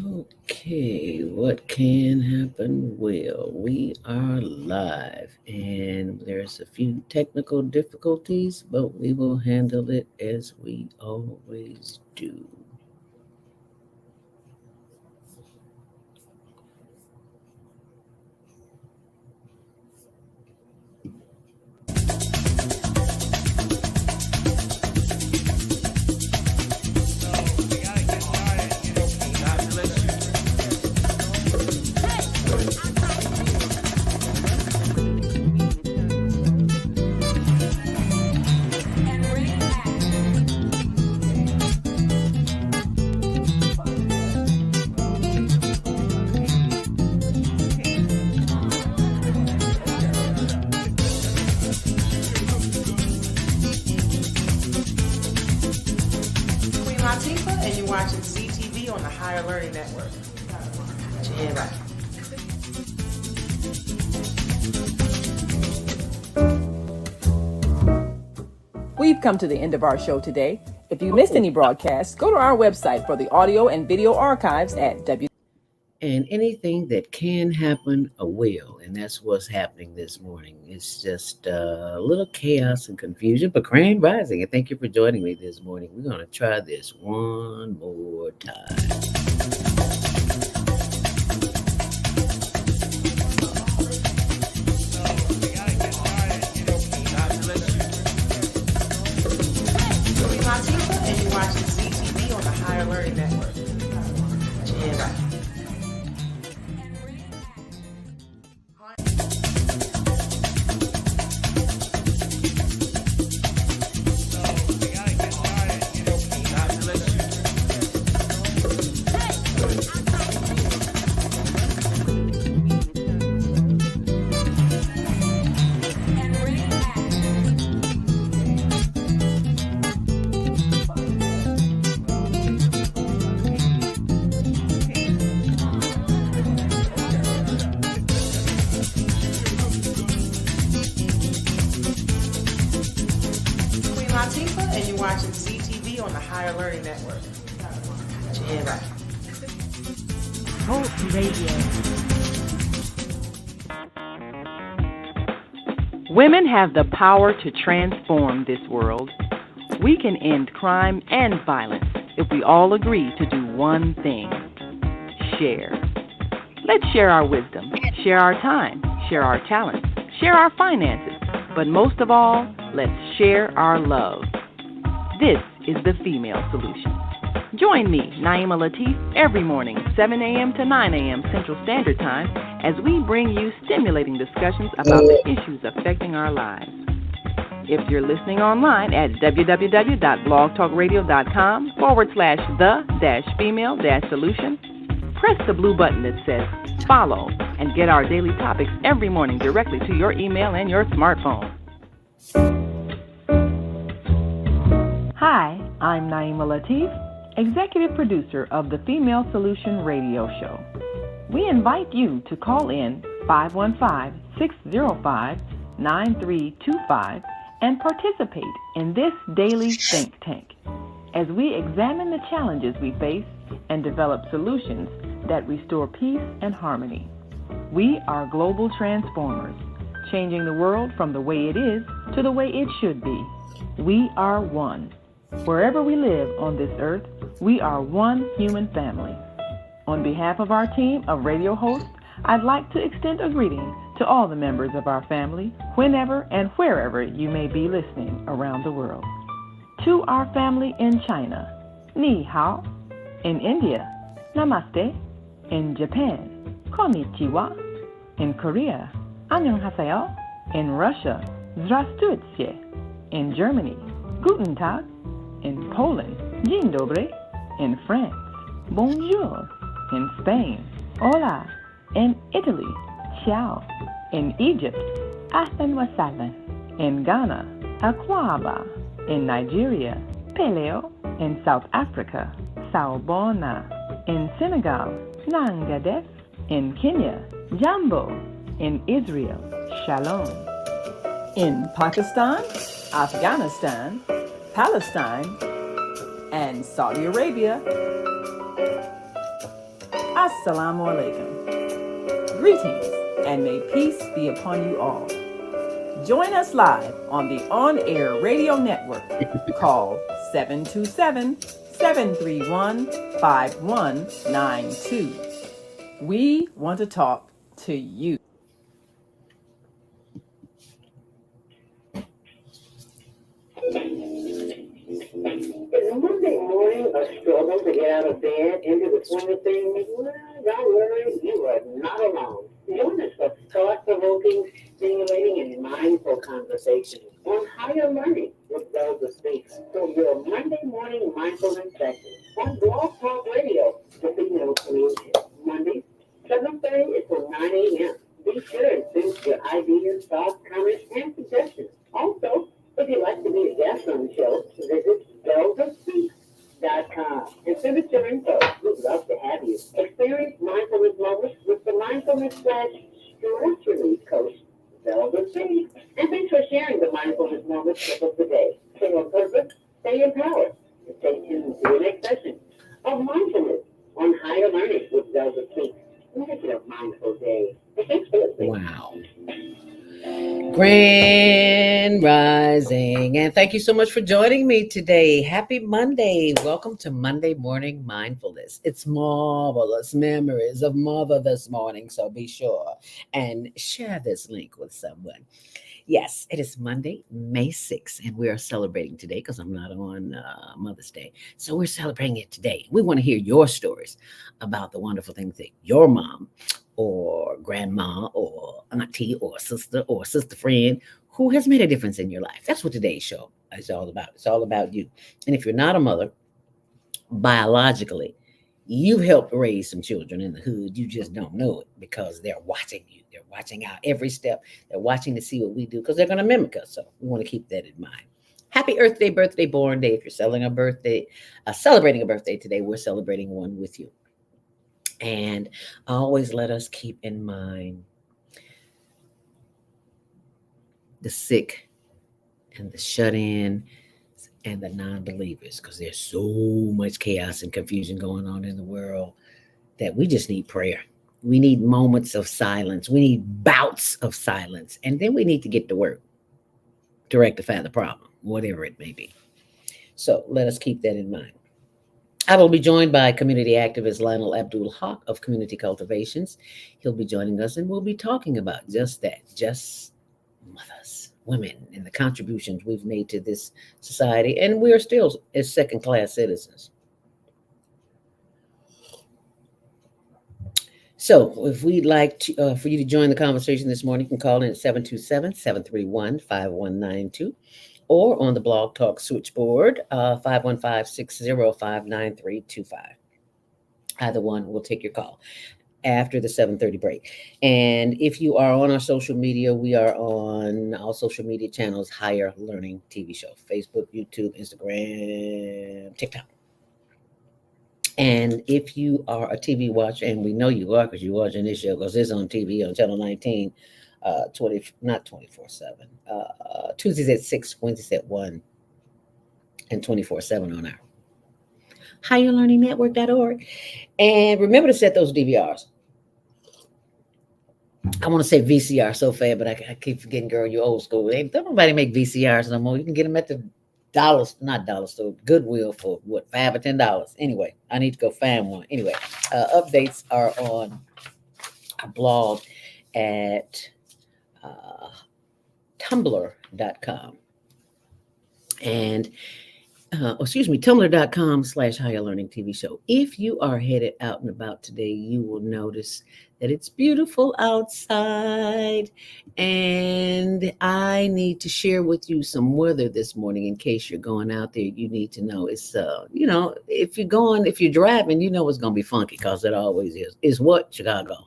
Okay, what can happen? Well, we are live and there's a few technical difficulties, but we will handle it as we always do. Queen Latifah, and you're watching ZTV on the Higher Learning Network. Put your head right. We've come to the end of our show today. If you missed any broadcasts, go to our website for the audio and video archives at And anything that can happen, will. And that's what's happening this morning. It's just a little chaos and confusion, but Grand Rising. And thank you for joining me this morning. We're going to try this one more time. Queen Latifah, and you're watching ZTV on the Higher Learning Network. Put your head right. Queen Latifah, and you're watching ZTV on the Higher Learning Network. Put your head right. Hope Radio. Women have the power to transform this world. We can end crime and violence if we all agree to do one thing: share. Let's share our wisdom, share our time, share our talents, share our finances, but most of all, let's share our love. This is the Female Solution. Join me, Naima Latif, every morning, 7 a.m. to 9 a.m. Central Standard Time, as we bring you stimulating discussions about the issues affecting our lives. If you're listening online at www.blogtalkradio.com/the-female-solution, press the blue button that says follow and get our daily topics every morning directly to your email and your smartphone. Hi, I'm Naima Latif, executive producer of the Female Solution radio show. We invite you to call in 515-605-9325 and participate in this daily think tank as we examine the challenges we face and develop solutions that restore peace and harmony. We are global transformers, changing the world from the way it is to the way it should be. We are one. Wherever we live on this earth, we are one human family. On behalf of our team of radio hosts, I'd like to extend a greeting to all the members of our family, whenever and wherever you may be listening around the world. To our family in China, Ni Hao. In India, Namaste. In Japan, Konnichiwa. In Korea, Annyeonghaseyo. In Russia, Здравствуйте. In Germany, Guten Tag. In Poland, Dzień dobry. In France, Bonjour. In Spain, Hola. In Italy, Ciao. In Egypt, Ahlan wa sahlan. In Ghana, Akwaba. In Nigeria, Peleo. In South Africa, Sawubona. In Senegal, Nangadef. In Kenya, Jambo. In Israel, Shalom. In Pakistan, Afghanistan, Palestine, and Saudi Arabia, Assalamu alaikum. Greetings, and may peace be upon you all. Join us live on the on-air radio network called 727-731-5192. We want to talk to you. Is Monday morning a struggle to get out of bed into the swing of things? Well, don't worry, you are not alone. Join us for thought-provoking, stimulating, and mindful conversations on higher learning with those who speak. So your Monday morning mindfulness session on Blog Talk Radio, the Female Community. Mondays, 7:30 to 9 a.m. Be sure and send your ideas, thoughts, comments, and suggestions. Also, if you'd like to be a guest on the show, visit velvetspeaks.com and send us your info. We'd love to have you. Experience mindfulness moments with the mindfulness/stress relief coach, Velvet Speaks. And thanks for sharing the mindfulness moments with us today. Stay on purpose, stay empowered, and stay tuned to the next session of mindfulness on higher learning with Velvet Speaks. Make it a mindful day. And thanks for listening. Wow. Grand Rising. And thank you so much for joining me today. Happy Monday. Welcome to Monday Morning Mindfulness. It's marvelous memories of Mother this morning. So be sure and share this link with someone. Yes, it is Monday, May 6th, and we are celebrating today because I'm not on Mother's Day. So we're celebrating it today. We want to hear your stories about the wonderful things that your mom or grandma or auntie or sister friend who has made a difference in your life. That's what today's show is all about. It's all about you. And if you're not a mother, biologically, you helped raise some children in the hood. You just don't know it because they're watching you. They're watching out every step. They're watching to see what we do because they're going to mimic us. So we want to keep that in mind. Happy Earth Day, birthday, born day. If you're celebrating a birthday today, we're celebrating one with you. And always let us keep in mind the sick and the shut in and the non-believers, because there's so much chaos and confusion going on in the world that we just need prayer. We need moments of silence. We need bouts of silence. And then we need to get to work to rectify the problem, whatever it may be. So let us keep that in mind. I will be joined by community activist Lionel Abdul Haq of Community Cultivations. He'll be joining us and we'll be talking about just that, just mothers, women, and the contributions we've made to this society. And we are still as second-class citizens. So if we'd like to, for you to join the conversation this morning, you can call in at 727-731-5192 or on the Blog Talk switchboard, 515-605-9325. Either one will take your call after the 7:30 break. And if you are on our social media, we are on all social media channels, Higher Learning TV Show, Facebook, YouTube, Instagram, TikTok. And if you are a TV watcher, and we know you are because you're watching this show because it's on TV on Channel 19, 24/7. Tuesdays at 6, Wednesdays at 1, and 24/7 on our higherlearningnetwork.org. And remember to set those DVRs. I want to say VCR so fast, but I keep forgetting, girl, you're old school. Don't nobody make VCRs no more. You can get them at the not dollar store, Goodwill for what, $5 or $10. Anyway, I need to go find one. Anyway, updates are on a blog at tumblr.com and tumblr.com/higher learning TV show. If you are headed out and about today, you will notice that it's beautiful outside, and I need to share with you some weather this morning. In case you're going out there, you need to know it's if you're driving, you know it's gonna be funky because it always is. Is what? Chicago.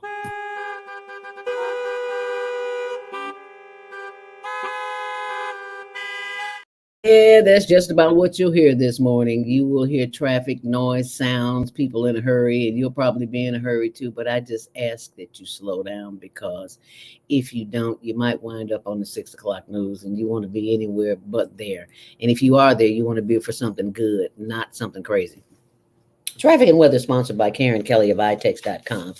Yeah, that's just about what you'll hear this morning. You will hear traffic, noise, sounds, people in a hurry, and you'll probably be in a hurry too. But I just ask that you slow down, because if you don't, you might wind up on the 6 o'clock news, and you want to be anywhere but there. And if you are there, you want to be for something good, not something crazy. Traffic and weather sponsored by Karen Kelly of itex.com,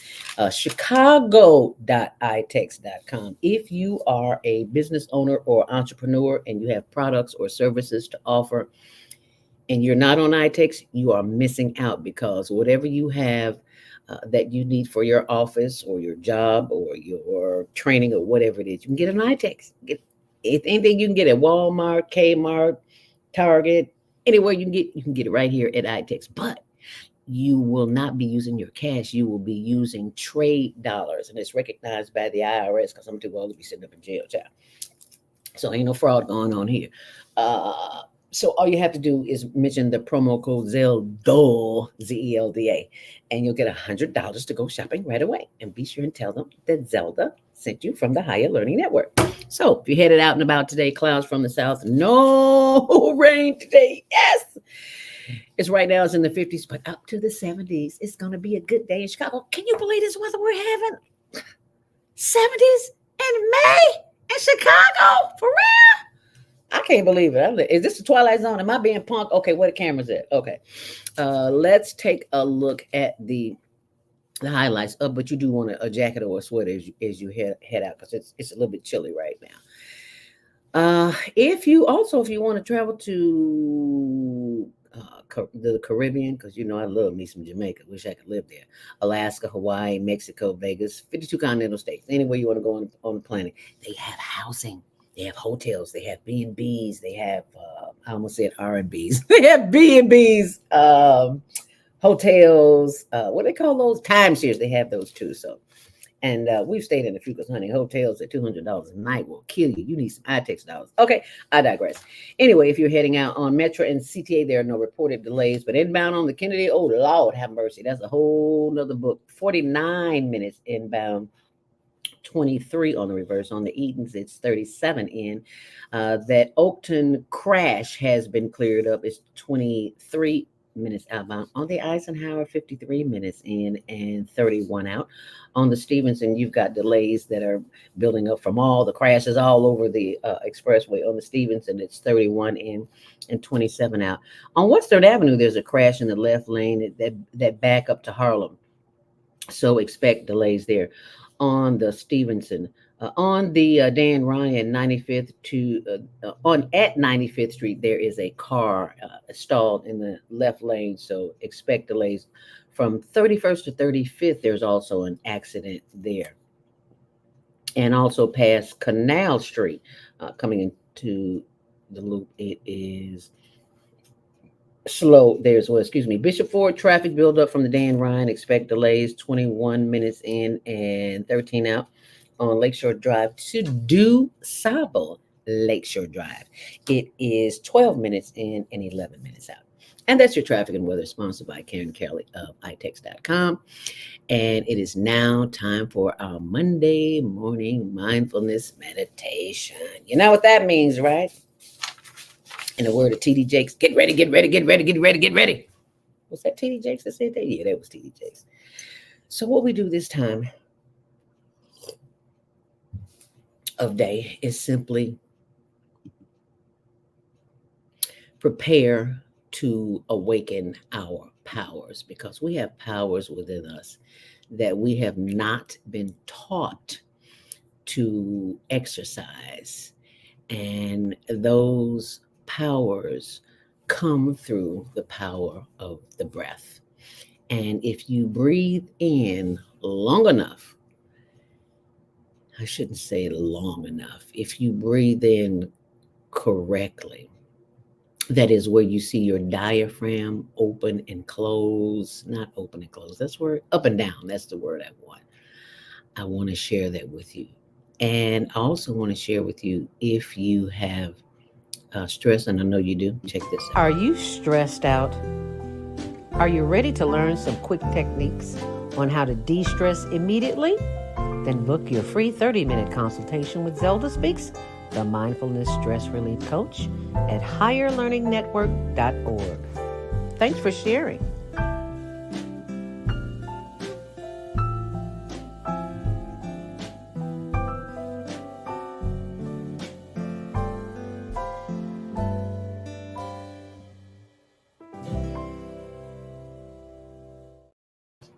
chicago.itex.com. If you are a business owner or entrepreneur and you have products or services to offer and you're not on iTex, you are missing out because whatever you have that you need for your office or your job or your training or whatever it is, you can get an iTex. Get if anything you can get at Walmart, Kmart, Target, anywhere you can get it right here at iTex. But you will not be using your cash. You will be using trade dollars, and it's recognized by the IRS because I'm too old to be sitting up in jail, child. So ain't no fraud going on here. So all you have to do is mention the promo code ZELDA, ZELDA, and you'll get $100 to go shopping right away. And be sure and tell them that Zelda sent you from the Higher Learning Network. So if you're headed out and about today, clouds from the south, no rain today. Yes. It's right now, it's in the 50s, but up to the 70s. It's going to be a good day in Chicago. Can you believe this weather we're having? 70s in May in Chicago? For real? I can't believe it. Is this the Twilight Zone? Am I being punked? Okay, where the camera's at? Okay. Let's take a look at the highlights. But you do want a jacket or a sweater as you head out because it's a little bit chilly right now. If you want to travel to the Caribbean, because you know I love me some Jamaica. Wish I could live there. Alaska, Hawaii, Mexico, Vegas, 52 continental states. Anywhere you want to go on the planet, they have housing. They have hotels. They have B&Bs. They have I almost said R&Bs. They have B&Bs, hotels. What do they call those? Timeshares. They have those too. So. And we've stayed in a few because, honey, hotels at $200 a night will kill you. You need some iTex dollars. Okay, I digress. Anyway, if you're heading out on Metro and CTA, there are no reported delays. But inbound on the Kennedy, oh, Lord, have mercy. That's a whole nother book. 49 minutes inbound, 23 on the reverse. On the Edens, it's 37 in. That Oakton crash has been cleared up. It's 23 minutes outbound. On the Eisenhower, 53 minutes in and 31 out. On the Stevenson, you've got delays that are building up from all the crashes all over the expressway. On the Stevenson, it's 31 in and 27 out. On West 3rd Avenue, there's a crash in the left lane that back up to Harlem. So expect delays there. On the Stevenson, on the Dan Ryan 95th at 95th Street, there is a car stalled in the left lane. So expect delays. From 31st to 35th, there's also an accident there. And also past Canal Street, coming into the loop, it is slow there as well. Excuse me. Bishop Ford traffic buildup from the Dan Ryan. Expect delays, 21 minutes in and 13 out. On Lakeshore Drive to Do Sabo Lakeshore Drive, it is 12 minutes in and 11 minutes out. And that's your traffic and weather, sponsored by Karen Kelly of itex.com. And it is now time for our Monday morning mindfulness meditation. You know what that means, right? In the word of TD Jakes, get ready, get ready, get ready, get ready, get ready. Was that TD Jakes that said that? Yeah, that was TD Jakes. So what we do this time of day is simply prepare to awaken our powers, because we have powers within us that we have not been taught to exercise. And those powers come through the power of the breath. And if you breathe in long enough, I shouldn't say long enough, if you breathe in correctly, that is where you see your diaphragm open and close, not open and close. That's where up and down. That's the word I want. I want to share that with you. And I also want to share with you, if you have stress, and I know you do, check this out. Are you stressed out? Are you ready to learn some quick techniques on how to de-stress immediately? Then book your free 30-minute consultation with Zelda Speaks, the Mindfulness Stress Relief Coach, at higherlearningnetwork.org. Thanks for sharing.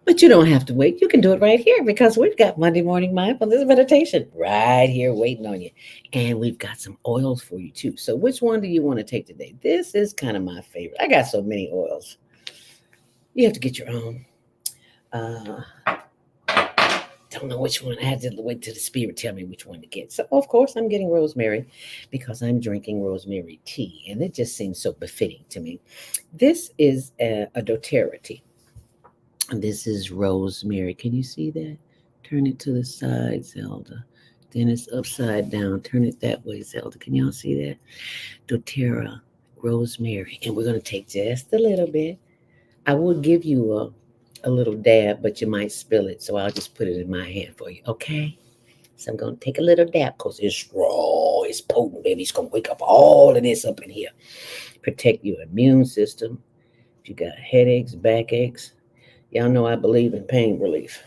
But you don't have to wait. You can do it right here because we've got Monday Morning Mindfulness Meditation right here waiting on you. And we've got some oils for you too. So, which one do you want to take today? This is kind of my favorite. I got so many oils. You have to get your own. Uh, don't know which one. I had to wait till the spirit tell me which one to get. So, of course, I'm getting rosemary because I'm drinking rosemary tea. And it just seems so befitting to me. This is a doTERRA tea. This is rosemary. Can you see that? Turn it to the side, Zelda. Then it's upside down. Turn it that way, Zelda. Can y'all see that? doTERRA, rosemary. And we're going to take just a little bit. I will give you a little dab, but you might spill it. So I'll just put it in my hand for you. Okay? So I'm going to take a little dab because it's strong. It's potent, baby. It's going to wake up all of this up in here. Protect your immune system. If you got headaches, backaches, y'all know I believe in pain relief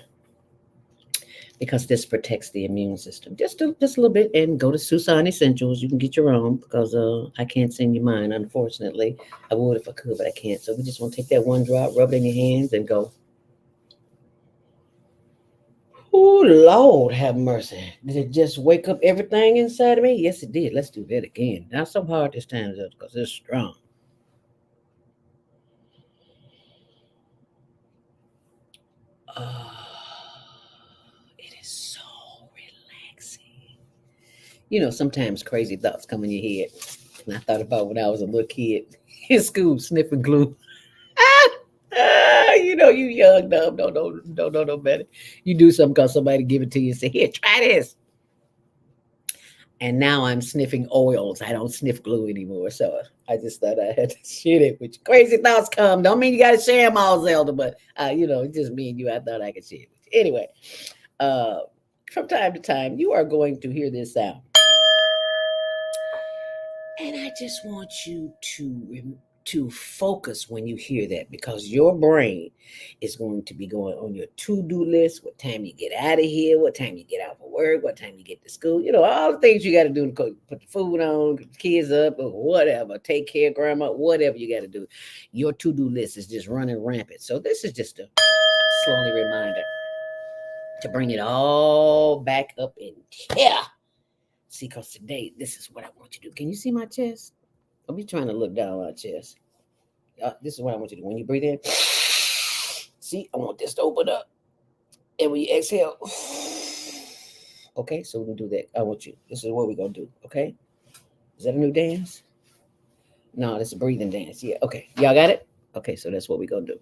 because this protects the immune system. Just a little bit, and go to Susan Essentials. You can get your own because I can't send you mine, unfortunately. I would if I could, but I can't. So we just want to take that one drop, rub it in your hands, and go. Oh, Lord, have mercy. Did it just wake up everything inside of me? Yes, it did. Let's do that again. Not so hard this time, because it's strong. It is so relaxing. You know, sometimes crazy thoughts come in your head. And I thought about when I was a little kid in school sniffing glue. You know, you young, dumb, don't know no better. You do something because somebody give it to you and say, here, try this. And now I'm sniffing oils. I don't sniff glue anymore. So I just thought I had to share it with you. Crazy thoughts come. Don't mean you got to share them all, Zelda, but, you know, just me and you, I thought I could share it with you. Anyway, uh, from time to time, you are going to hear this sound. And I just want you to focus when you hear that because your brain is going to be going on your to-do list. What time you get out of here? What time you get out for work? What time you get to school? You know, all the things you got to do to put the food on, get the kids up, or whatever. Take care of grandma, whatever you got to do. Your to-do list is just running rampant. So this is just a slowly reminder to bring it all back up in here. See, because today, this is what I want you to do. Can you see my chest? I'll be trying to look down my chest. This is what I want you to do. When you breathe in, see, I want this to open up. And when you exhale, okay, so we can do that. I want you. This is what we're going to do, okay? Is that a new dance? No, that's a breathing dance. Yeah, okay. Y'all got it? Okay, so that's what we're going to do.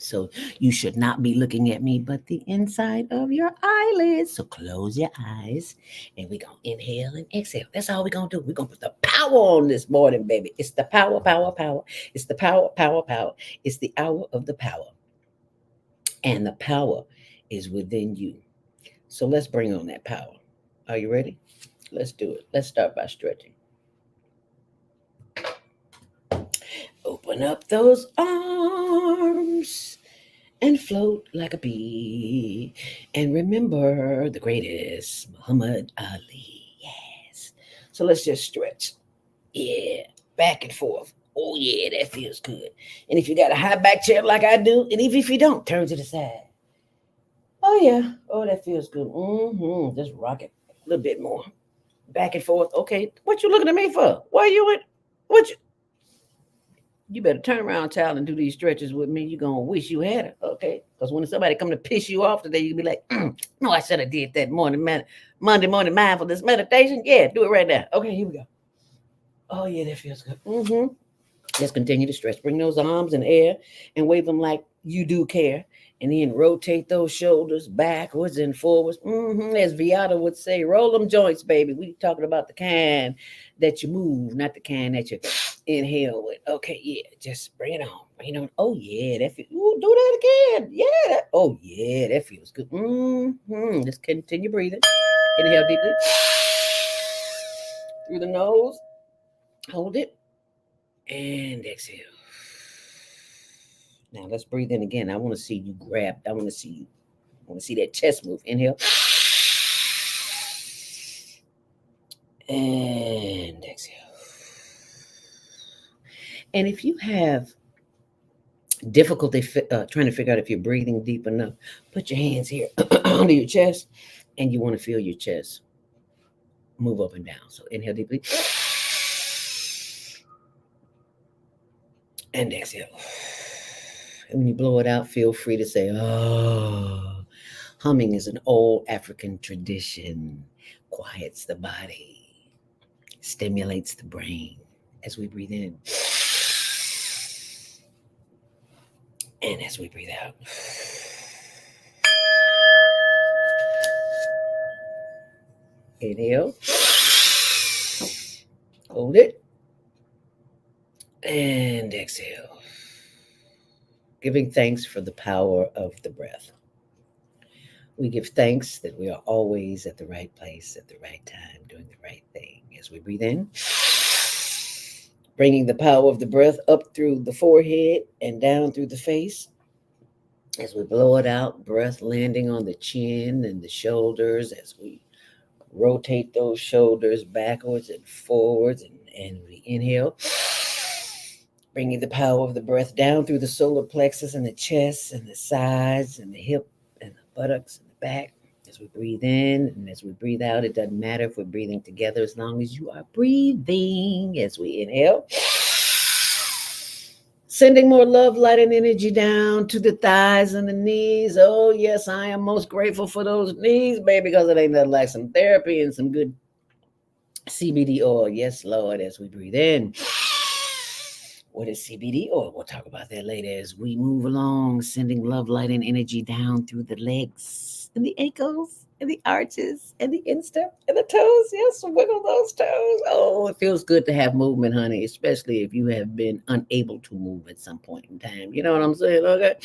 So you should not be looking at me, but the inside of your eyelids. So close your eyes and we're going to inhale and exhale. That's all we're going to do. We're going to put the power on this morning, baby. It's the power, power, power. It's the power, power, power. It's the hour of the power. And the power is within you. So let's bring on that power. Are you ready? Let's do it. Let's start by stretching. Open up those arms and float like a bee. And remember the greatest, Muhammad Ali. Yes. So let's just stretch. Yeah. Back and forth. Oh, yeah, that feels good. And if you got a high back chair like I do, and even if you don't, turn to the side. Oh, yeah. Oh, that feels good. Just rock it a little bit more. Back and forth. Okay. What you looking at me for? Why you in? What you better turn around, child, and do these stretches with me. You're gonna wish you had it, okay? Because when somebody come to piss you off today, you can be like, no, I should have did that Monday morning mindfulness meditation. Yeah, do it right now. Okay, here we go. Oh yeah, that feels good. Just continue to stretch. Bring those arms in the air and wave them like you do care. And then rotate those shoulders backwards and forwards. As Viata would say, roll them joints, baby. We talking about the kind that you move, not the kind that you inhale with. Okay, yeah, just bring it on. Bring it on. Oh, yeah, that feels. Ooh, do that again. Yeah. Oh, yeah, that feels good. Just continue breathing. Inhale deeply. Through the nose. Hold it. And exhale. Now let's breathe in again. I want to see you grab. I want to see that chest move. Inhale. And exhale. And if you have difficulty trying to figure out if you're breathing deep enough, put your hands here under your chest, and you want to feel your chest move up and down. So inhale deeply and exhale. And when you blow it out, feel free to say, oh. Humming is an old African tradition, quiets the body, stimulates the brain as we breathe in. And as we breathe out. Inhale. Hold it. And exhale. Giving thanks for the power of the breath. We give thanks that we are always at the right place at the right time, doing the right thing. As we breathe in, bringing the power of the breath up through the forehead and down through the face. As we blow it out, breath landing on the chin and the shoulders as we rotate those shoulders backwards and forwards. And we inhale, bringing the power of the breath down through the solar plexus and the chest and the sides and the hip and the buttocks and the back. As we breathe in and as we breathe out, it doesn't matter if we're breathing together as long as you are breathing. As we inhale, sending more love, light, and energy down to the thighs and the knees. Oh, yes, I am most grateful for those knees, baby, because it ain't nothing like some therapy and some good CBD oil. Yes, Lord, as we breathe in. What is CBD oil? We'll talk about that later as we move along, sending love, light, and energy down through the legs and the ankles and the arches and the instep and the toes. Yes, wiggle those toes. Oh, it feels good to have movement, honey, especially if you have been unable to move at some point in time. You know what I'm saying? Okay.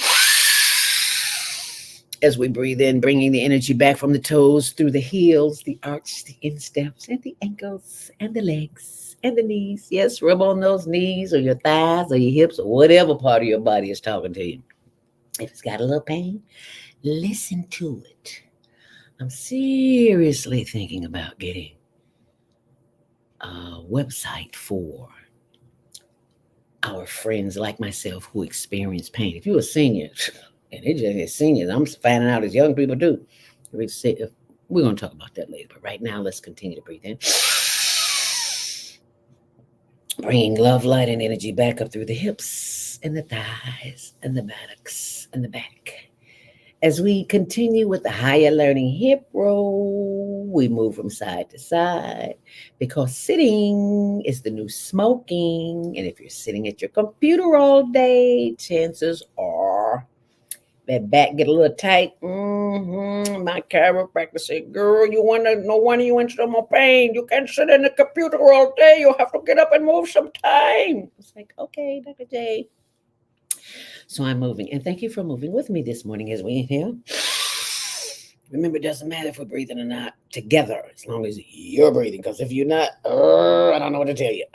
As we breathe in, bringing the energy back from the toes through the heels, the arch, the insteps, and the ankles, and the legs, and the knees. Yes, rub on those knees or your thighs or your hips or whatever part of your body is talking to you. If it's got a little pain, listen to it. I'm seriously thinking about getting a website for our friends like myself who experience pain. If you're a senior, and it just is seniors, I'm finding out as young people too. We're going to talk about that later, but right now let's continue to breathe in. Bringing love, light, and energy back up through the hips and the thighs and the buttocks and the back. As we continue with the higher learning hip roll, we move from side to side because sitting is the new smoking. And if you're sitting at your computer all day, chances are that back get a little tight. My chiropractor said, girl, no wonder you went through more pain. You can't sit in the computer all day. You'll have to get up and move sometime. It's like, okay, Dr. J. So I'm moving. And thank you for moving with me this morning as we inhale. Remember, it doesn't matter if we're breathing or not together, as long as you're breathing. Because if you're not, I don't know what to tell you.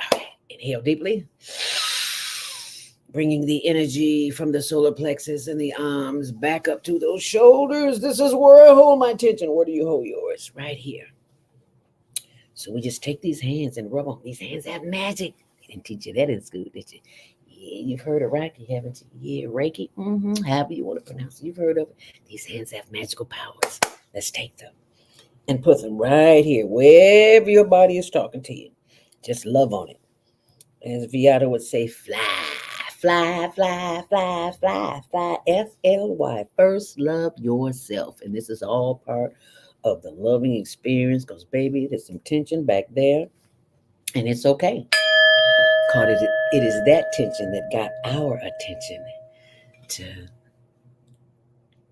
Inhale deeply. Bringing the energy from the solar plexus and the arms back up to those shoulders. This is where I hold my attention. Where do you hold yours? Right here. So we just take these hands and rub them. These hands have magic. They didn't teach you that in school, did you? Yeah, you've heard of Reiki, haven't you? Yeah, Reiki. However you want to pronounce it. You've heard of it. These hands have magical powers. Let's take them and put them right here, wherever your body is talking to you. Just love on it. As Viata would say, fly, fly, fly, fly, fly, fly. FLY. First love yourself. And this is all part of the loving experience because, baby, there's some tension back there. And it's okay. Because it is that tension that got our attention to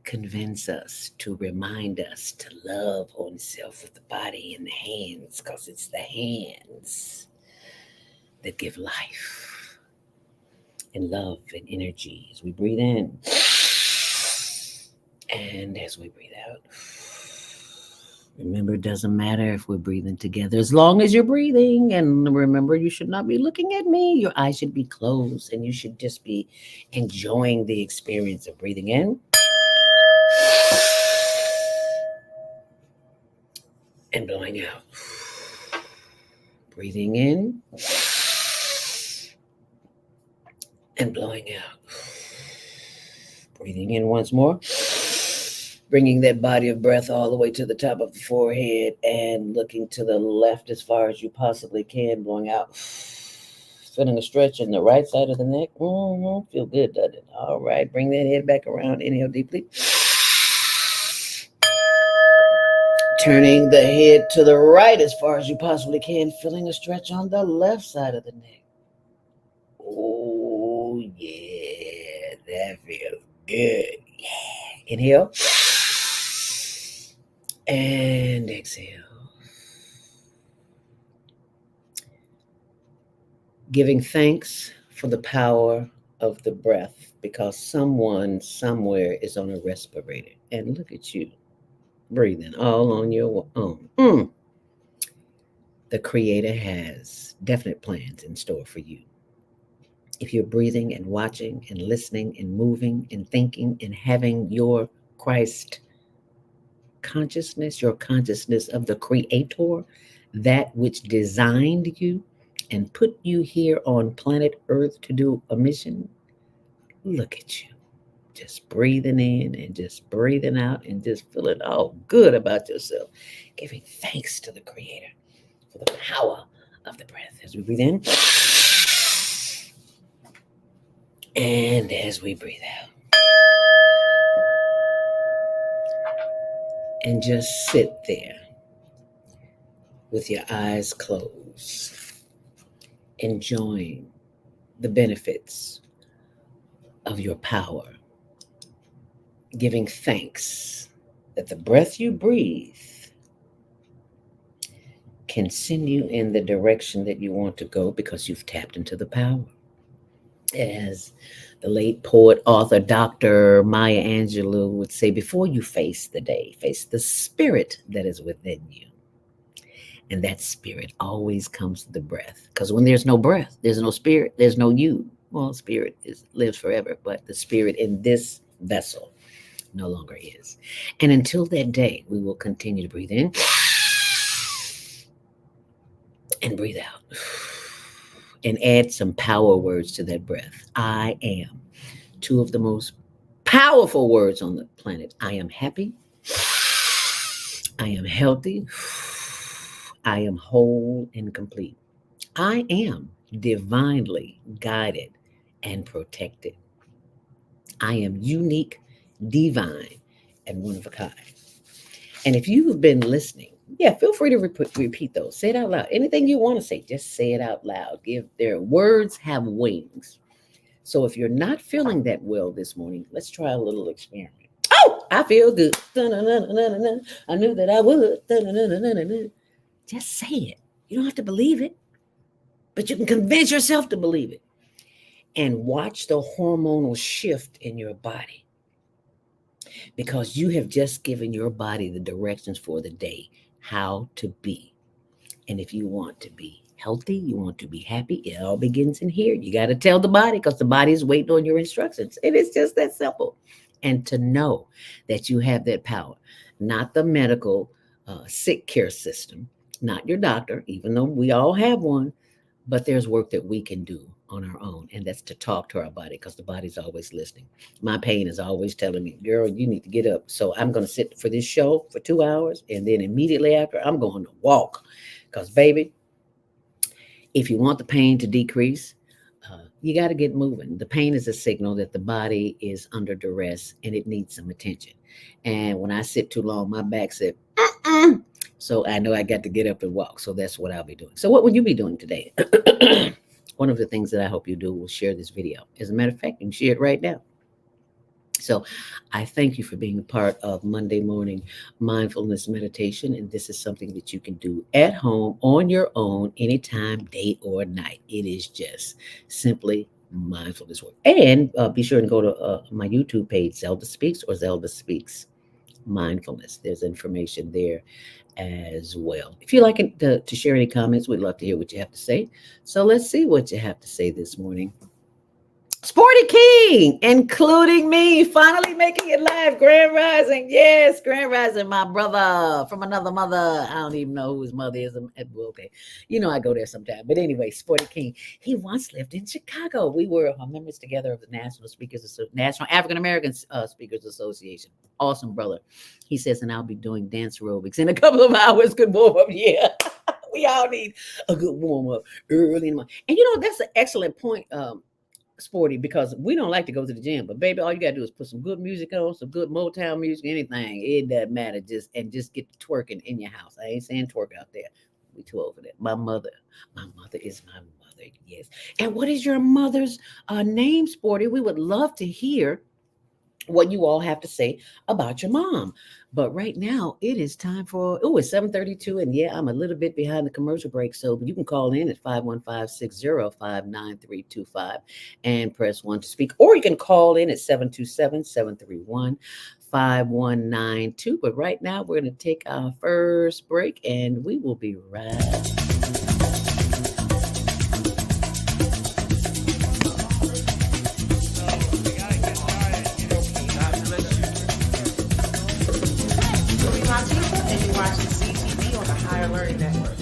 convince us, to remind us to love on self with the body and the hands, because it's the hands that give life and love and energy as we breathe in and as we breathe out. Remember, it doesn't matter if we're breathing together as long as you're breathing. And remember, you should not be looking at me. Your eyes should be closed and you should just be enjoying the experience of breathing in and blowing out. Breathing in and blowing out. Breathing in once more. Bringing that body of breath all the way to the top of the forehead and looking to the left as far as you possibly can, blowing out. Feeling a stretch in the right side of the neck. Feel good, doesn't it? All right, bring that head back around. Inhale deeply. Turning the head to the right as far as you possibly can, feeling a stretch on the left side of the neck. Oh, yeah, that feels good. Yeah. Inhale and exhale. Giving thanks for the power of the breath because someone somewhere is on a respirator. And look at you breathing all on your own. The Creator has definite plans in store for you. If you're breathing and watching and listening and moving and thinking and having your Christ consciousness, your consciousness of the Creator, that which designed you and put you here on planet Earth to do a mission, look at you. Just breathing in and just breathing out and just feeling all good about yourself. Giving thanks to the Creator for the power of the breath. As we breathe in and as we breathe out. And just sit there with your eyes closed, enjoying the benefits of your power, giving thanks that the breath you breathe can send you in the direction that you want to go because you've tapped into the power. As the late poet, author, Dr. Maya Angelou would say, before you face the day, face the spirit that is within you. And that spirit always comes to the breath. Because when there's no breath, there's no spirit, there's no you. Well, spirit lives forever, but the spirit in this vessel no longer is. And until that day, we will continue to breathe in and breathe out. And add some power words to that breath. I am. Two of the most powerful words on the planet. I am happy. I am healthy. I am whole and complete. I am divinely guided and protected. I am unique, divine, and one of a kind. And if you have been listening, feel free to repeat those. Say it out loud. Anything you want to say, just say it out loud. Give their words have wings. So if you're not feeling that well this morning, let's try a little experiment. Oh, I feel good. I knew that I would. Just say it. You don't have to believe it, but you can convince yourself to believe it. And watch the hormonal shift in your body. Because you have just given your body the directions for the day, how to be. And if you want to be healthy, you want to be happy, it all begins in here. You got to tell the body because the body is waiting on your instructions. And it's just that simple. And to know that you have that power, not the medical sick care system, not your doctor, even though we all have one, but there's work that we can do on our own, and that's to talk to our body because the body's always listening. My pain is always telling me, girl, you need to get up. So I'm going to sit for this show for 2 hours, and then immediately after, I'm going to walk because, baby, if you want the pain to decrease, you got to get moving. The pain is a signal that the body is under duress and it needs some attention. And when I sit too long, my back said, so I know I got to get up and walk. So that's what I'll be doing. So what will you be doing today? One of the things that I hope you do will share this video. As a matter of fact, you can share it right now. So I thank you for being a part of Monday morning mindfulness meditation. And this is something that you can do at home on your own, anytime, day or night. It is just simply mindfulness work. And be sure and go to my YouTube page, Zelda Speaks or Zelda Speaks Mindfulness. There's information there as well. If you'd like to share any comments, we'd love to hear what you have to say. So let's see what you have to say this morning. Sporty King, including me, finally making it live. Grand Rising. Yes, Grand Rising, my brother from another mother. I don't even know who his mother is. Well, okay. You know, I go there sometime. But anyway, Sporty King, he once lived in Chicago. We were members together of the National African American Speakers Association. Awesome brother. He says, and I'll be doing dance aerobics in a couple of hours. Good warm up. Yeah. We all need a good warm up early in the morning. And you know, that's an excellent point. Sporty, because we don't like to go to the gym, but baby, all you gotta do is put some good music on, some good Motown music, anything. It doesn't matter. Just get to twerking in your house. I ain't saying twerk out there. We too old for that. My mother is my mother. Yes. And what is your mother's name, Sporty? We would love to hear what you all have to say about your mom. But right now it is time for, it's 7:32. And yeah, I'm a little bit behind the commercial break. So you can call in at 515-605-9325 and press 1 to speak. Or you can call in at 727-731-5192. But right now we're going to take our first break and we will be right back. And you're watching CTV on the Higher Learning Network.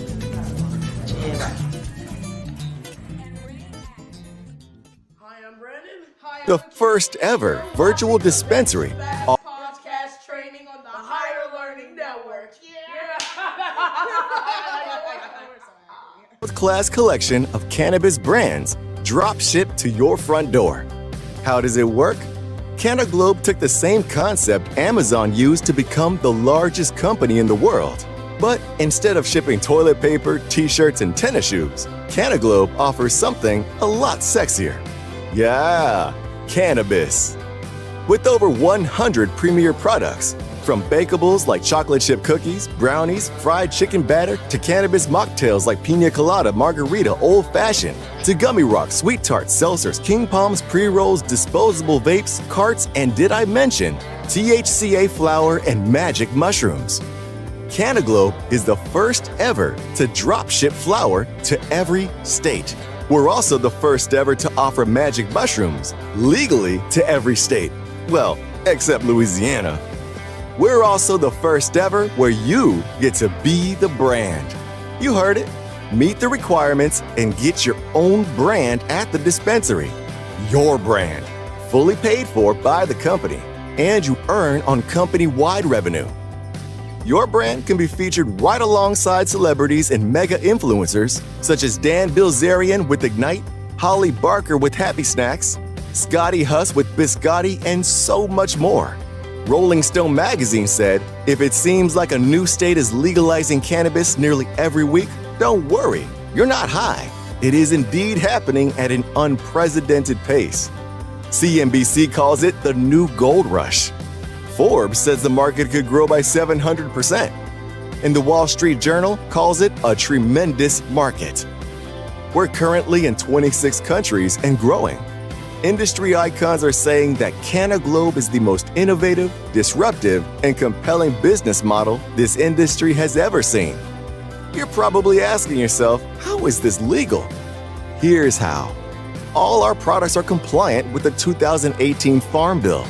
Hi, I'm Brandon. The first ever virtual dispensary. Podcast training on the Higher Learning Network. Class collection of cannabis brands drop shipped to your front door. How does it work? CanaGlobe took the same concept Amazon used to become the largest company in the world. But instead of shipping toilet paper, t-shirts, and tennis shoes, CanaGlobe offers something a lot sexier. Yeah, cannabis. With over 100 premier products, from bakables like chocolate chip cookies, brownies, fried chicken batter, to cannabis mocktails like pina colada, margarita, old fashioned, to gummy rocks, sweet tarts, seltzers, king palms, pre-rolls, disposable vapes, carts, and did I mention THCA flower and magic mushrooms? CanaGlobe is the first ever to drop ship flower to every state. We're also the first ever to offer magic mushrooms legally to every state. Well, except Louisiana. We're also the first ever where you get to be the brand. You heard it. Meet the requirements and get your own brand at the dispensary. Your brand, fully paid for by the company, and you earn on company-wide revenue. Your brand can be featured right alongside celebrities and mega influencers such as Dan Bilzerian with Ignite, Holly Barker with Happy Snacks, Scotty Huss with Biscotti, and so much more. Rolling Stone magazine said, if it seems like a new state is legalizing cannabis nearly every week, don't worry, you're not high. It is indeed happening at an unprecedented pace. CNBC calls it the new gold rush. Forbes says the market could grow by 700%. And the Wall Street Journal calls it a tremendous market. We're currently in 26 countries and growing. Industry icons are saying that CanaGlobe is the most innovative, disruptive, and compelling business model this industry has ever seen. You're probably asking yourself, how is this legal? Here's how. All our products are compliant with the 2018 Farm Bill.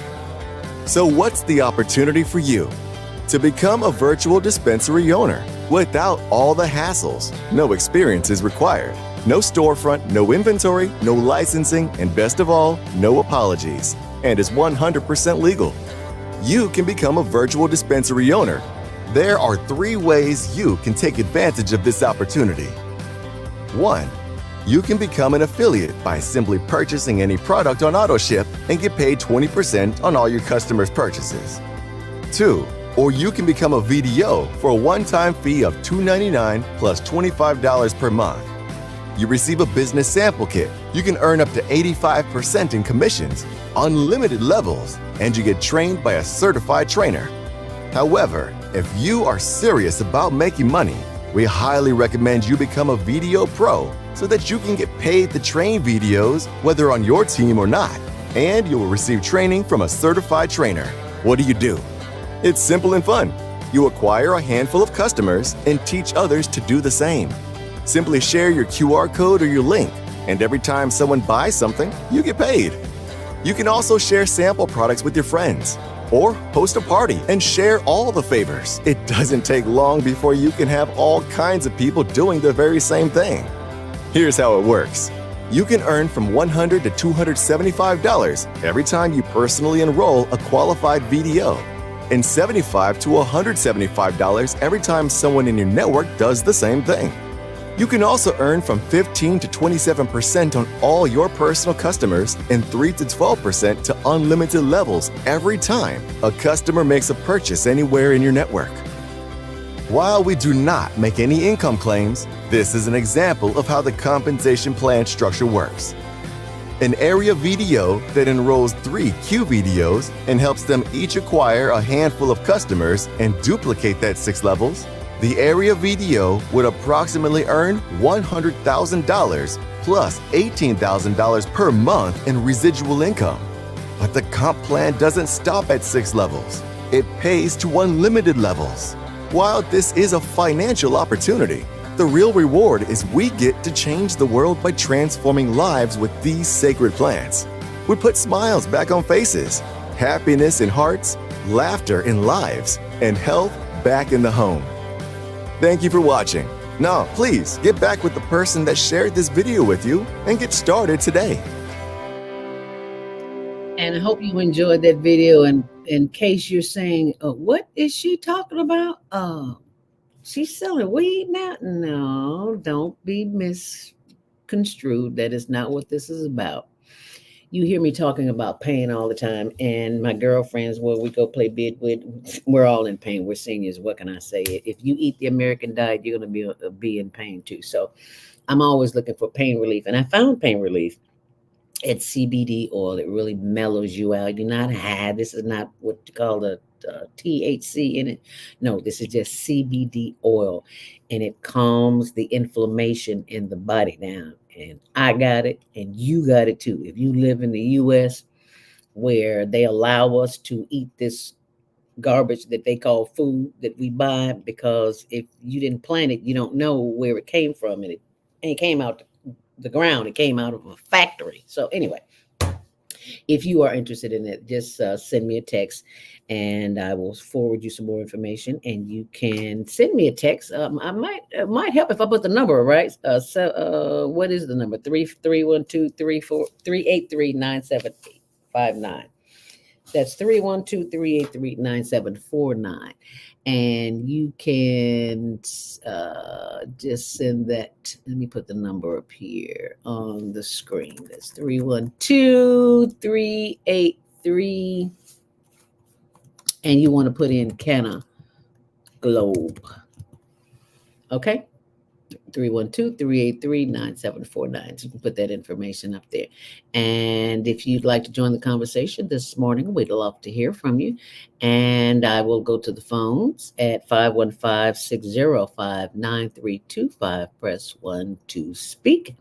So what's the opportunity for you? To become a virtual dispensary owner without all the hassles. No experience is required. No storefront, no inventory, no licensing, and best of all, no apologies. And is 100% legal. You can become a virtual dispensary owner. There are 3 ways you can take advantage of this opportunity. 1. You can become an affiliate by simply purchasing any product on AutoShip and get paid 20% on all your customers' purchases. 2. Or you can become a VDO for a one-time fee of $2.99 plus $25 per month. You receive a business sample kit. You can earn up to 85% in commissions, unlimited levels, and you get trained by a certified trainer. However, if you are serious about making money, we highly recommend you become a VDO Pro so that you can get paid to train VDOs whether on your team or not, and you will receive training from a certified trainer. What do? It's simple and fun. You acquire a handful of customers and teach others to do the same. Simply share your QR code or your link, And every time someone buys something, you get paid. You can also share sample products with your friends or host a party and share all the favors. It doesn't take long before you can have all kinds of people doing the very same thing. Here's how it works. You can earn from $100 to $275 every time you personally enroll a qualified VDO, and $75 to $175 every time someone in your network does the same thing. You can also earn from 15 to 27% on all your personal customers and 3 to 12% to unlimited levels every time a customer makes a purchase anywhere in your network. While we do not make any income claims, this is an example of how the compensation plan structure works. An area VDO that enrolls 3 QVDOs and helps them each acquire a handful of customers and duplicate that 6 levels, the area VDO would approximately earn $100,000 plus $18,000 per month in residual income. But the comp plan doesn't stop at 6 levels. It pays to unlimited levels. While this is a financial opportunity, the real reward is we get to change the world by transforming lives with these sacred plants. We put smiles back on faces, happiness in hearts, laughter in lives, and health back in the home. Thank you for watching. Now, please get back with the person that shared this video with you and get started today. And I hope you enjoyed that video. And in case you're saying, what is she talking about? She's selling weed now? No, don't be misconstrued. That is not what this is about. You hear me talking about pain all the time, and my girlfriends, where we go play bid with, we're all in pain. We're seniors. What can I say? If you eat the American diet, you're going to be in pain too. So I'm always looking for pain relief, and I found pain relief. It's CBD oil. It really mellows you out. You're not high. This is not what you call the THC in it. No, this is just CBD oil, and it calms the inflammation in the body down. And I got it, and you got it too. If you live in the U.S., where they allow us to eat this garbage that they call food that we buy, because if you didn't plant it, you don't know where it came from, and it came out the ground. It came out of a factory. So anyway, if you are interested in it, just send me a text and I will forward you some more information. And you can send me a text. I might help if I put the number right. What is the number? 312-383-9759. That's 312-383-9749. And you can just send that. Let me put the number up here on the screen. That's 312-383. And you want to put in Canna Globe. Okay? 312-383-9749. So you can put that information up there. And if you'd like to join the conversation this morning, we'd love to hear from you. And I will go to the phones at 515-605-9325. Press 1 to speak.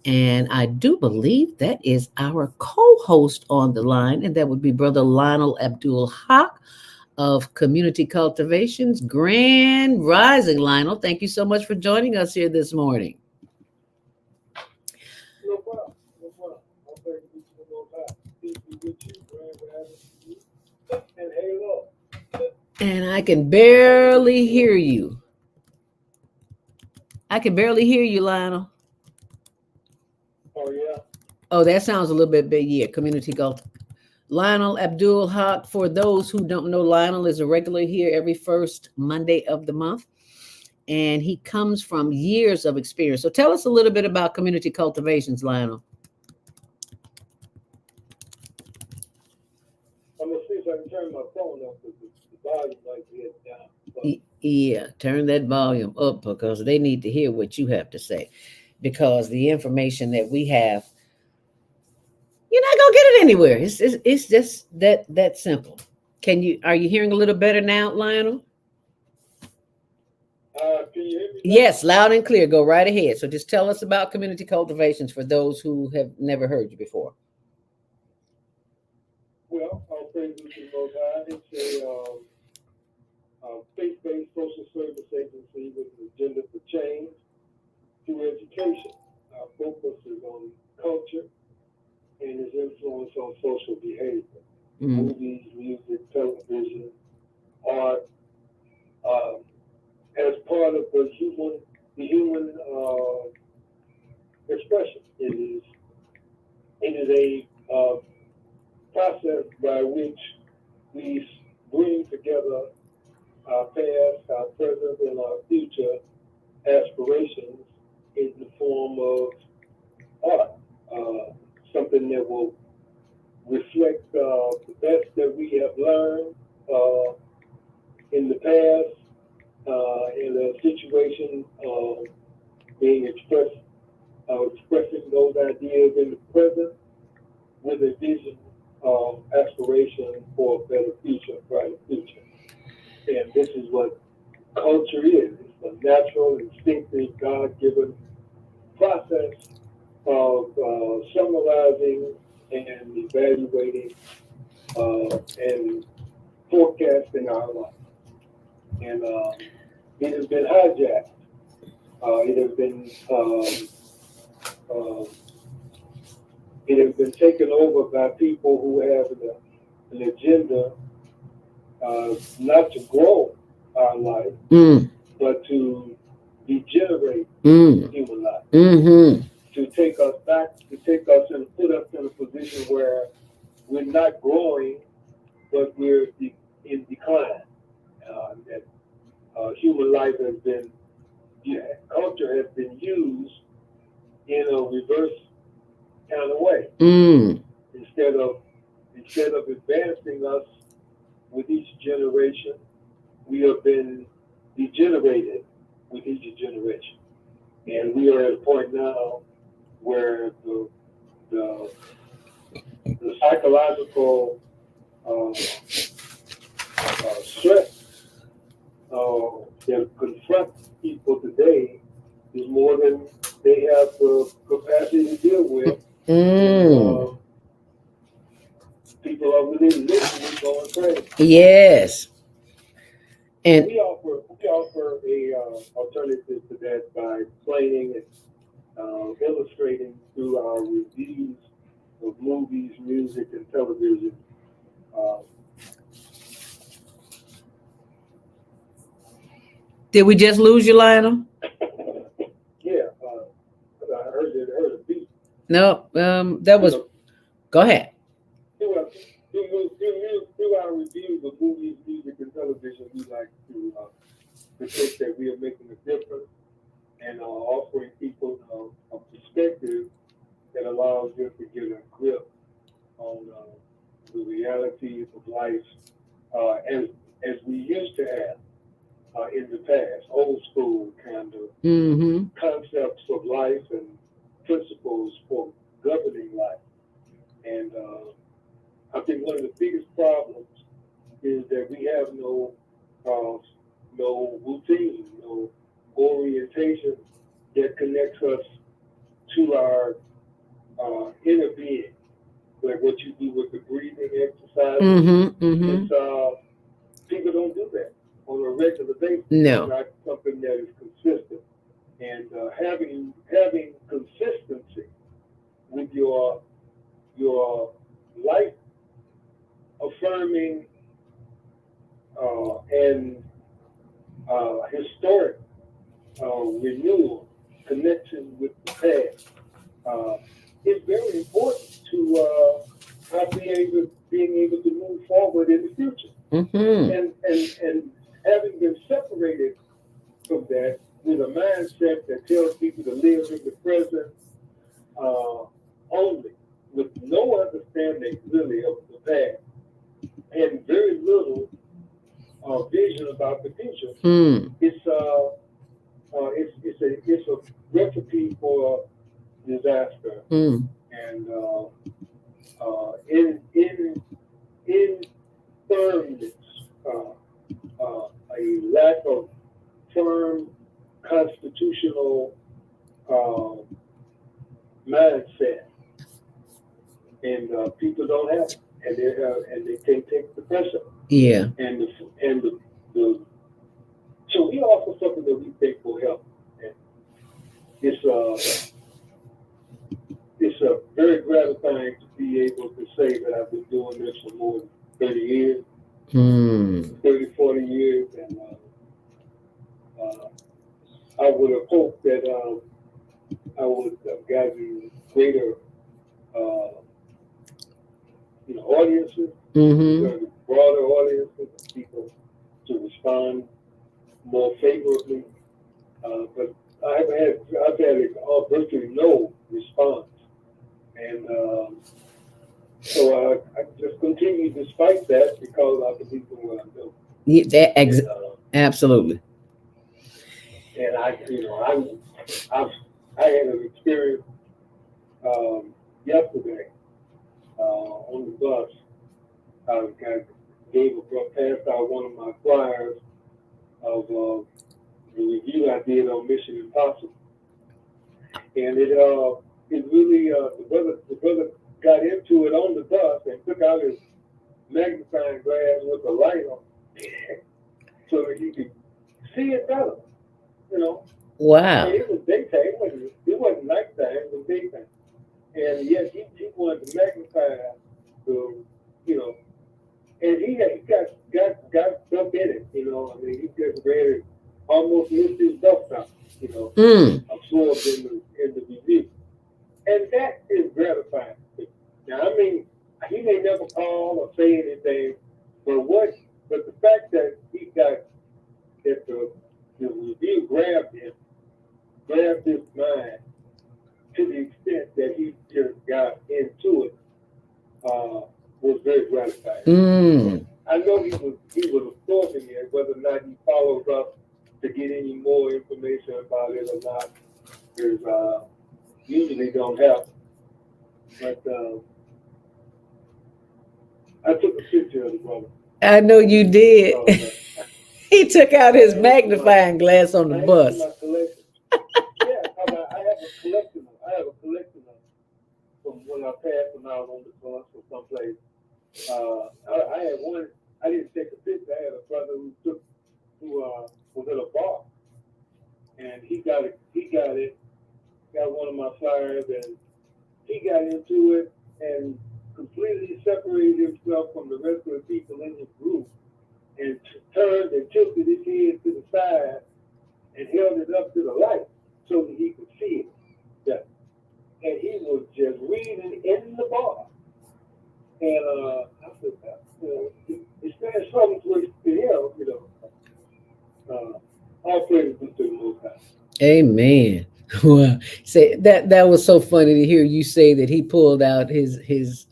And I do believe that is our co-host on the line, and that would be Brother Lionel Abdul Haq of Community Cultivations. Grand Rising, Lionel. Thank you so much for joining us here this morning. No problem. No problem. I'll thank you for more time. Peace be with you. Grand Rising to you. And halo. And I can barely hear you. I can barely hear you, Lionel. Oh, yeah. Oh, that sounds a little bit big. Yeah, Community Cult. Lionel Abdul Haq. For those who don't know, Lionel is a regular here every first Monday of the month. And he comes from years of experience. So tell us a little bit about Community Cultivations, Lionel. I'm going to see if I can turn my phone up because the volume might be down. But Yeah, turn that volume up because they need to hear what you have to say. Because the information that we have, you're not gonna get it anywhere. It's just that simple. Are you hearing a little better now, Lionel? can you hear me? Yes, loud and clear. Go right ahead. So just tell us about Community Cultivations for those who have never heard you before. Well, I'll praise you to the Most High. It's a faith-based social service agency with an agenda for change through education. our focus is on culture and its influence on social behavior. Movies, music, television, art, as part of the human expression. It is a process by which we bring together our past, our present, and our future aspirations in the form of art, something that will reflect the best that we have learned in the past, in a situation being expressing those ideas in the present with a vision of aspiration for a better future, brighter future. And this is what culture is. It's a natural, instinctive, God-given process of summarizing and evaluating and forecasting our life. And it has been hijacked. It has been taken over by people who have an agenda not to grow our life, but to degenerate human life. To take us back, and put us in a position where we're not growing, but we're in decline. That human life has been, culture has been used in a reverse kind of way. Instead of advancing us with each generation, we have been degenerated with each generation. And we are at a point now where the psychological stress that confronts people today is more than they have the capacity to deal with. People are really literally going crazy. Yes. And we offer a alternative to that by explaining and illustrating through our reviews of movies, music, and television. Did we just lose you, Lionel? Yeah, I heard a beat. No, that was. Go ahead. Through our reviews of movies, music, and television, we like to depict that we are making a difference and offering people a perspective that allows them to get a grip on the realities of life as we used to have in the past, old school kind of concepts of life and principles for governing life. And I think one of the biggest problems is that we have no routine, no orientation that connects us to our inner being, like what you do with the breathing exercise. People don't do that on a regular basis. No. It's not something that is consistent. And having consistency with your life affirming and historic renewal connection with the past is very important to being able to move forward in the future. And having been separated from that with a mindset that tells people to live in the present only, with no understanding really of the past and very little vision about the future, it's a recipe for disaster. And in firmness, a lack of firm constitutional mindset, and people don't have it, and they can't take the pressure. Yeah. And so we offer something that we think will help. And it's it's very gratifying to be able to say that I've been doing this for more than 30 years, 30, 40 years, and I would have hoped that I would have gotten greater, audiences, broader audiences, people to respond more favorably. But I've had virtually no response, and so I just continue despite that because I believe in what I'm doing. Yeah, absolutely. And I had an experience yesterday on the bus. I passed out one of my flyers of the review I did on Mission Impossible, and it really the brother got into it on the bus and took out his magnifying glass with a light on so that he could see it better. Wow. And it was daytime. It wasn't nighttime. It was daytime. And yet he wanted to magnify and he got stuff in it. I mean, he just read it, almost missed his stuff out. Absorbed in the review, and that is gratifying. Now, I mean, he may never call or say anything, but the fact that the review grabbed his mind to the extent that he just got into it was very gratifying. I know he was absorbing it, whether or not he follows up to get any more information about it or not, is usually don't happen. But I took a picture of the brother. I know you did. He took out his magnifying glass on the bus. Yeah, I have a collection of from when I passed them out on the bus or someplace. I had one. I didn't take a picture. I had a brother who was at a bar, and he got one of my flyers, and he got into it and completely separated himself from the rest of the people in his group, and turned and tilted his head to the side and held it up to the light so that he could see it. Yeah. And he was just reading in the bar. And I said, it's something to him, all praise to the Most High. Amen. Wow. Say that was so funny to hear you say that he pulled out his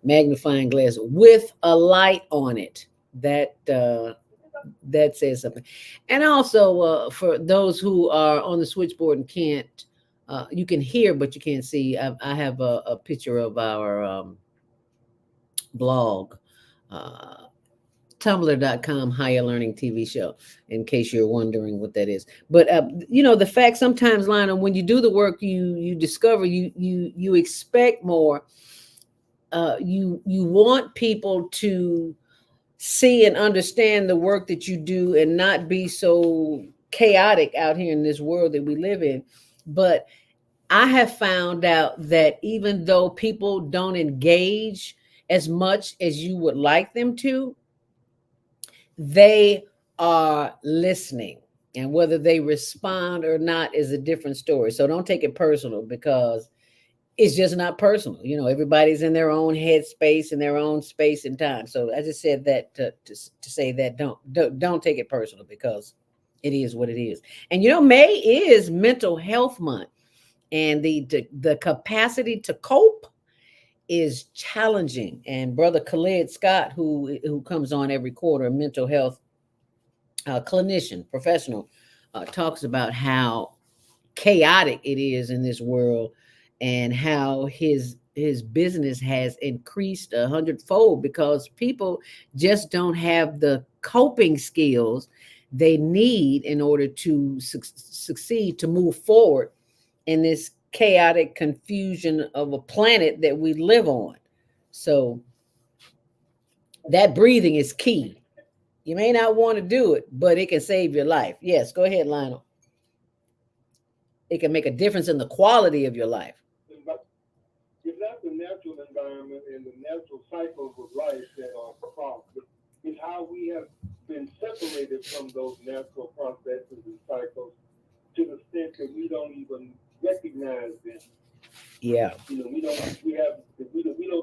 magnifying glass with a light on it. That says something. And also for those who are on the switchboard and can't, you can hear but you can't see. I have a picture of our blog, tumblr.com higher learning TV show, in case you're wondering what that is. But the fact sometimes, Lionel, when you do the work, you discover you expect more. You want people to see and understand the work that you do and not be so chaotic out here in this world that we live in. But I have found out that even though people don't engage as much as you would like them to, they are listening. And whether they respond or not is a different story. So don't take it personal, because it's just not personal. Everybody's in their own headspace, in their own space and time. So I just said that to say that don't take it personal, because it is what it is. And May is Mental Health Month, and the capacity to cope is challenging. And Brother Khaled Scott, who comes on every quarter, a mental health clinician, professional, talks about how chaotic it is in this world, and how his business has increased 100-fold because people just don't have the coping skills they need in order to succeed, to move forward in this chaotic confusion of a planet that we live on. So that breathing is key. You may not want to do it, but it can save your life. Yes, go ahead, Lionel. It can make a difference in the quality of your life. natural environment and the natural cycles of life that are the problem. It's how we have been separated from those natural processes and cycles to the extent that we don't even recognize them. Yeah. You know, we don't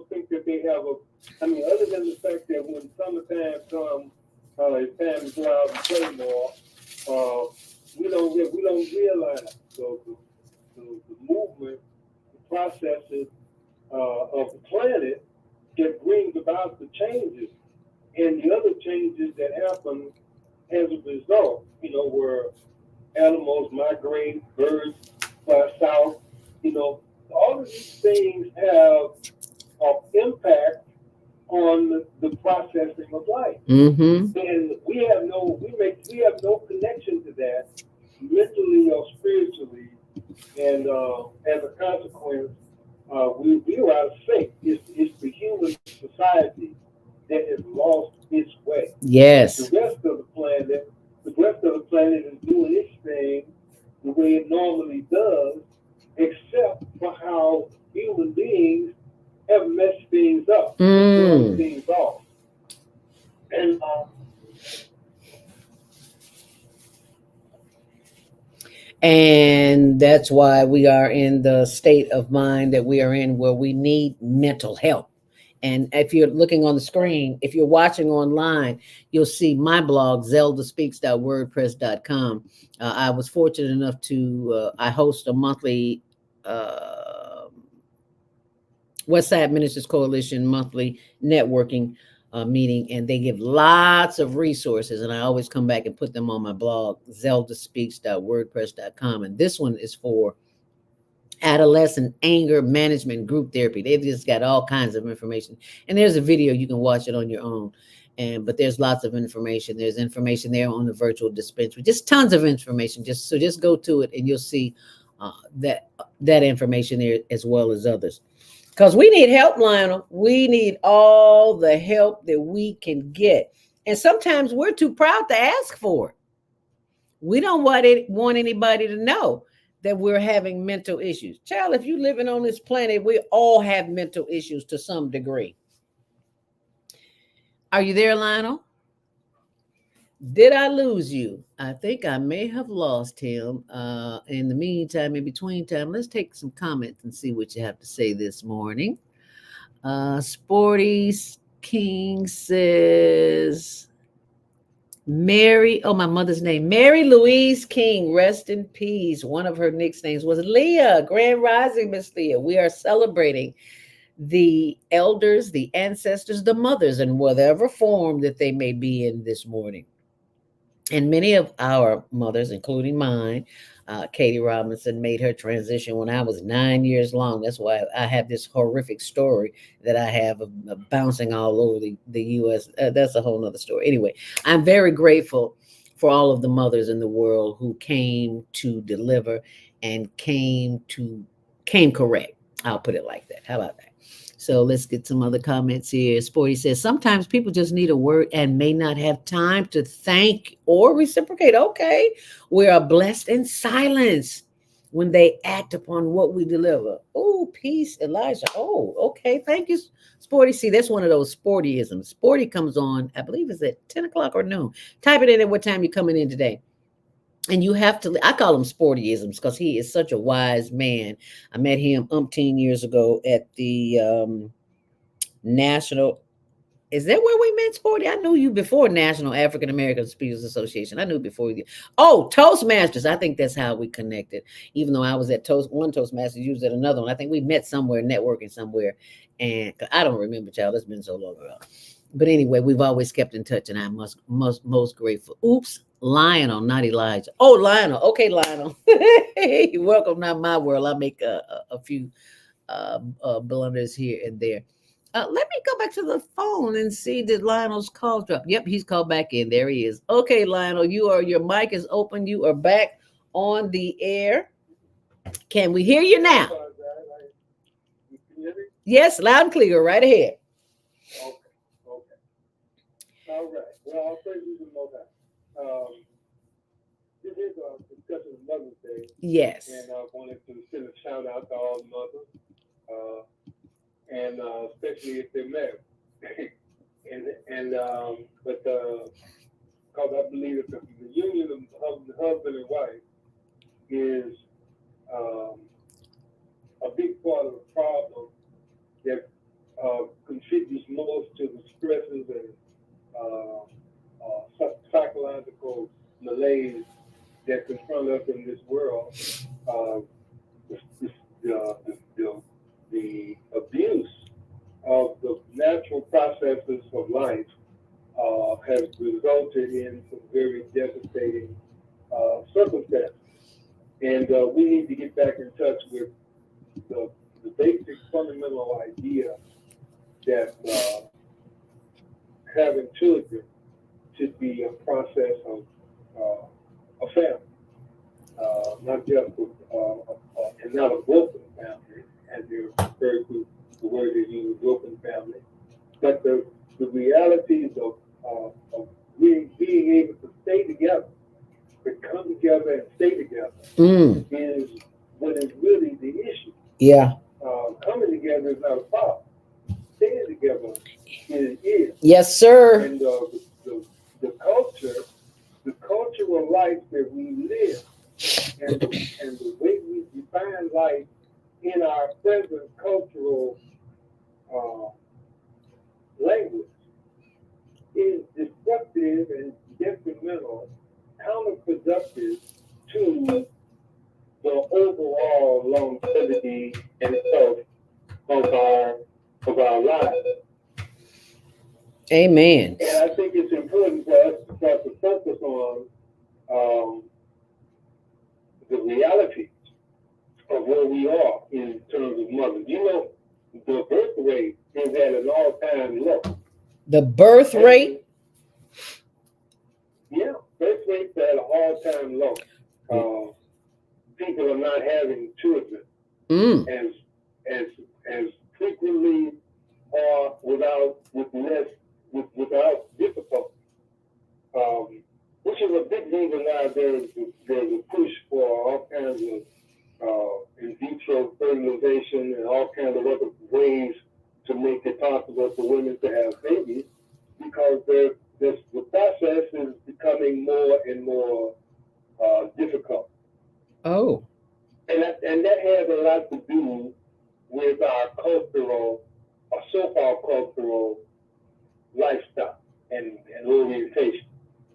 think that they have a. I mean, other than the fact that when summertime comes, it's time to go out and play more. We don't realize the movement, the processes of the planet that brings about the changes and the other changes that happen as a result. You know, where animals migrate, birds fly south. You know, all of these things have an impact on the processing of life, and we have no connection to that mentally or spiritually, and as a consequence, we are out of sync. It's the human society that has lost its way. Yes. The rest of the planet is doing its thing the way it normally does, except for how human beings have messed things up, thrown things off. And that's why we are in the state of mind that we are in, where we need mental help. And if you're looking on the screen, if you're watching online, you'll see my blog, zeldaspeaks.wordpress.com. I was fortunate enough to, I host a monthly Westside Ministers Coalition monthly networking meeting, and they give lots of resources, and I always come back and put them on my blog, zeldaspeaks.wordpress.com. And this one is for adolescent anger management group therapy. They've just got all kinds of information, and there's a video, you can watch it on your own. But there's lots of information. There's information there on the virtual dispensary, just tons of information. Just go to it, and you'll see that information there, as well as others. Because we need help, Lionel. We need all the help that we can get. And sometimes we're too proud to ask for it. We don't want anybody to know that we're having mental issues. Child, if you're living on this planet, we all have mental issues to some degree. Are you there, Lionel? Did I lose you? I think I may have lost him. In the meantime, in between time, let's take some comments and see what you have to say this morning. Sporty King says, Mary, my mother's name, Mary Louise King, rest in peace. One of her nicknames was Leah. Grand Rising, Miss Leah. We are celebrating the elders, the ancestors, the mothers, in whatever form that they may be in this morning. And many of our mothers, including mine, Katie Robinson, made her transition when I was 9 years long. That's why I have this horrific story that I have of bouncing all over the U.S. That's a whole nother story. Anyway, I'm very grateful for all of the mothers in the world who came to deliver and came correct. I'll put it like that. How about that? So let's get some other comments here. Sporty says, sometimes people just need a word and may not have time to thank or reciprocate. Okay. We are blessed in silence when they act upon what we deliver. Oh, peace, Elijah. Oh, okay. Thank you, Sporty. See, that's one of those sportyisms. Sporty comes on, I believe it's at 10 o'clock or noon. Type it in at what time you're coming in today. And you have to, I call him sportyisms because he is such a wise man. I met him umpteen years ago at the National, is that where we met, Sporty? I knew you before National African American Speakers Association. I knew before you. Oh, Toastmasters. I think that's how we connected. Even though I was at one Toastmasters, you was at another one. I think we met somewhere, networking somewhere. And I don't remember, child. It's been so long ago. But anyway, we've always kept in touch, and I'm most grateful. Oops. Lionel, not Elijah. Oh, Lionel. Okay, Lionel. You're welcome. Not my world. I make a few blunders here and there. Let me go back to the phone and see, did Lionel's call drop? Yep, he's called back in. There he is. Okay, Lionel, your mic is open. You are back on the air. Can we hear you now? Yes, loud and clear. Right ahead. Okay. All right. Well, I'll say you one more time. This is a discussion of Mother's Day. Yes. And I wanted to send a shout out to all the mothers. and especially if they're married. But because I believe that the union of husband and wife is um, a big part of the problem that contributes most to the stresses and psychological malaise that confront us in this world. Uh, the abuse of the natural processes of life has resulted in some very devastating circumstances. And we need to get back in touch with the basic fundamental idea that having children should be a process of a family, not just and not a broken family, as you refer to the word they use, broken family, but the realities of being able to stay together, to come together and stay together, is what is really the issue. Yeah. Coming together is not a problem. Staying together is. Yes, sir. And the cultural life that we live, and the way we define life in our present cultural language is destructive and detrimental, counterproductive to the overall longevity and health of our lives. Amen. And I think it's important for us to focus on the reality of where we are in terms of mothers. You know, the birth rate is at an all-time low. The birth rate? Yeah, birth rate's at an all-time low. People are not having children as frequently or without difficulty. Which is a big reason why there's a push for all kinds of in vitro fertilization and all kinds of other ways to make it possible for women to have babies, because the process is becoming more and more difficult. Oh. And that has a lot to do with our cultural, or so-called cultural lifestyle and orientation.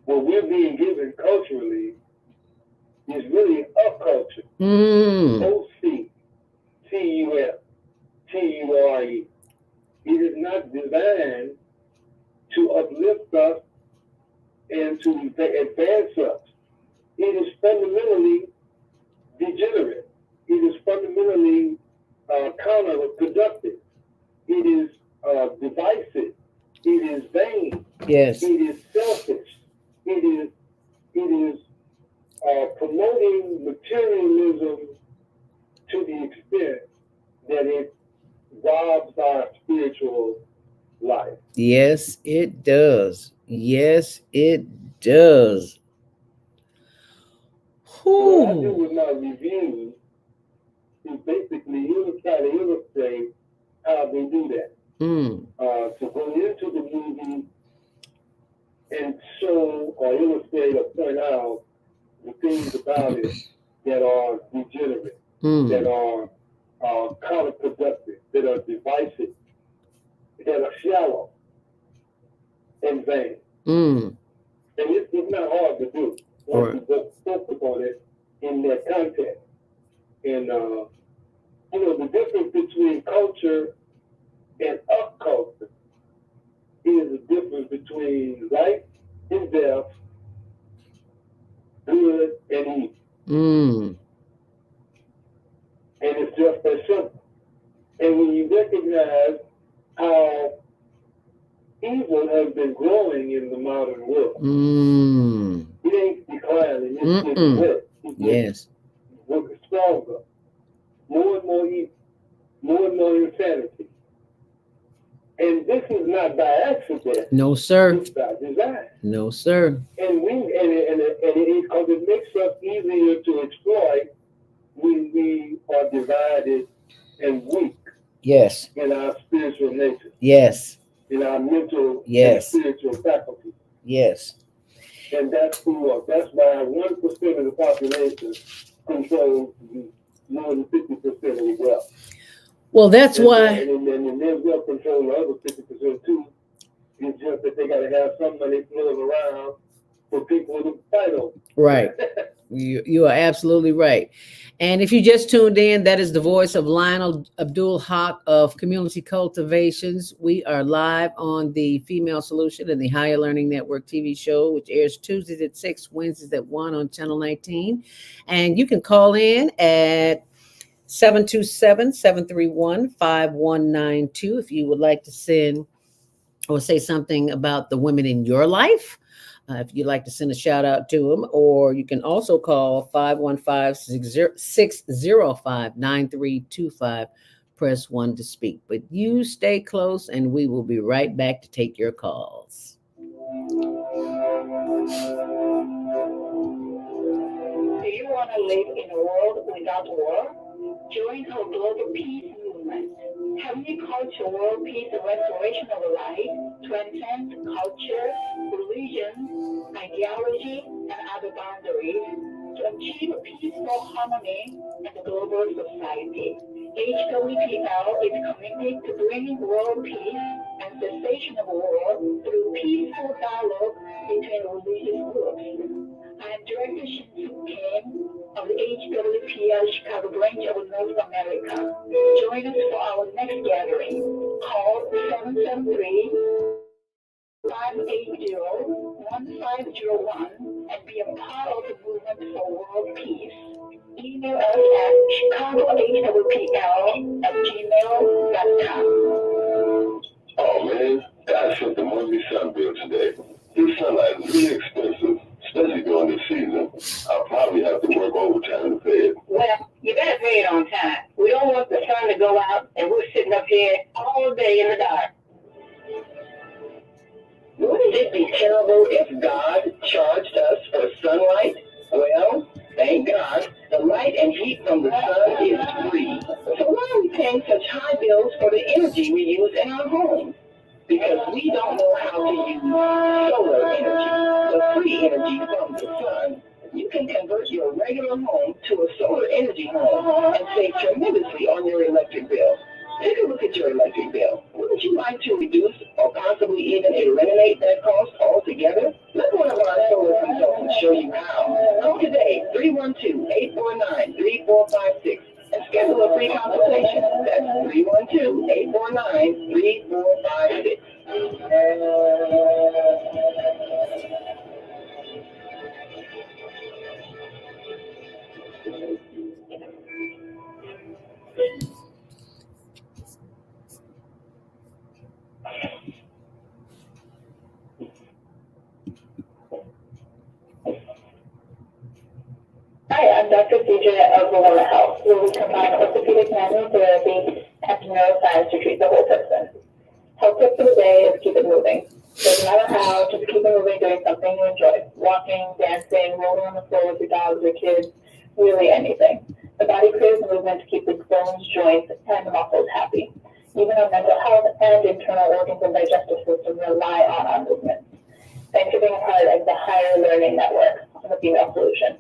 What we're being given culturally is really a culture. OCCUF, It is not designed to uplift us and to advance us. It is fundamentally degenerate. It is fundamentally counterproductive. It is divisive. It is vain. Yes. It is selfish. It is promoting materialism to the extent that it robs our spiritual life. Yes, it does. Yes, it does. So what I do with my reviews is basically try to illustrate how they do that. To go into the movie and show or illustrate or point out the things about it that are degenerate, that are counterproductive, that are divisive, that are shallow and vain. And it's not hard to do once you go focus on it in that context. And the difference between culture and culture is the difference between life and death, good and evil. And it's just that simple. And when you recognize how evil has been growing in the modern world, it ain't declining, it's getting worse. It's working stronger. More and more evil, more and more insanity. And this is not by accident. No, sir. It's by design. No, sir. And because it makes us easier to exploit when we are divided and weak. Yes. in our spiritual nature, Yes. in our mental Yes. and spiritual faculty. Yes. And that's why 1% of the population controls more than 50% of the wealth. Well, that's why. And their wealth control the other 50% too. It's just that they got to have some money flowing around for people to fight over. Right. You are absolutely right. And if you just tuned in, that is the voice of Lionel Abdul Haq of Community Cultivations. We are live on the Female Solution and the Higher Learning Network TV show, which airs Tuesdays at 6, Wednesdays at 1 on Channel 19. And you can call in at 727-731-5192 if you would like to send or say something about the women in your life. If you'd like to send a shout out to them, or you can also call 515-605-9325. Press 1 to speak. But you stay close and we will be right back to take your calls. Do you want to live in a world without war? Join our global peace movement. Having culture, world peace, and restoration of life transcends culture, religion, ideology, and other boundaries to achieve peaceful harmony in the global society. HWPL is committed to bringing world peace and cessation of war through peaceful dialogue between religious groups. I am Director Shin-Soo Kim of the HWPL Chicago branch of North America. Join us for our next gathering. Call 773-580-1501 and be a part of the movement for world peace. Email us at chicagohwpl@gmail.com. Oh man, gotta shut the monthly sun bill today. This sunlight is really expensive, especially during this season. I'll probably have to work overtime to pay it. Well, you better pay it on time. We don't want the sun to go out and we're sitting up here all day in the dark. Wouldn't it be terrible if God charged us for sunlight? Well, thank God, the light and heat from the sun is free. So why are we paying such high bills for the energy we use in our homes? Because we don't know how to use solar energy, the free energy from the sun. You can convert your regular home to a solar energy home and save tremendously on your electric bill. Take a look at your electric bill. Wouldn't you like to reduce or possibly even eliminate that cost altogether? Let one of our solar consultants show you how. Call today, 312-849-3456. And schedule a free consultation. That's 312-849-3456. Hi, I'm Dr. CJ of Valona Health, where we combine orthopedic manual therapy and neuroscience to treat the whole person. Health tip for the day is keep it moving. Doesn't matter how, just keep it moving doing something you enjoy. Walking, dancing, rolling on the floor with your dogs or kids, really anything. The body craves movement to keep its bones, joints, and muscles happy. Even our mental health and internal organs and digestive system rely on our movement. Thanks for being a part of the Higher Learning Network on the Female Solution.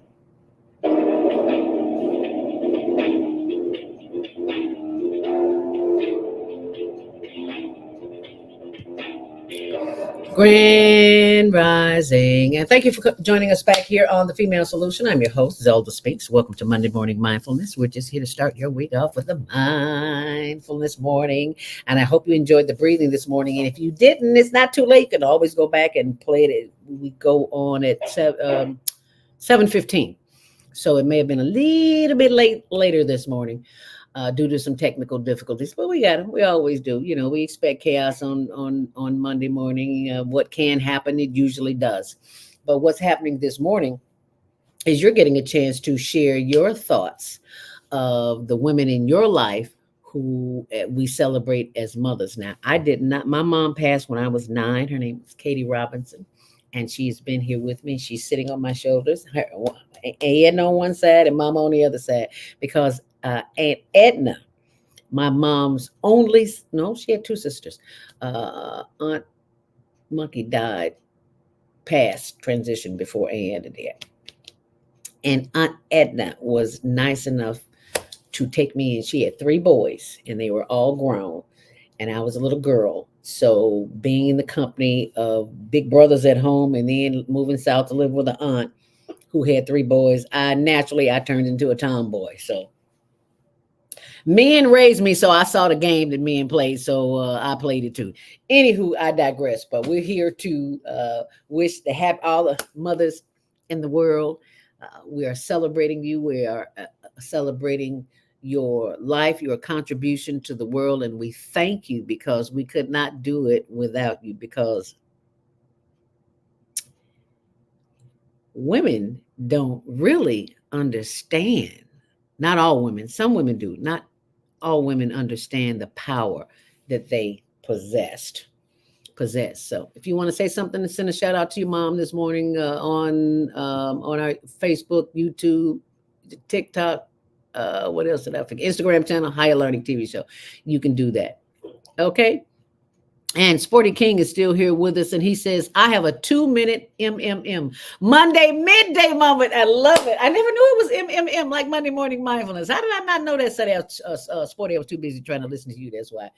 Grand Rising. And thank you for joining us back here on the Female Solution. I'm your host, Zelda Speaks. Welcome to Monday Morning Mindfulness. We're just here to start your week off with a mindfulness morning. And I hope you enjoyed the breathing this morning. And if you didn't, it's not too late. You can always go back and play it. We go on at 7:15. So it may have been a little bit later this morning. Due to some technical difficulties, but we got them. We always do. You know, we expect chaos on Monday morning. What can happen, it usually does. But what's happening this morning is you're getting a chance to share your thoughts of the women in your life who we celebrate as mothers. Now, I did not. My mom passed when I was 9. Her name was Katie Robinson, and she's been here with me. She's sitting on my shoulders. Aunt on one side and Mama on the other side, because Aunt Edna My mom's only, no, she had two sisters. Aunt Monkey died, passed, transitioned before Aunt did. And Aunt Edna was nice enough to take me in. She had three boys, and they were all grown, and I was a little girl. So being in the company of big brothers at home, and then moving south to live with an aunt who had three boys, I turned into a tomboy. So men raised me, so I saw the game that men played, so I played it too. Anywho, I digress. But we're here to wish to have all the mothers in the world. We are celebrating you. We are celebrating your life, your contribution to the world, and we thank you because we could not do it without you. Because women don't really understand. Not all women. Some women do. Not all women understand the power that they possess. So if you want to say something, send a shout out to your mom this morning on our Facebook, YouTube, TikTok, what else did I forget? Instagram channel, Higher Learning TV show. You can do that. Okay. And Sporty King is still here with us, and he says, I have a 2-minute MMM Monday midday moment. I love it. I never knew it was MMM, like Monday morning mindfulness. How did I not know that? Sporty, I was too busy trying to listen to you. That's why.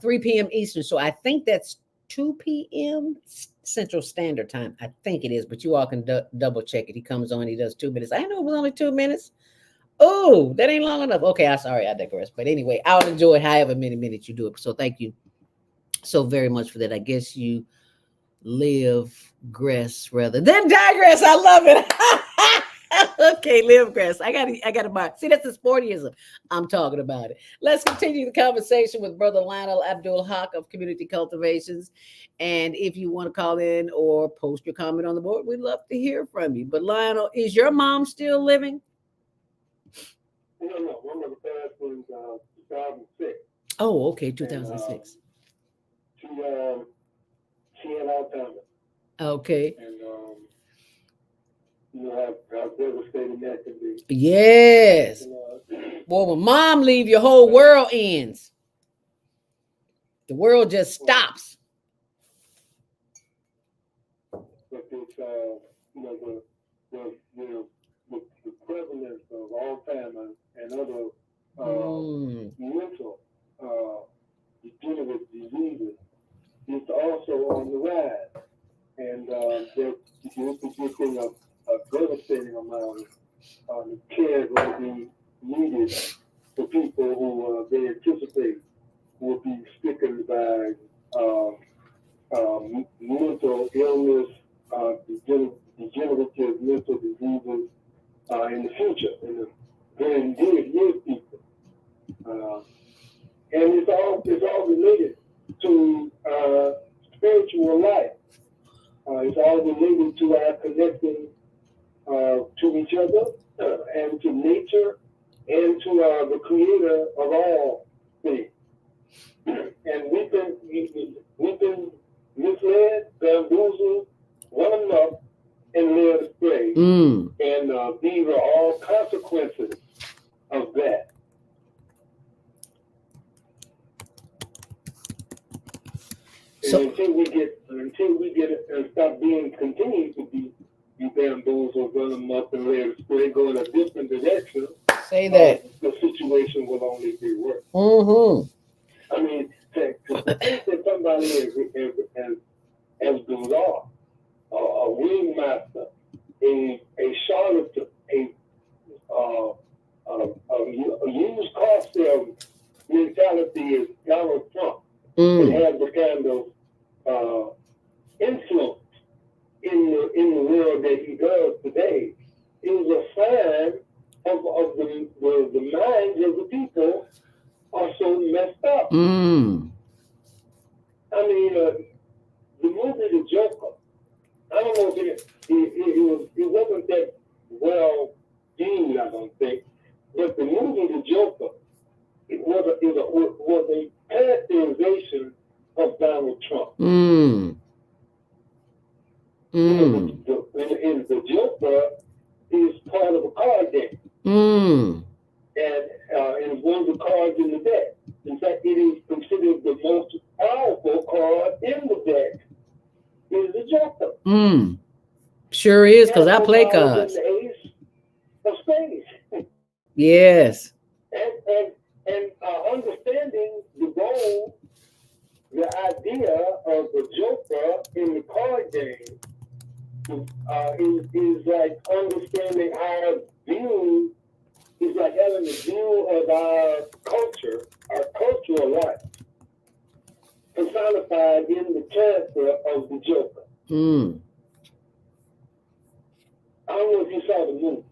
3 p.m. Eastern. So I think that's 2 p.m. Central Standard Time. I think it is, but you all can double check it. He comes on, he does 2 minutes. I know it was only 2 minutes. Oh, that ain't long enough. Okay, I'm sorry, I digress. But anyway, I'll enjoy however many minutes you do it. So thank you so very much for that. I guess you live grass rather than digress. I love it. Okay, live grass. I got to buy. See, that's the sportyism I'm talking about. It. Let's continue the conversation with Brother Lionel Abdul Haq of Community Cultivations. And if you want to call in or post your comment on the board, we'd love to hear from you. But Lionel, is your mom still living? No. One of the passed was 2006. Oh, okay, 2006. She had Alzheimer's. Okay. And you know how devastating that can be. Yes. Well, when mom leave, your whole world ends. The world just stops. But it's the prevalence of Alzheimer's and other mental degenerative diseases is also on the rise, and there's producing a devastating amount of care going to be needed for people who they anticipate will be stricken by mental illness, degenerative mental diseases in the future, in the very near future. And it's all related to spiritual life. It's all related to our connecting to each other and to nature and to the Creator of all things. And we've been misled, bamboozled, run amok, and led astray. And these are all consequences of that. So, until we get and stop being continue to be bamboozled, run amok, and led astray, go in a different direction. Say that the situation will only be worse. I mean, to think that somebody as bizarre, a ringmaster, a charlatan, a used car salesman mentality is Donald Trump. It has the kind of influence in the world that he does today. It was a sign of the minds of the people are so messed up. I mean, the movie The Joker, I don't know if it wasn't that well viewed, I don't think, but the movie The Joker, it was a characterization of Donald Trump. And the Joker is part of a card deck. And it's one of the cards in the deck. Sure is, because I Castle play Ball cards. is in the ace of spades. Yes. And understanding the role, the idea of the joker in the card game is like understanding our view, is like having a view of our culture, our cultural life, personified in the character of the joker. I don't know if you saw the movie.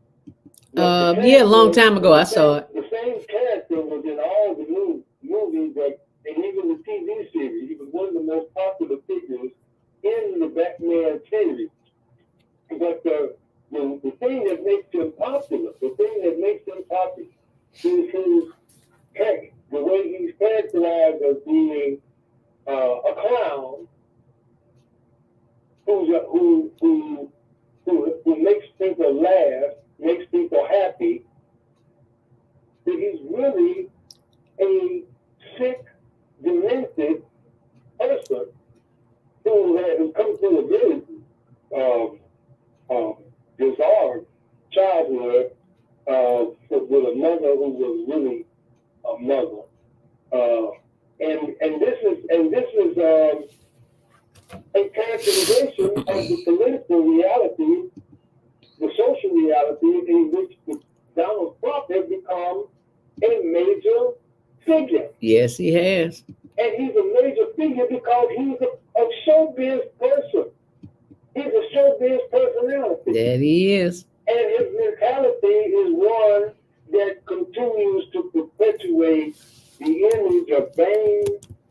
Yeah, a long time ago I saw it. The same character was in all the movies, and even the TV series. He was one of the most popular figures in the Batman series. But the thing that makes him popular, is the way he's characterized as being a clown who makes people laugh, makes people happy. That he's really a sick, demented person who comes through a very bizarre childhood with a mother who was really a mother. And this is a characterization of the political reality, the social reality in which Donald Trump has become a major figure. Yes, he has. And he's a major figure because he's a showbiz person. He's a showbiz personality. That he is. And his mentality is one that continues to perpetuate the image of vain,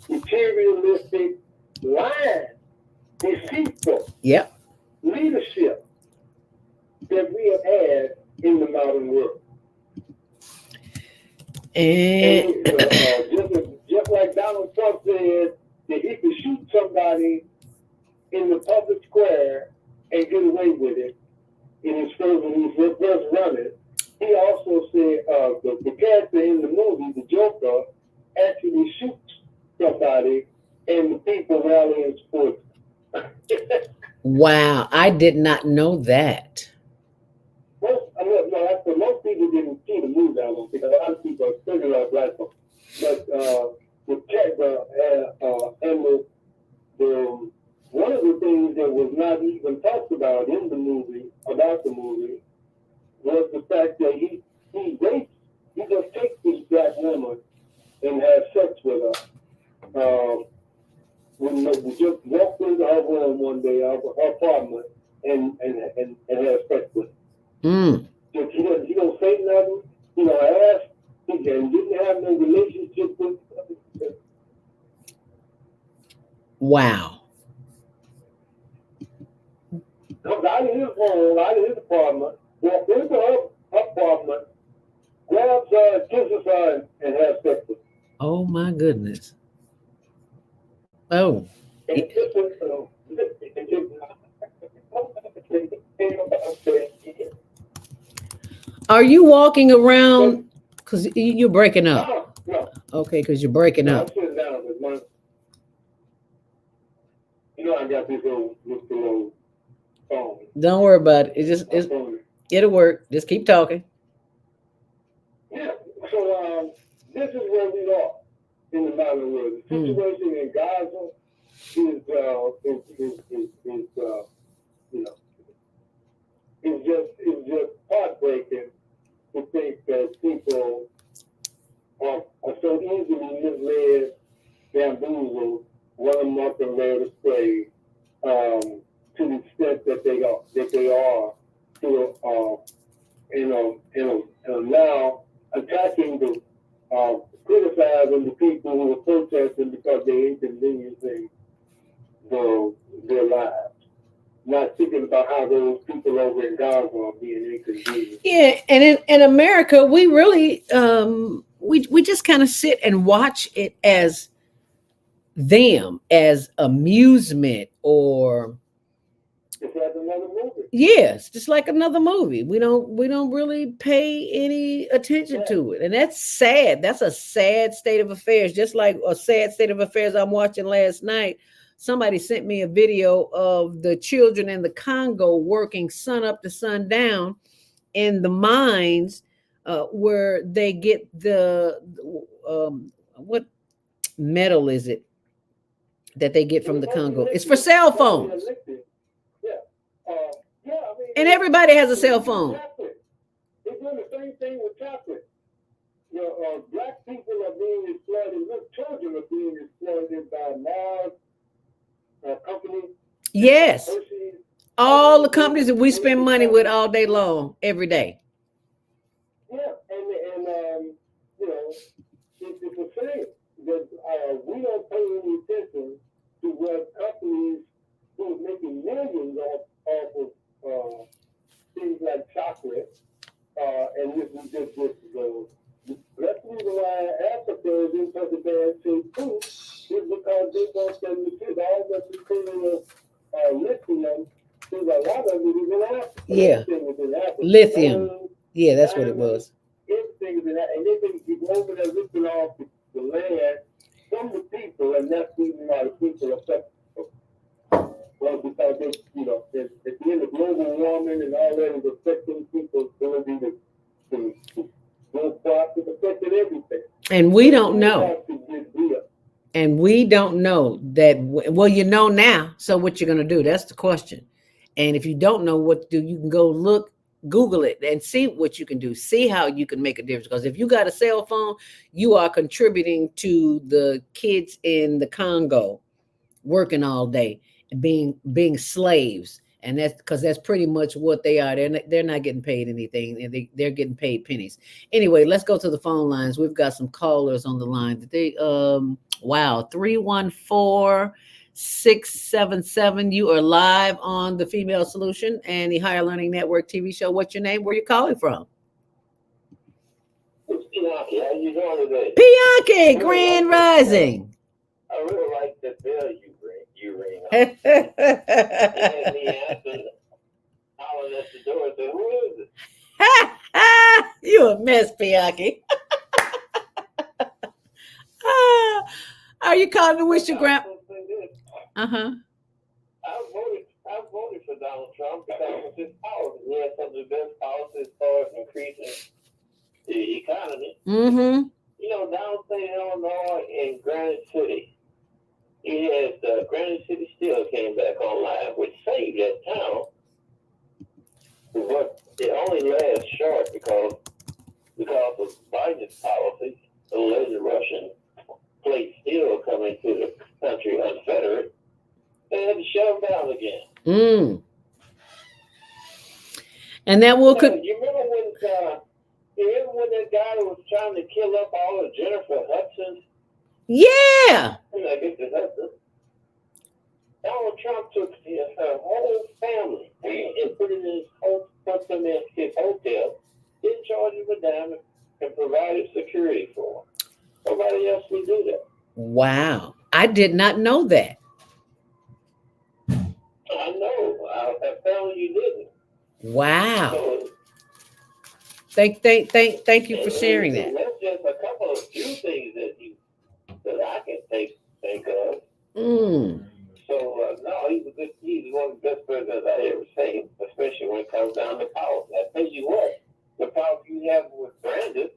materialistic, lying, deceitful leadership that we have had in the modern world. And just like Donald Trump said that he could shoot somebody in the public square and get away with it when he was first running, he also said the character in the movie, the Joker, actually shoots somebody and the people rally in support. Wow, I did not know that. Most people didn't see the movie, I don't think. A lot of people, especially like black folks. But the character and one of the things that was not even talked about in the movie, was the fact that he just takes this black woman and has sex with her. When we just walked into her room one day, her apartment, and had sex with her. He don't say nothing. He don't ask. He didn't have no relationship with her. Wow. Comes out of his room, out of his apartment, walks into her apartment, grabs her, kisses her, and has sex with her. Oh my goodness. Oh. Are you walking around? Because you're breaking up. No. Okay, because you're breaking up. I'm sitting down with my. I got this little phone. Don't worry about it. It'll work. Just keep talking. Yeah. So this is where we are in the modern world. The situation in Gaza is just heartbreaking to think that people are so easily misled, bamboozled, run up and led astray to the extent that they are and now attacking criticizing the people who are protesting because they inconveniencing their lives. Not thinking about how those people over in Gaza are being inconvenienced. Yeah, and in America, we really we just kind of sit and watch it as them, as amusement, or it's like another movie. Yes, just like another movie. We don't really pay any attention to it, and that's sad. That's a sad state of affairs. Just like a sad state of affairs I'm watching last night somebody sent me a video of the children in the Congo working sun up to sundown in the mines, where they get the what metal is it that they get from the Congo? It's for cell phones. And everybody has a cell phone. They're doing the same thing with chocolate. Black people are being exploited. Little children are being exploited by large companies. Yes. All the companies that we spend money with all day long, every day. Yeah, and it's a shame that we don't pay any attention to what companies who are making millions off of things like chocolate, and this is just that's the reason why Africa is in such a bad shape too, is because they want them to put all the material lithium, because a lot of it is in Africa. Yeah. Lithium. Yeah, that's what it was. Everything is in that, and they think you go over there looking off the land from the people, and that's the reason why the people are affected. Well, because they, at the end of global warming and all that is affecting people's ability to go crops, it's affecting everything. And we don't know. And we don't know that. Well, you know now. So what you're going to do? That's the question. And if you don't know what to do, you can go look, Google it, and see what you can do. See how you can make a difference. Because if you got a cell phone, you are contributing to the kids in the Congo working all day, being slaves. And that's because that's pretty much what they are. They're not getting paid anything, and they're getting paid pennies. Anyway, let's go to the phone lines. We've got some callers on the line. 314-677. You are live on the Female Solution and the Higher Learning Network TV show. What's your name? Where are you calling from? It's Pianki. How you doing today? Pianki, Grand Rising. I really like the bell you ring on. And me asking, hollering at the door, saying, who is it? You a mess, Pianki. Are you calling to wish your grandpa? Uh-huh. I voted for Donald Trump because of his policy. He has some of the best policies as far as increasing the economy. Mm-hmm. Downstate Illinois in Granite City, he has Granite City Steel came back online, which saved that town. But it only lasts short because of Biden's policies. The laser Russian plate steel coming to the country unfettered. They had to shut them down again. Mm. And that will. You remember when that guy was trying to kill up all of Jennifer Hudson's? Yeah. I guess it's Hudson. Donald Trump took her whole family and put them in his hotel, didn't charge him a dime, and provided security for them. Nobody else would do that. Wow. I did not know that. I know. I found you didn't. Wow. So, thank you for sharing that. That's just a couple of few things that I can think of. Mm. So no, he's one of the best presidents I ever seen, especially when it comes down to policy. I tell you what, the policy you have with Brandon,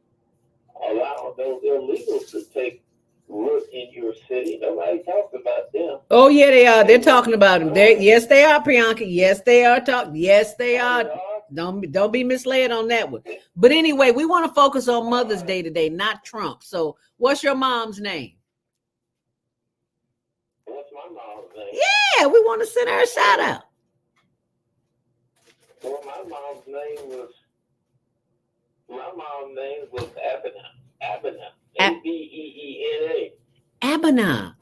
allowing those illegals to take root in your city. Nobody talks about them. Oh yeah, they are. They're talking about them. Yes, they are, Priyanka. Yes, they are talking. Yes, they are. Don't be misled on that one. But anyway, we want to focus on Mother's Day today, not Trump. So, what's your mom's name? What's my mom's name? Yeah, we want to send her a shout out. Well, my mom's name was Abena. Abeena. Abena.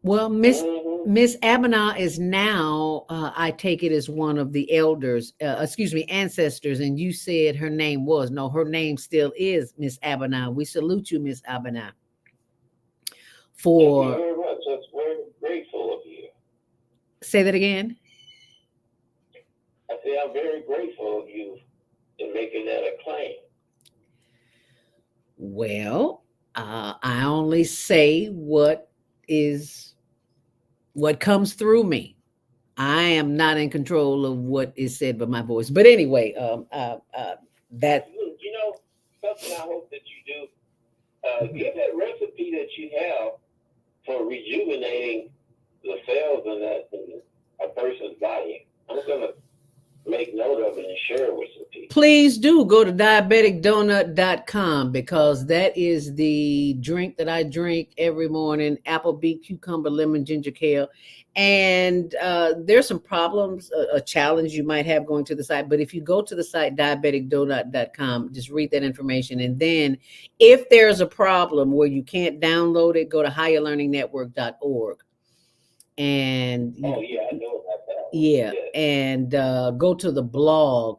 Well, Miss Abena is now, I take it as one of the elders, ancestors. And you said her name was. No, her name still is Miss Abena. We salute you, Miss Abena. Thank you very much. That's very grateful of you. Say that again. I say I'm very grateful of you in making that a claim. Well, I only say what is what comes through me. I am not in control of what is said by my voice. But anyway, that You know, something I hope that you do. Give that recipe that you have for rejuvenating the cells in a person's body. I'm gonna make note of it and share it with some people. please do go to diabeticdonut.com because that is the drink that I drink every morning. Apple, beet, cucumber, lemon, ginger, kale. And there's some problems, a challenge you might have going to the site. But if you go to the site diabeticdonut.com, just read that information. And then if there's a problem where you can't download it, go to higherlearningnetwork.org. And Oh yeah, I know about that one. yeah, and go to the blog.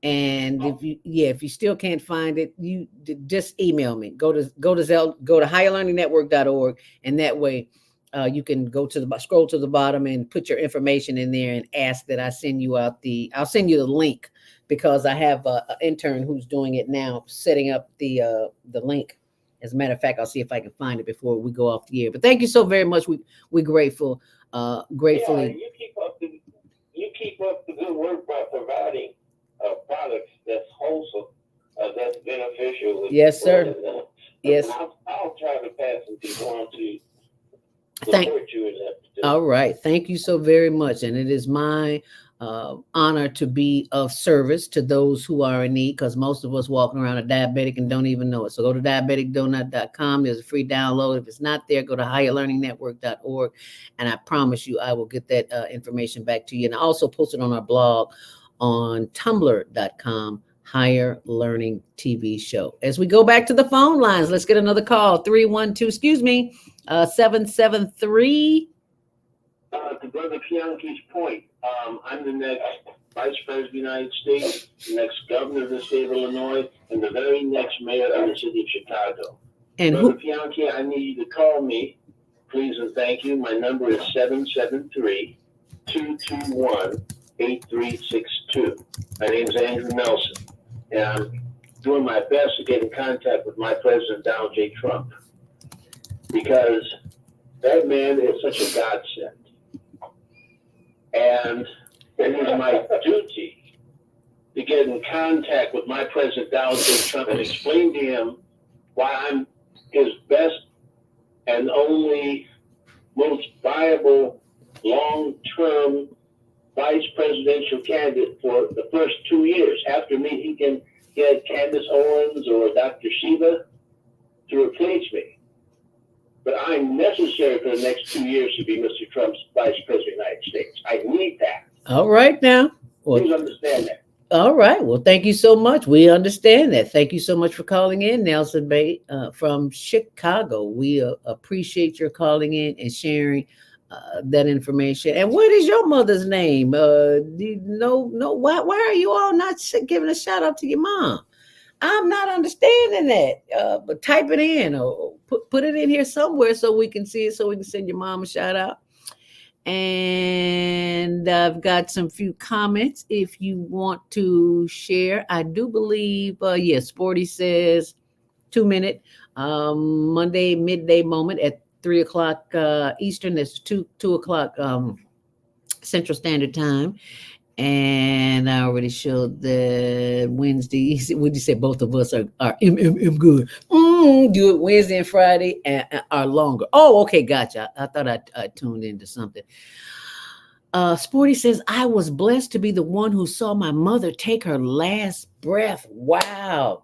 And if you still can't find it, you just email me. Go to higherlearningnetwork.org, and that way you can scroll to the bottom and put your information in there and ask that I'll send you the link, because I have an intern who's doing it now, setting up the link. As a matter of fact, I'll see if I can find it before we go off the air. But thank you so very much. We're grateful. Gratefully. Yeah, you keep up the good work by providing products that's wholesome, that's beneficial. Yes, sir. Yes. I'll try to pass some people on to Thank support you in that. All right. Thank you so very much. And it is my honor to be of service to those who are in need, because most of us walking around are diabetic and don't even know it. So go to diabeticdonut.com. There's a free download. If it's not there, go to higherlearningnetwork.org. And I promise you, I will get that information back to you. And I also posted on our blog on tumblr.com, Higher Learning TV Show. As we go back to the phone lines, let's get another call. 773. To Brother Bianchi's point, I'm the next Vice President of the United States, the next Governor of the state of Illinois, and the very next Mayor of the city of Chicago. And Brother Bianchi, I need you to call me, please and thank you. My number is 773-221-8362. My name is Andrew Nelson, and I'm doing my best to get in contact with my President Donald J. Trump, because that man is such a godsend. And it is my duty to get in contact with my President Donald J. Trump and explain to him why I'm his best and only most viable long-term vice presidential candidate for the first 2 years. After me, he can get Candace Owens or Dr. Shiva to replace me. But I'm necessary for the next 2 years to be Mr. Trump's vice president of the United States. I need that. All right now. Well, please understand that. All right. Well, thank you so much. We understand that. Thank you so much for calling in, Nelson Bay from Chicago. We appreciate your calling in and sharing that information. And what is your mother's name? Do you know why are you all not giving a shout out to your mom? I'm not understanding that. But type it in or put it in here somewhere so we can see it, so we can send your mom a shout out. And I've got some few comments if you want to share. I do believe, yes, Sporty says 2 minute Monday midday moment at 3 o'clock Eastern. That's 2 o'clock Central Standard Time. And I already showed the Wednesday. Would you say both of us are good? Good. Wednesday and Friday are longer. Oh, okay, gotcha. I thought I tuned into something. Sporty says, I was blessed to be the one who saw my mother take her last breath. Wow.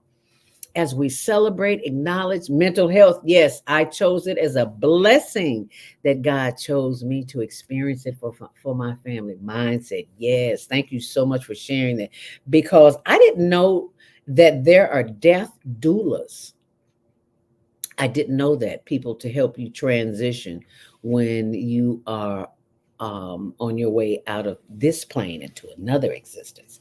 As we celebrate, acknowledge mental health. Yes, I chose it as a blessing that God chose me to experience it for my family. Mindset. Yes. Thank you so much for sharing that, because I didn't know that there are death doulas. I didn't know that, people to help you transition when you are on your way out of this plane into another existence.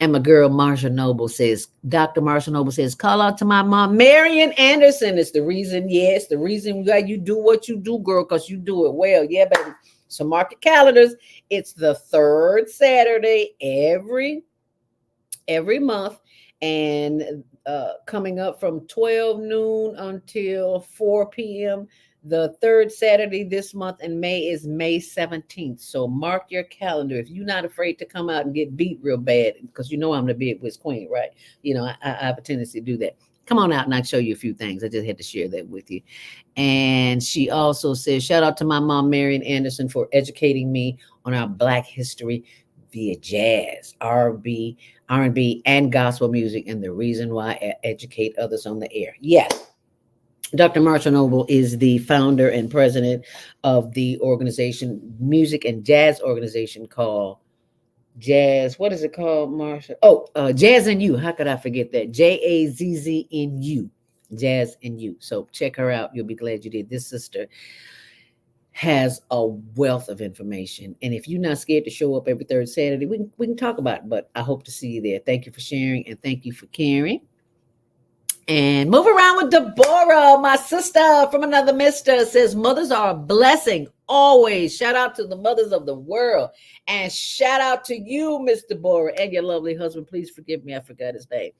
And my girl Marsha Noble says, Dr. Marsha Noble says, call out to my mom, Marian Anderson. It's the reason, yes, the reason why you do what you do, girl, because you do it well. Yeah, baby. So mark your calendars. It's the third Saturday every month. And coming up from 12 noon until 4 p.m., The third Saturday this month in May is May 17th. So mark your calendar. If you're not afraid to come out and get beat real bad, because you know I'm the big Wiz Queen, right? You know, I have a tendency to do that. Come on out and I'll show you a few things. I just had to share that with you. And she also says, shout out to my mom, Marion Anderson, for educating me on our Black history via jazz, R&B, and gospel music, and the reason why I educate others on the air. Yes. Dr. Marshall Noble is the founder and president of the organization, music and jazz organization called Jazz. What is it called, Marshall? Oh, Jazz and You. How could I forget that? JAZZNU. Jazz and You. So check her out. You'll be glad you did. This sister has a wealth of information. And if you're not scared to show up every third Saturday, we can talk about it. But I hope to see you there. Thank you for sharing and thank you for caring. And move around with Deborah, my sister from another mister, says mothers are a blessing always. Shout out to the mothers of the world. And shout out to you, Miss Deborah, and your lovely husband. Please forgive me, I forgot his name.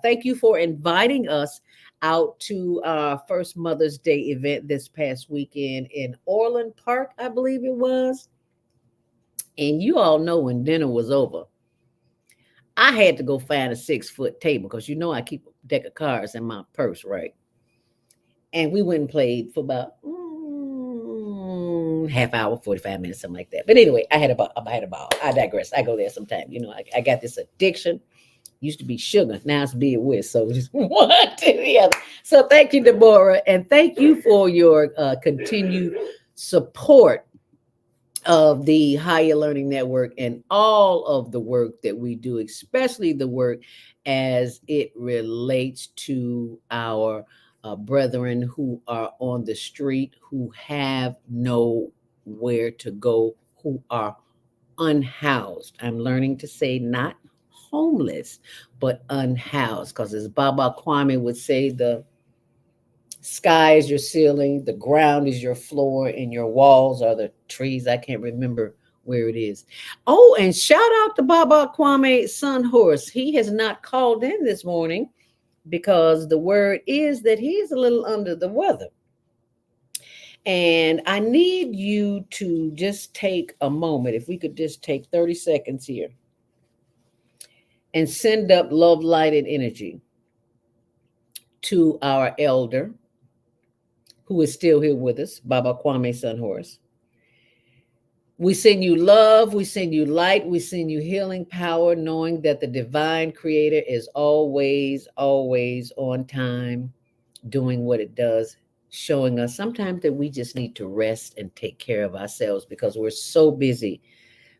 Thank you for inviting us out to our first Mother's Day event this past weekend in Orland Park, I believe it was. And you all know when dinner was over, I had to go find a 6-foot table because you know I keep a deck of cards in my purse, right? And we went and played for about half hour, 45 minutes, something like that. But anyway, I had a ball. I digress. I go there sometime. You know, I got this addiction. Used to be sugar. Now it's being with. So just one to the other. So thank you, Deborah. And thank you for your continued support of the Higher Learning Network and all of the work that we do, especially the work as it relates to our brethren who are on the street, who have nowhere to go, who are unhoused. I'm learning to say not homeless, but unhoused, because as Baba Kwame would say, the sky is your ceiling, the ground is your floor, and your walls are the trees. I can't remember where it is. Oh, and shout out to Baba Kwame's son Horace. He has not called in this morning because the word is that he's a little under the weather. And I need you to just take a moment, if we could just take 30 seconds here and send up love, light, and energy to our elder, who is still here with us, Baba Kwame's son Horace. We send you love, we send you light, we send you healing power, knowing that the divine creator is always, always on time, doing what it does, showing us sometimes that we just need to rest and take care of ourselves because we're so busy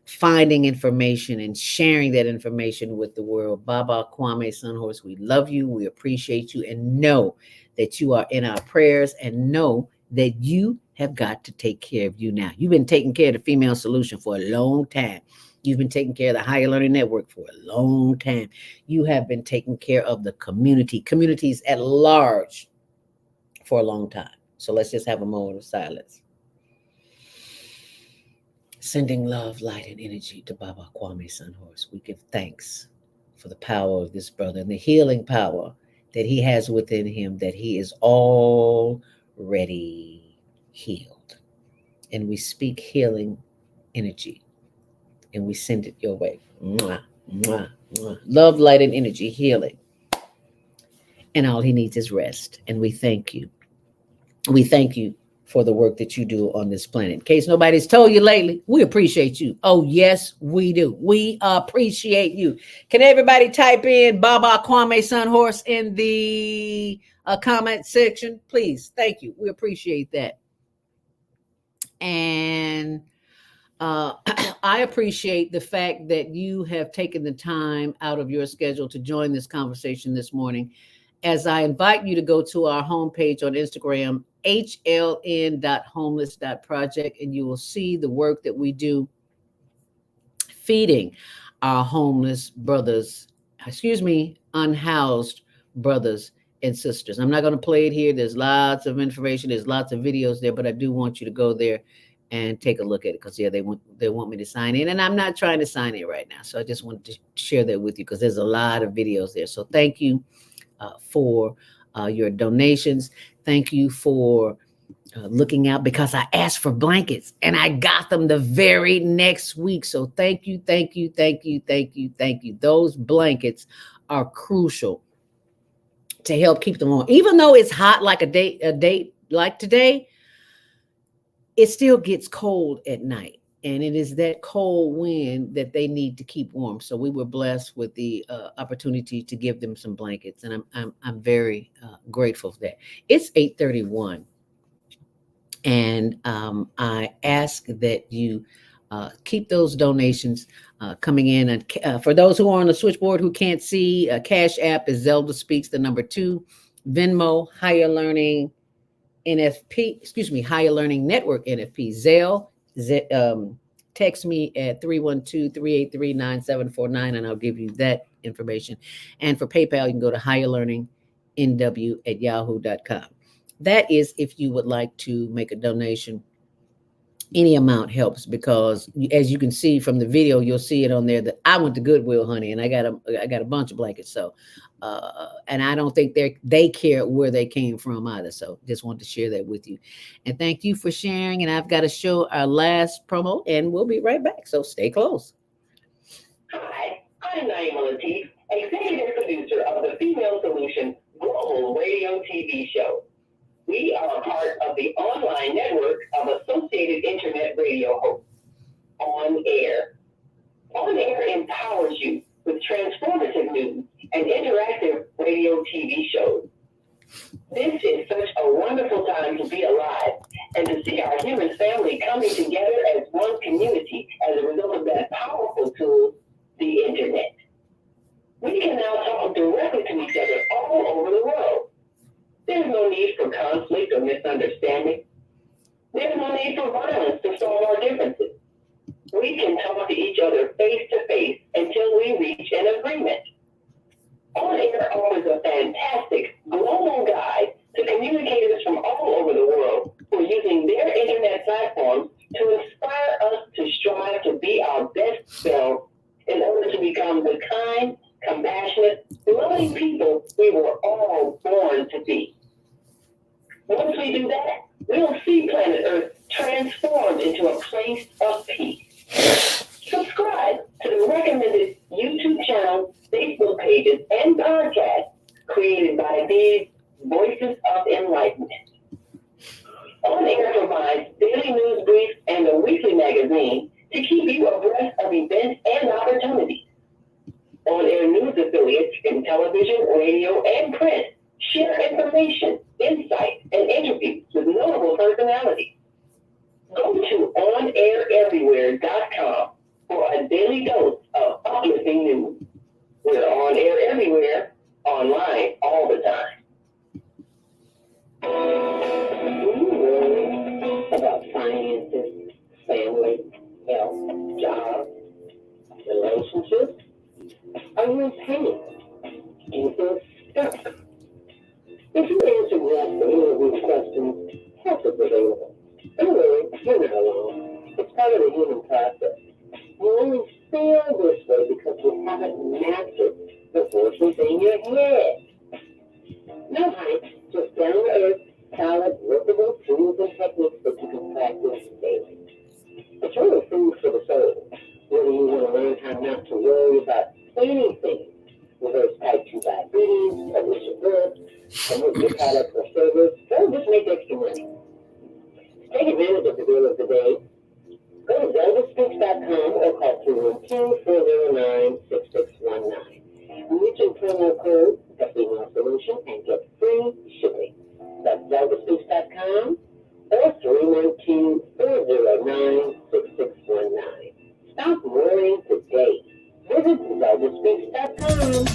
finding information and sharing that information with the world. Baba Kwame's son Horace, we love you, we appreciate you, and know that you are in our prayers, and know that you have got to take care of you now. You've been taking care of the Female Solution for a long time. You've been taking care of the Higher Learning Network for a long time. You have been taking care of the communities at large for a long time. So let's just have a moment of silence. Sending love, light, and energy to Baba Kwame's son Horace. We give thanks for the power of this brother and the healing power that he has within him, that he is already healed. And we speak healing energy and we send it your way. Mwah, mwah, mwah. Love, light, and energy, healing. And all he needs is rest. And we thank you. We thank you for the work that you do on this planet. In case nobody's told you lately, we appreciate you. Oh, yes, we do. We appreciate you. Can everybody type in Baba Kwame's son Horace in the comment section, please? Thank you. We appreciate that. And I appreciate the fact that you have taken the time out of your schedule to join this conversation this morning, as I invite you to go to our homepage on Instagram, hln.homeless.project, and you will see the work that we do feeding our homeless brothers, unhoused brothers and sisters. I'm not going to play it here. There's lots of information. There's lots of videos there, but I do want you to go there and take a look at it, because they want me to sign in, and I'm not trying to sign in right now. So I just wanted to share that with you, because there's a lot of videos there. So thank you for your donations. Thank you for looking out because I asked for blankets and I got them the very next week. So thank you, thank you, thank you, thank you, thank you. Those blankets are crucial to help keep them warm. Even though it's hot like a day like today, it still gets cold at night. And it is that cold wind that they need to keep warm. So we were blessed with the opportunity to give them some blankets, and I'm very grateful for that. It's 8:31, and I ask that you keep those donations coming in. And for those who are on the switchboard who can't see, Cash App is Zelda Speaks, the number 2, Venmo, Higher Learning NFP, excuse me, Higher Learning Network NFP, Zelle. Text me at 312-383-9749, and I'll give you that information. And for PayPal, you can go to higherlearningnw@yahoo.com. That is if you would like to make a donation. Any amount helps, because as you can see from the video, you'll see it on there that I went to Goodwill, honey, and I got a bunch of blankets. So and I don't think they care where they came from either. So just wanted to share that with you. And thank you for sharing. And I've got to show our last promo, and we'll be right back. So stay close. Hi, I'm Naima Latif, executive producer of the Female Solution Global Radio TV show. We are a part of the online network of Associated Internet Radio hosts, On Air. On Air empowers you with transformative news and interactive radio TV shows. This is such a wonderful time to be alive and to see our human family coming together as one community as a result of that powerful tool, the internet. We can now talk directly to each other all over the world. There's no need for conflict or misunderstanding. There's no need for violence to solve our differences. We can talk to each other face to face until we reach an agreement. On Air offers a fantastic global guide to communicators from all over the world who are using their internet platforms to inspire us to strive to be our best selves in order to become the kind, compassionate, loving people we were all born to be. Once we do that, we'll see planet Earth transformed into a place of peace. Subscribe to the recommended YouTube channels, Facebook pages, and podcasts created by these Voices of Enlightenment. On Air provides daily news briefs and a weekly magazine to keep you abreast of events and opportunities. On Air news affiliates in television, radio, and print share information, insight, and interviews with notable personalities. Go to OnAirEverywhere.com for a daily dose of uplifting news. We're on air everywhere, online all the time. Do you worry about finances, family, health, jobs, relationships? Are you in pain? Do you feel stuck? If you answer yes to any of these questions, help is available. Don't worry, you're not alone. It's part of the human process. You only feel this way because you haven't mastered the voices in your head. No hype, just down-to-earth, solid, workable tools and techniques that you can practice daily. It's really food for the soul. Whether you want to learn how not to worry about anything, reverse type 2 diabetes, publish a book, promote your product or service, or just make extra money. Take advantage of the deal of the day. Go to zeldaspeaks.com or call 212-409-6619. Use your promo code, the Female Solution, and get free shipping. That's zeldaspeaks.com or 312-409-6619. Stop worrying today. Visit zeldaspeaks.com.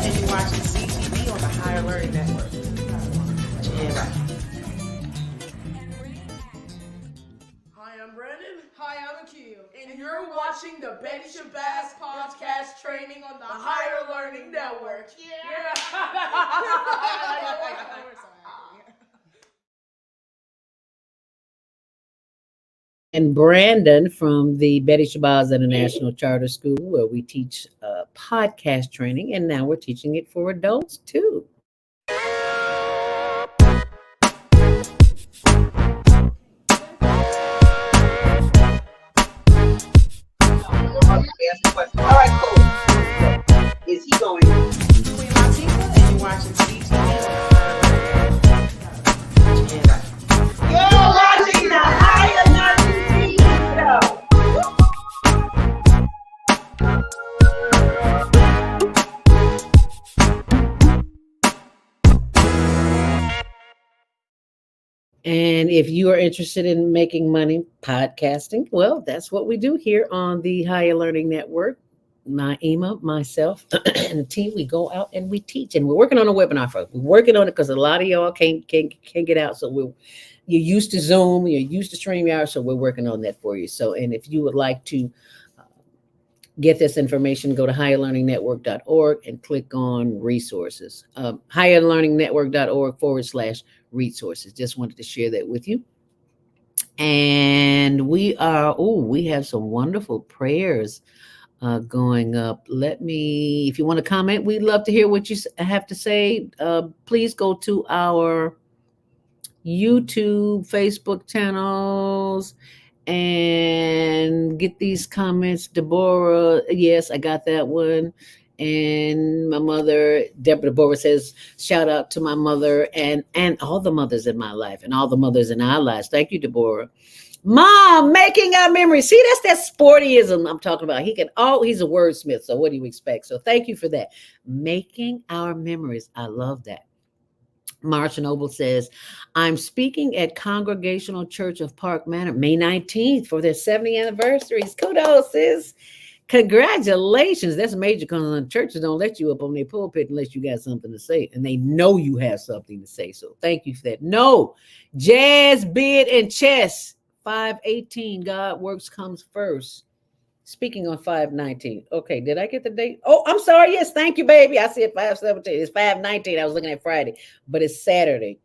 And you're watching CTV on the Higher Learning Network. Yeah, right. Hi, I'm Brandon. Hi, I'm Akil. And you're watching the Betty Shabazz podcast training on the Higher Learning Network. Yeah. And Brandon from the Betty Shabazz International Charter School, where we teach podcast training, and now we're teaching it for adults too. All right, cool. Is he going? Queen Latifah, and you're watching CTV. You're watching the Higher Learning TV show. And if you are interested in making money podcasting, well, that's what we do here on the Higher Learning Network. Naima, myself, and the team, we go out and we teach. And we're working on a webinar for it. We're working on it because a lot of y'all can't get out. So you're used to Zoom, you're used to StreamYard, so we're working on that for you. So, and if you would like to get this information, go to higherlearningnetwork.org and click on resources. Higherlearningnetwork.org/resources. Just wanted to share that with you. And we have some wonderful prayers going up. If you want to comment, we'd love to hear what you have to say. Please go to our YouTube, Facebook channels and get these comments. Deborah, yes, I got that one. And my mother, Deborah says, shout out to my mother and all the mothers in my life and all the mothers in our lives. Thank you, Deborah. Mom, making our memories. See, that's that sportyism I'm talking about. He's a wordsmith, so what do you expect? So thank you for that. Making our memories. I love that. Marsha Noble says, I'm speaking at Congregational Church of Park Manor May 19th for their 70th anniversaries. Kudos, sis. Congratulations. That's major because churches don't let you up on their pulpit unless you got something to say. And they know you have something to say. So thank you for that. No, jazz, bid, and chess. 518, God works comes first. Speaking on 519. Okay, did I get the date? Oh, I'm sorry. Yes, thank you, baby. I see it 517. It's 519. I was looking at Friday, but it's Saturday,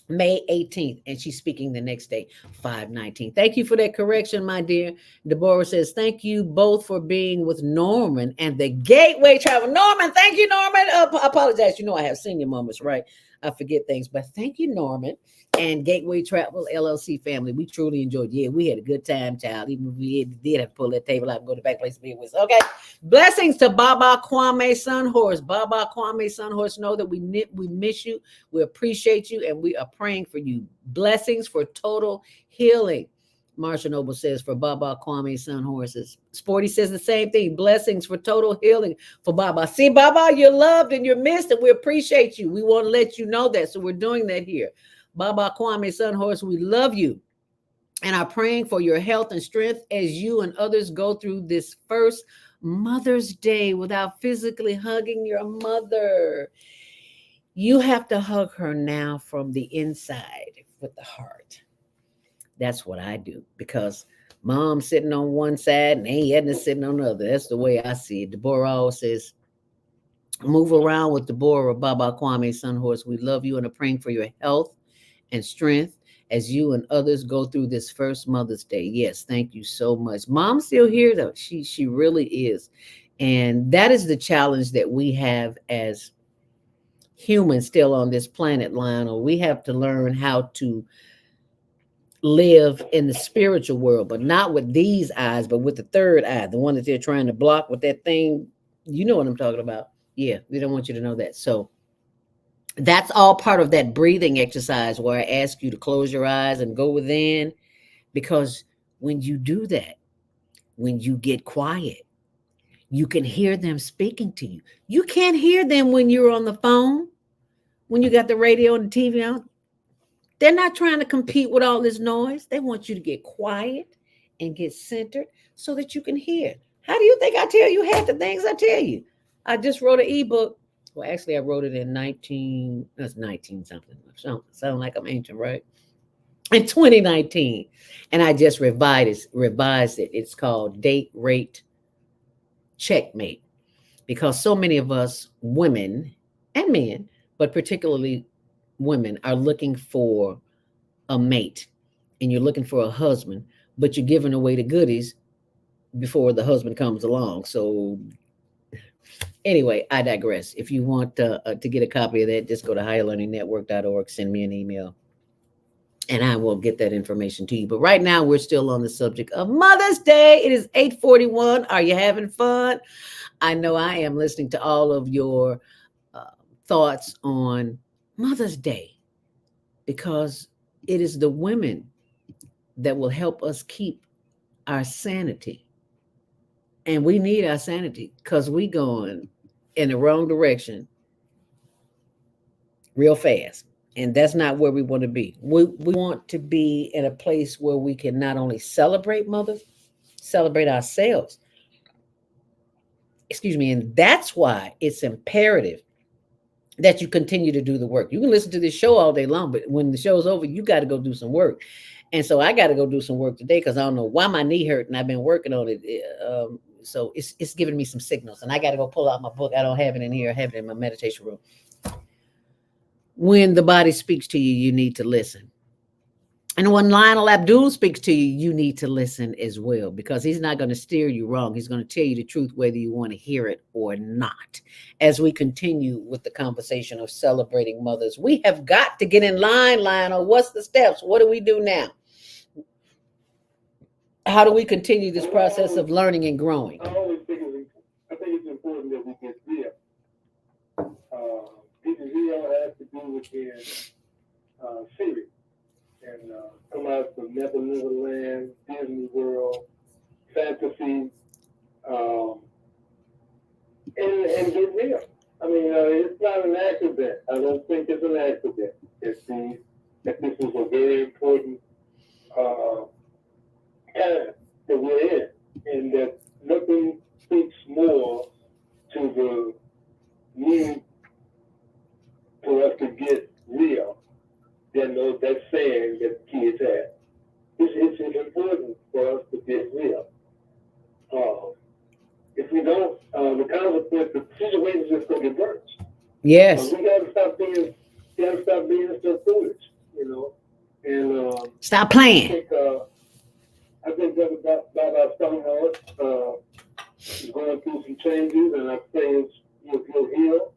May 18th, and she's speaking the next day, 519. Thank you for that correction, my dear. Deborah says, thank you both for being with Norman and the Gateway Travel. Norman, thank you, Norman. I apologize. You know I have senior moments, right? I forget things, but thank you, Norman. And Gateway Travel LLC family, we truly enjoyed. Yeah, we had a good time, child. Even if we did have to pull that table out and go to the back place to be with us. Okay. Blessings to Baba Kwame Sunhorse. Baba Kwame Sunhorse, know that we miss you, we appreciate you, and we are praying for you. Blessings for total healing. Marsha Noble says for Baba Kwame Sunhorses. Sporty says the same thing. Blessings for total healing for Baba. See, Baba, you're loved and you're missed, and we appreciate you. We want to let you know that, so we're doing that here. Baba Kwame Sunhorse, we love you and are praying for your health and strength as you and others go through this first Mother's Day without physically hugging your mother. You have to hug her now from the inside with the heart. That's what I do, because Mom's sitting on one side and Aunt Edna's sitting on the other. That's the way I see it. Deborah always says, move around with Deborah, Baba Kwame Sunhorse. We love you and are praying for your health and strength as you and others go through this first Mother's Day. Yes, thank you so much. Mom's still here though. She really is. And that is the challenge that we have as humans still on this planet, Lionel. We have to learn how to live in the spiritual world, but not with these eyes, but with the third eye, the one that they're trying to block with that thing. You know what I'm talking about. Yeah, we don't want you to know that. So that's all part of that breathing exercise where I ask you to close your eyes and go within, because when you do that, when you get quiet, you can hear them speaking to you. You can't hear them when you're on the phone, when you got the radio and the TV on. They're not trying to compete with all this noise. They want you to get quiet and get centered so that you can hear. How do you think I tell you half the things I tell you? I just wrote an ebook. Well, actually, I wrote it in 19 something. Sound like I'm ancient, right? In 2019. And I just revised it. It's called Date, Rate, Checkmate. Because so many of us women and men, but particularly women, are looking for a mate, and you're looking for a husband, but you're giving away the goodies before the husband comes along. So anyway, I digress. If you want to get a copy of that, just go to higherlearningnetwork.org, send me an email, and I will get that information to you. But right now, we're still on the subject of Mother's Day. It is 8:41. Are you having fun? I know I am, listening to all of your uh, thoughts on Mother's Day, because it is the women that will help us keep our sanity. And we need our sanity because we going in the wrong direction real fast. And that's not where we want to be. We want to be in a place where we can not only celebrate mothers, celebrate ourselves. Excuse me. And that's why it's imperative that you continue to do the work. You can listen to this show all day long, but when the show's over, you got to go do some work. And so I got to go do some work today because I don't know why my knee hurt, and I've been working on it. So it's giving me some signals, and I got to go pull out my book. I don't have it in here. I have it in my meditation room. When the body speaks to you, you need to listen. And when Lionel Abdul speaks to you, you need to listen as well, because he's not going to steer you wrong. He's going to tell you the truth, whether you want to hear it or not. As we continue with the conversation of celebrating mothers, we have got to get in line, Lionel. What's the steps? What do we do now? How do we continue this process of learning and growing? I always think it's important that we get real. Getting real has to do with being serious and come out from Never Never Land, Disney World, fantasy, and get real. I mean, it's not an accident. I don't think it's an accident that this is a very important time that we're in, and that nothing speaks more to the need for us to get real than that saying that kids have. It's important for us to get real. If we don't, the consequence, the situation is just going to get worse. Yes. We got to stop being so foolish, you know. And stop playing. I think that Baba Stonehouse is going through some changes, and I pray he'll heal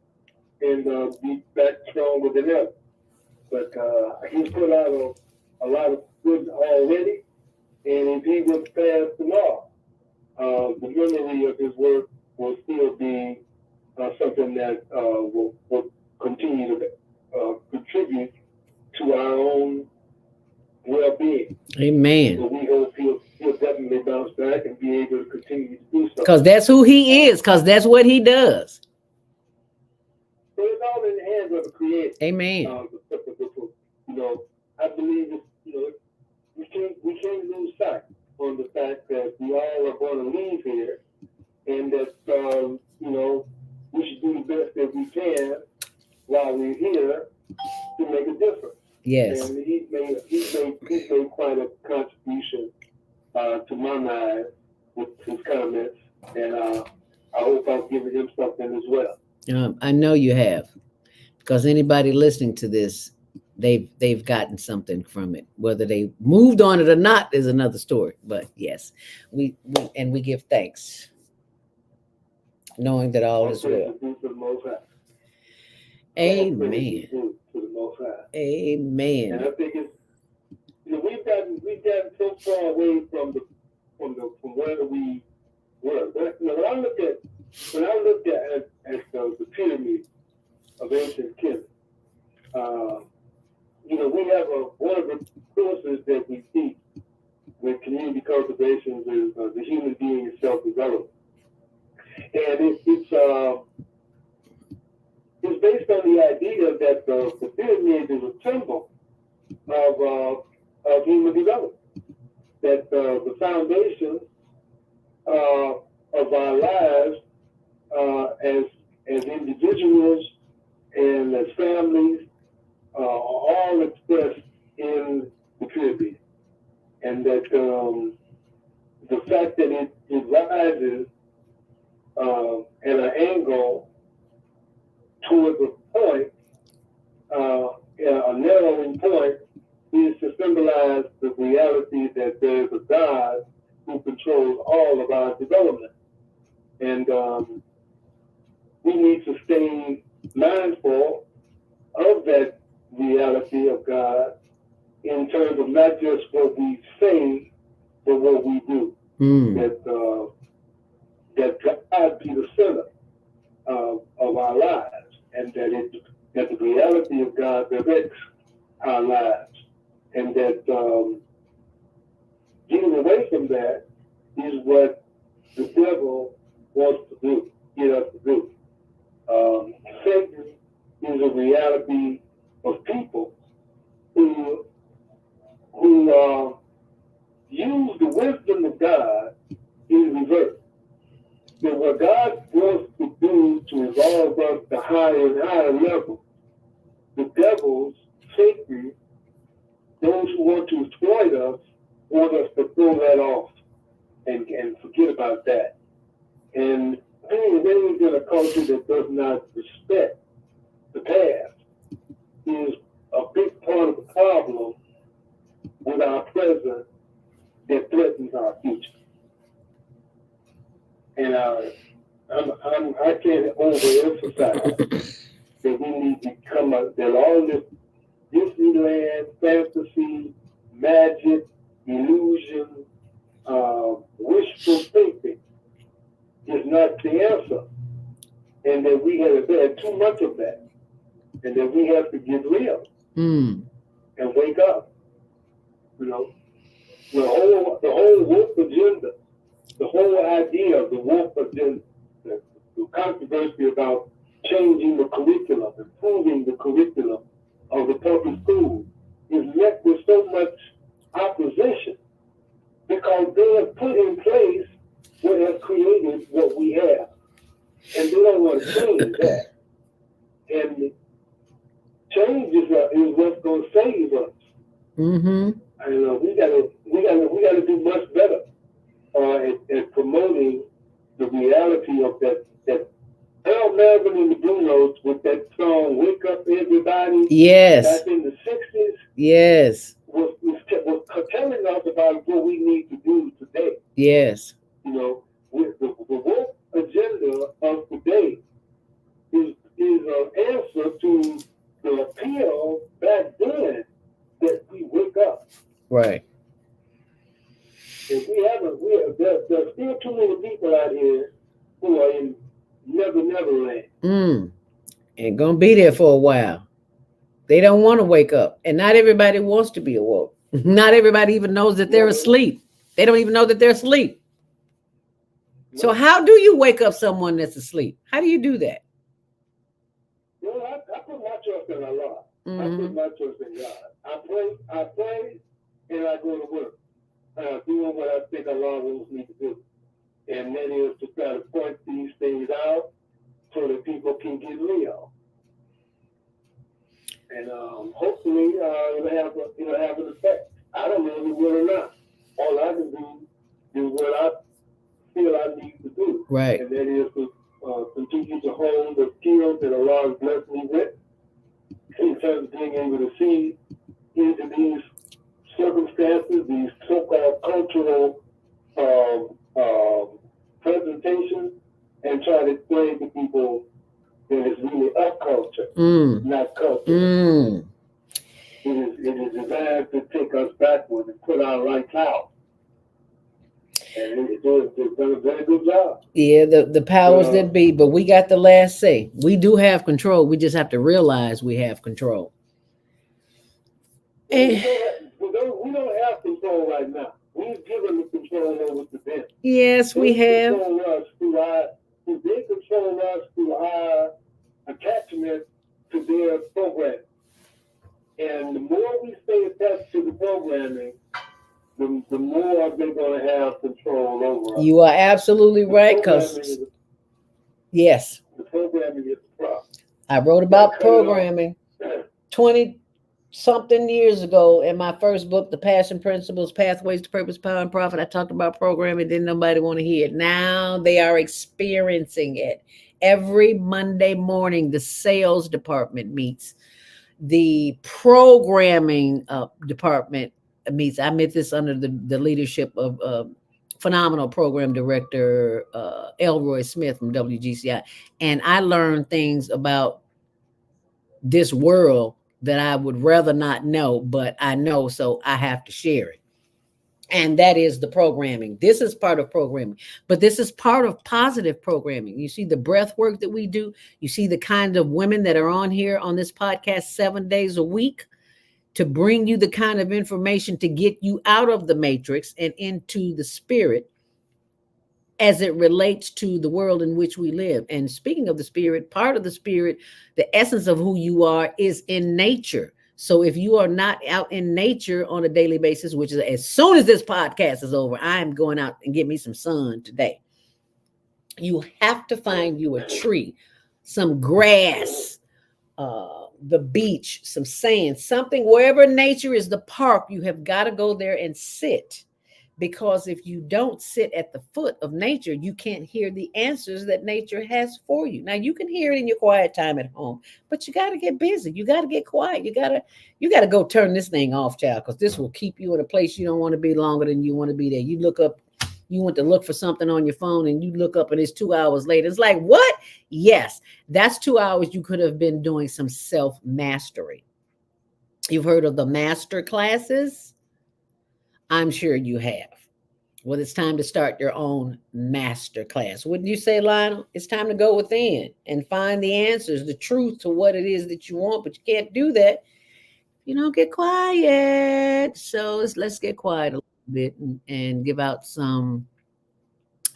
and be back stronger than ever. But he's put out a lot of good already, and if he was passed tomorrow, the memory of his work will still be something that will continue to contribute to our own well-being. Amen. So we hope he'll definitely bounce back and be able to continue to do so. Because that's who he is, because that's what he does. So it's all in the hands of the Creator. Amen. I believe we can't lose sight on the fact that we all are going to leave here, and that we should do the best that we can while we're here to make a difference. Yes. And he's made quite a contribution to my mind with his comments, and I hope I've given him something as well. I know you have, because anybody listening to this, they've gotten something from it. Whether they moved on it or not is another story. But yes, we give thanks, knowing that all is well. Amen. Amen. And I think it's we've gotten so far away from where we were. When I look at the pyramid of ancient Kemet, we have one of the courses that we teach with community cultivation is the human being is self-development, and it's based on the idea that the pyramid is a symbol of human development. That the foundation of our lives as individuals and as families are all expressed in the pyramid, and that the fact that it rises at an angle towards a point, a narrowing point is to symbolize the reality that there's a God who controls all of our development. And we need to stay mindful of that reality of God in terms of not just what we say, but what we do. That God be the center of our lives, and that the reality of God directs our lives, and that getting away from that is what the devil wants to do, get us to do. Satan is a reality of people who use the wisdom of God in reverse. So what God wants to do to evolve us to higher and higher levels, the devils, Satan, those who want to exploit us, want us to throw that off and forget about that. And being raised in a culture that does not respect the past is a big part of the problem with our present that threatens our future. And I can't overemphasize that we need to come up, that all this Disneyland, fantasy, magic, illusion, wishful thinking is not the answer. And that we have had too much of that. And that we have to get real and wake up. You know, the whole woke agenda, the whole idea of the woke agenda, the controversy about changing the curriculum, improving the curriculum of the public school is met with so much opposition because they have put in place what has created what we have. And they don't want to change that. And change is what's going to save us. And we gotta do much better at promoting the reality of that Earl Melvin and the Blue Notes with that song "Wake Up Everybody." Yes. Back in the 60s. Yes. Was telling us about what we need to do today. Yes. You know, with the woke agenda of today is an answer to the appeal back then that we wake up. Right. And there's still too many people out here who are in Never Land. And gonna be there for a while. They don't want to wake up. And not everybody wants to be awoke. Not everybody even knows that they're asleep. They don't even know that they're asleep. So how do you wake up someone that's asleep? How do you do that? Well, I put my trust in Allah. I put my trust in God. I pray, and I go to work. Doing what I think Allah wants me to do. And that is to try to point these things out so that people can get real. And hopefully it'll have an effect. I don't know if it will or not. All I can do is what I feel I need to do. Right. And that is to continue to hone the skills that Allah has blessed me with in terms of being able to see into these circumstances, these so-called cultural presentations, and try to explain to people that it's really a culture, not culture. It is designed to take us backward and put our rights out. And it's done a very good job. Yeah, the powers that be, but we got the last say. We do have control. We just have to realize we have control. We don't have control right now. We've given the control over to them. Yes, we have. They control us through our attachment to their program. And the more we stay attached to the programming, the more they're going to have control over us. You are absolutely right, because yes, the programming is the problem. I wrote about programming 20-something years ago in my first book, The Passion Principles, Pathways to Purpose, Power, and Profit. I talked about programming. Didn't nobody want to hear it. Now they are experiencing it. Every Monday morning, the sales department meets. the programming department meets. I met this under the leadership of phenomenal program director Elroy Smith from WGCI, and I learned things about this world that I would rather not know, but I know, so I have to share it. And that is the programming. This is part of programming, but this is part of positive programming. You see the breath work that we do. You see the kind of women that are on here on this podcast 7 days a week to bring you the kind of information to get you out of the matrix and into the spirit as it relates to the world in which we live. And speaking of the spirit, part of the spirit, the essence of who you are is in nature. So if you are not out in nature on a daily basis, which is as soon as this podcast is over, I am going out and get me some sun today. You have to find you a tree, some grass, the beach, some sand, something, wherever nature is, the park, you have got to go there and sit. Because if you don't sit at the foot of nature, you can't hear the answers that nature has for you. Now, you can hear it in your quiet time at home, but you got to get busy. You got to get quiet. You got to go turn this thing off, child, because this will keep you in a place you don't want to be longer than you want to be there. You look up, you want to look for something on your phone, and you look up and it's 2 hours later. It's like, what? Yes, that's 2 hours you could have been doing some self-mastery. You've heard of the master classes? I'm sure you have. Well, it's time to start your own master class. Wouldn't you say, Lionel? It's time to go within and find the answers, the truth to what it is that you want, but you can't do that. You don't get quiet. So let's get quiet a little bit and give out some.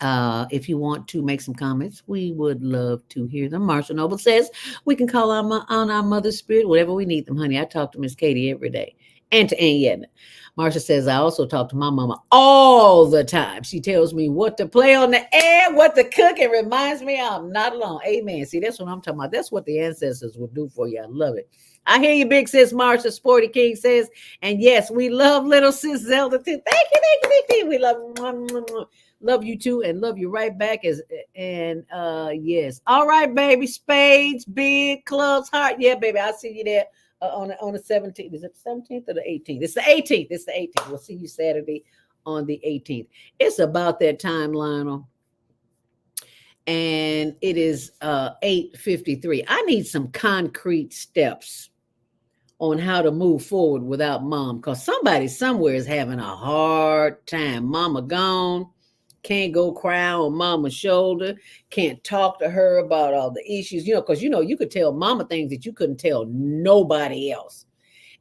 If you want to make some comments, we would love to hear them. Marshall Noble says we can call on our mother's spirit whenever we need them, honey. I talk to Miss Katie every day and to Aunt Yedna. Marsha says, I also talk to my mama all the time. She tells me what to play on the air, what to cook, and reminds me I'm not alone. Amen. See, that's what I'm talking about. That's what the ancestors will do for you. I love it. I hear you, big sis Marsha. Sporty King says, and yes, we love little sis Zelda too. Thank you. We love you too, and love you right back. Yes. All right, baby. Spades, big clubs, heart. Yeah, baby. I'll see you there. On the 17th. Is it the 17th or the 18th? It's the 18th. It's the 18th. We'll see you Saturday on the 18th. It's about that time, Lionel. And it is 8:53. I need some concrete steps on how to move forward without mom, because somebody somewhere is having a hard time. Mama gone. Can't go cry on mama's shoulder, can't talk to her about all the issues, because you could tell mama things that you couldn't tell nobody else.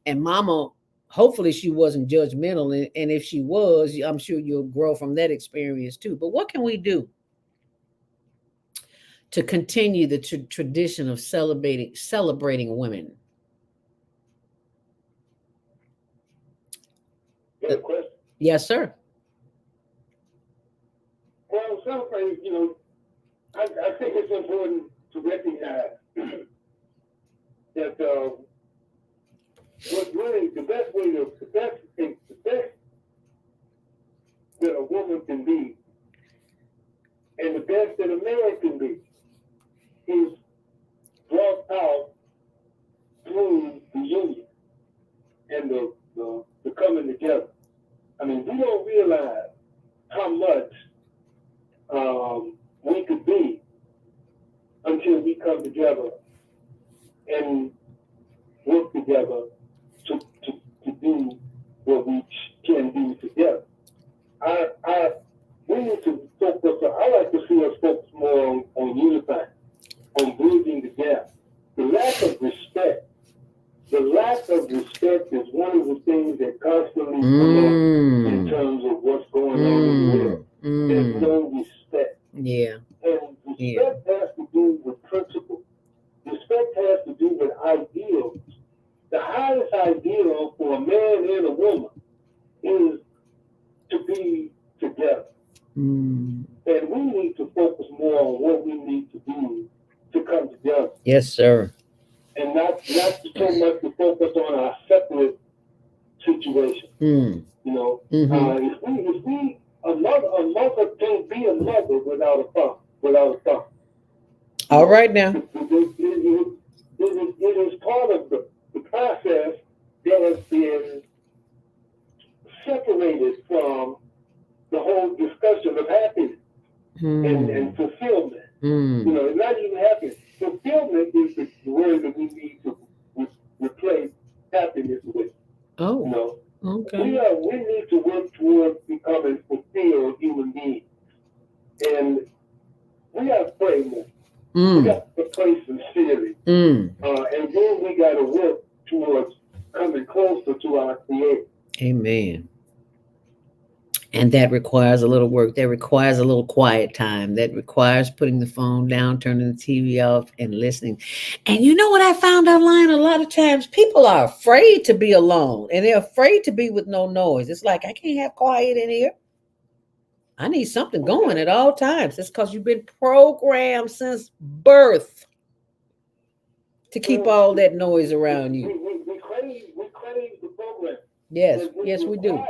And mama, hopefully she wasn't judgmental. And if she was, I'm sure you'll grow from that experience too. But what can we do to continue the tradition of celebrating women? Yes, sir. Well, celebrating, I think it's important to recognize that what's really the best that a woman can be, and the best that a man can be, is brought out through the union and the coming together. I mean, we don't realize how much we could be until we come together and work together to do what we can do together. We need to focus. I like to see us focus more on unifying, on bridging the gap. The lack of respect is one of the things that constantly come up in terms of what's going on in the world. There's no respect. Yeah. And respect has to do with principles. Respect has to do with ideals. The highest ideal for a man and a woman is to be together. And we need to focus more on what we need to do to come together. Yes, sir. And not so much to focus on our separate situation. If we a mother can't be a mother without a father. All right now. It is part of the separated from the whole discussion of happiness and fulfillment. You know, it's not even happiness. Fulfillment is the word that we need to replace happiness with. Oh, you know, okay. we need to work towards becoming fulfilled human beings, and we got to pray more. We got to pray sincerely, and then we got to work towards coming closer to our Creator. Amen. And that requires a little work. That requires a little quiet time. That requires putting the phone down, turning the TV off, and listening. And you know what I found online? A lot of times people are afraid to be alone, and they're afraid to be with no noise. It's like, I can't have quiet in here. I need something going at all times. It's because you've been programmed since birth to keep all that noise around you. We crave the program. Yes, yes, we do.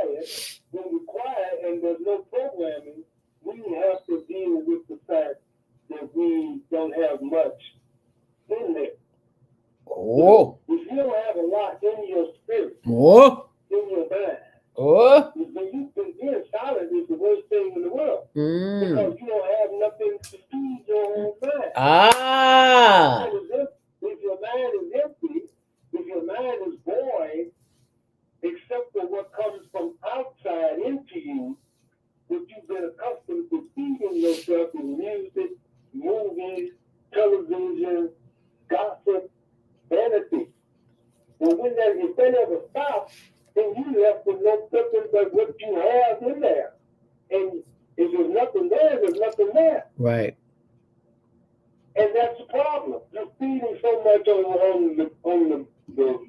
When we're quiet and there's no programming, we have to deal with the fact that we don't have much in there. Oh. If you don't have a lot in your spirit, Oh. in your mind, oh. Being silent is the worst thing in the world. Because you don't have nothing to feed your own mind. Ah. If your mind is empty, if your mind is void, except for what comes from outside into you, what you've been accustomed to feeding yourself in music, movies, television, gossip, vanity. And if that ever stops, then you left with nothing but what you have in there. And if there's nothing there, there's nothing there. Right. And that's the problem. You're feeding so much on the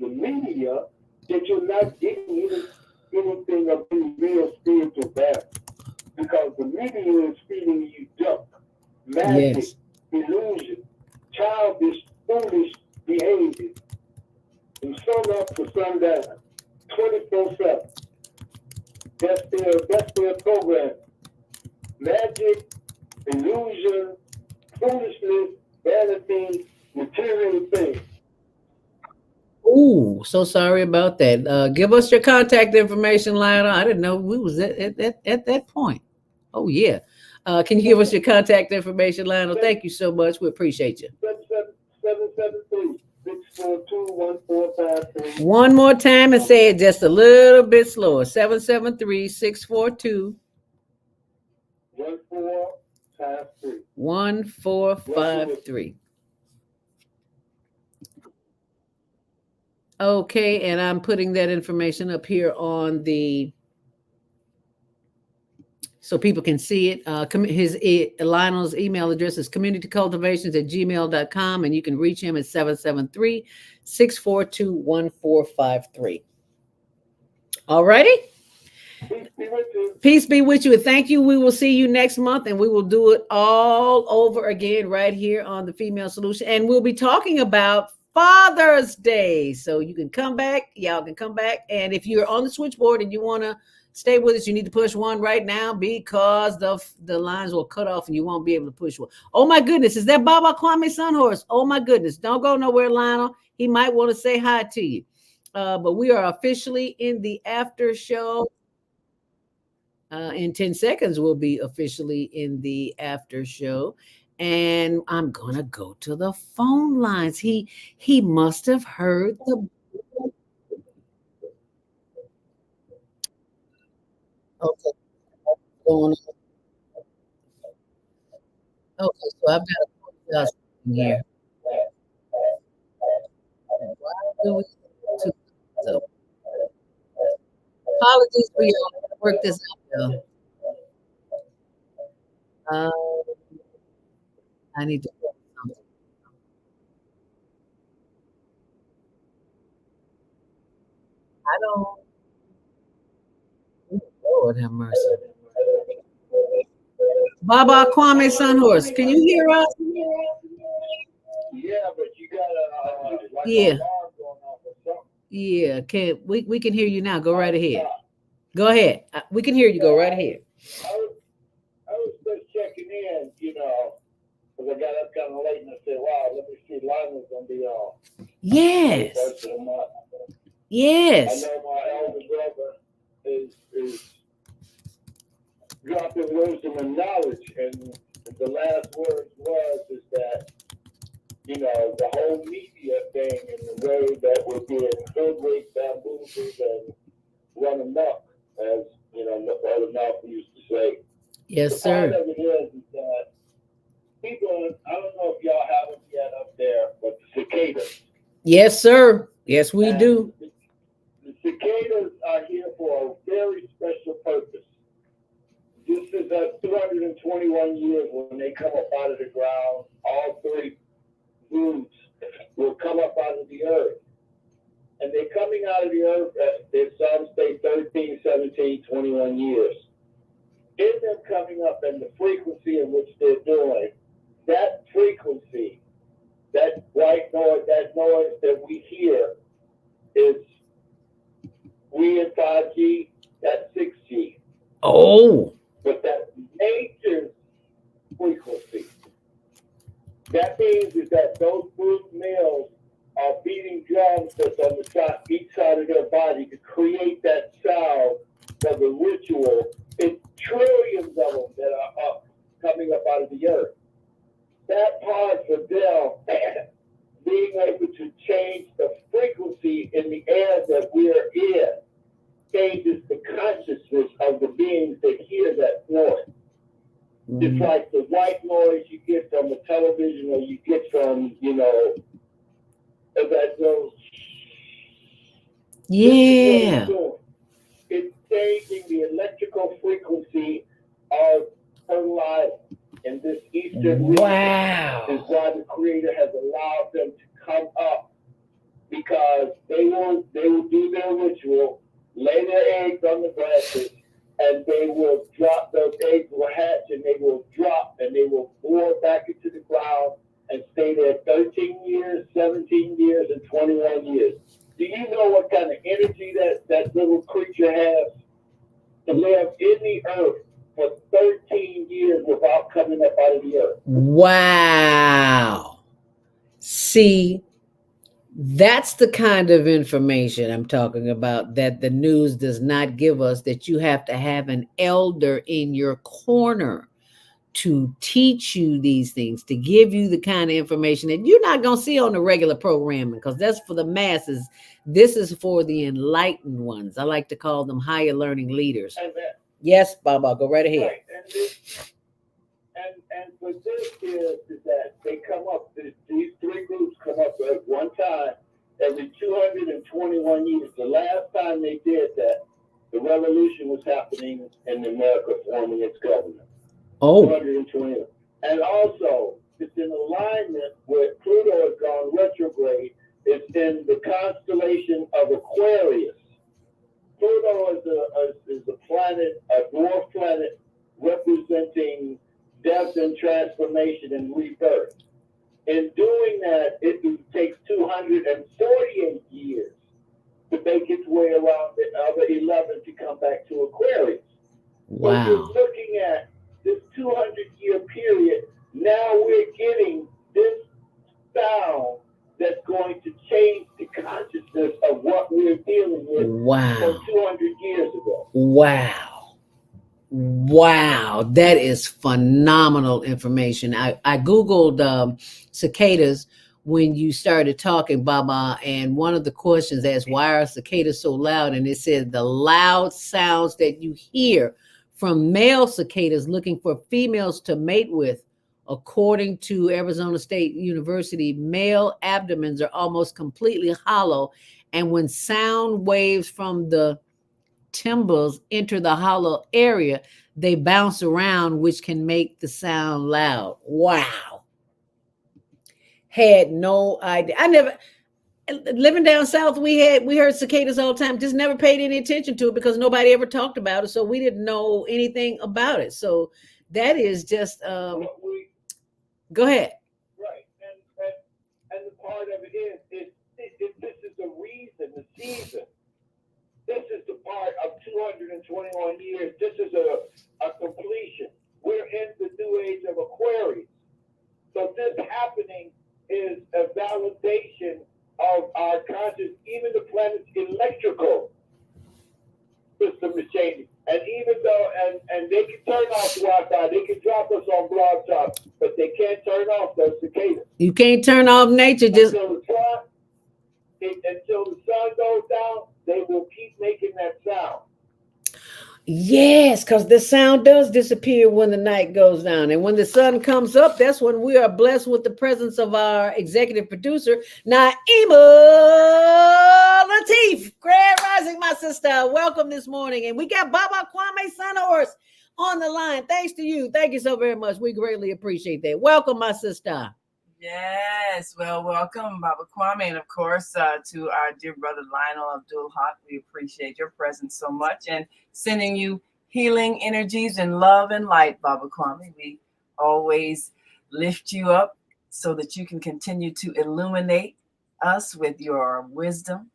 media that you're not getting anything of any real spiritual value. Because the media is feeding you junk, magic, illusion, childish, foolish behavior. From sun up to sundown, 24/7. That's their program. Magic, illusion, foolishness, vanity, material things. Ooh, so sorry about that. Give us your contact information, Lionel. I didn't know we was at that point. Oh, yeah. Can you give us your contact information, Lionel? Thank you so much. We appreciate you. 773-642-1453. One more time and say it just a little bit slower. 773-642. 1453. 1453. Okay, and I'm putting that information up here on so people can see it. Lionel's email address is communitycultivations@gmail.com, and you can reach him at 773-642-1453. All righty. Peace be with you. And thank you. We will see you next month, and we will do it all over again right here on the Female Solution. And we'll be talking about Father's Day. So you can come back. Y'all can come back. And if you're on the switchboard and you want to stay with us, you need to push 1 right now because the lines will cut off and you won't be able to push 1. Oh, my goodness. Is that Baba Kwame Sunhorse? Oh, my goodness. Don't go nowhere, Lionel. He might want to say hi to you. But we are officially in the after show. In 10 seconds, we'll be officially in the after show. And I'm going to go to the phone lines. He must have heard the... Okay. Okay, so I've got to put just in here. Why do we so apologies for y'all. Work this out, y'all. I need to put something. I don't. Lord have mercy. Baba Kwame Sunhorse, can you hear us? Yeah, but you got yeah. Yeah, we can hear you now. Go right ahead. Go ahead. We can hear you. Go right ahead. I was just checking in, because I got up kind of late and I said, wow, let me see, Lionel's going to be on. Yes. Yes. I know my elder brother is dropping wisdom and knowledge, and the last words is that, you know, the whole media thing and the way that we're being hoodwinked, bamboozled, and run amok, as you know, Brother Malcolm used to say. Yes, the sir. part of it is that people, I don't know if y'all have them yet up there, but the cicadas. Yes, sir. Yes, we do. The cicadas are here for a very special purpose. This is 221 years when they come up out of the ground. All three groups will come up out of the earth. And they're coming out of the earth at some say 13, 17, 21 years. In them coming up and the frequency in which they're doing, that frequency, that white noise, that noise that we hear is, we in 5G, that's 6G. Oh. But that nature's frequency, that means is that those brute males are beating drums that's on the top, each side of their body to create that sound for the ritual. It's trillions of them that are up, coming up out of the earth. That part for them, being able to change the frequency in the air that we're in, changes the consciousness of the beings that hear that noise. It's like the white noise you get from the television or you get from, you know, that goes. Yeah. It's changing the electrical frequency of her life in this eastern region. Wow. Is why the Creator has allowed them to come up, because they will do their ritual, lay their eggs on the branches, and they will drop, those eggs will hatch and they will drop and they will bore back into the ground and stay there 13 years, 17 years, and 21 years. Do you know what kind of energy that little creature has to live in the earth for 13 years without coming up out of the earth? Wow. See, that's the kind of information I'm talking about that the news does not give us, that you have to have an elder in your corner to teach you these things, to give you the kind of information that you're not going to see on the regular programming, because that's for the masses. This is for the enlightened ones. I like to call them higher learning leaders. Yes, Baba, go right ahead. Right. And for this is that they come up, these three groups come up at one time every 221 years. The last time they did that, the revolution was happening in America, forming its government. Oh. 220. And also, it's in alignment with Pluto has gone retrograde. It's in the constellation of Aquarius. Pluto is a planet, a dwarf planet, representing death and transformation and rebirth. In doing that, it takes 248 years to make its way around the other 11 to come back to Aquarius. Wow. So you're looking at this 200-year period. Now we're getting this sound that's going to change the consciousness of what we're dealing with. Wow. From 200 years ago. Wow. Wow, that is phenomenal information. I Googled cicadas when you started talking, Baba, and one of the questions asked, why are cicadas so loud? And it said the loud sounds that you hear from male cicadas looking for females to mate with. According to Arizona State University, male abdomens are almost completely hollow, and when sound waves from the timbers enter the hollow area, they bounce around, which can make the sound loud. Wow. Had no idea. I never, living down south, we heard cicadas all the time, just never paid any attention to it because nobody ever talked about it, so we didn't know anything about it. So that is just go ahead. Right. And the part of it is this is the reason, the season. This is the part of 221 years. This is a completion. We're in the new age of Aquarius. So this happening is a validation of our conscious, even the planet's electrical system on Blog Talk, but they can't turn off those cicadas. You can't turn off nature. Just until the sun goes down, they will keep making that sound. yes, because the sound does disappear when the night goes down. And when the sun comes up, that's when we are blessed with the presence of our executive producer, Naima Latif. Grand Rising, my sister. Welcome this morning. And we got Baba Kwame Sanahorse on the line. Thanks to you. Thank you so very much. We greatly appreciate that. Welcome, my sister. Yes, well, welcome, Baba Kwame, and of course to our dear brother Lionel Abdul Haq. We appreciate your presence so much and sending you healing energies and love and light, Baba Kwame. We always lift you up so that you can continue to illuminate us with your wisdom.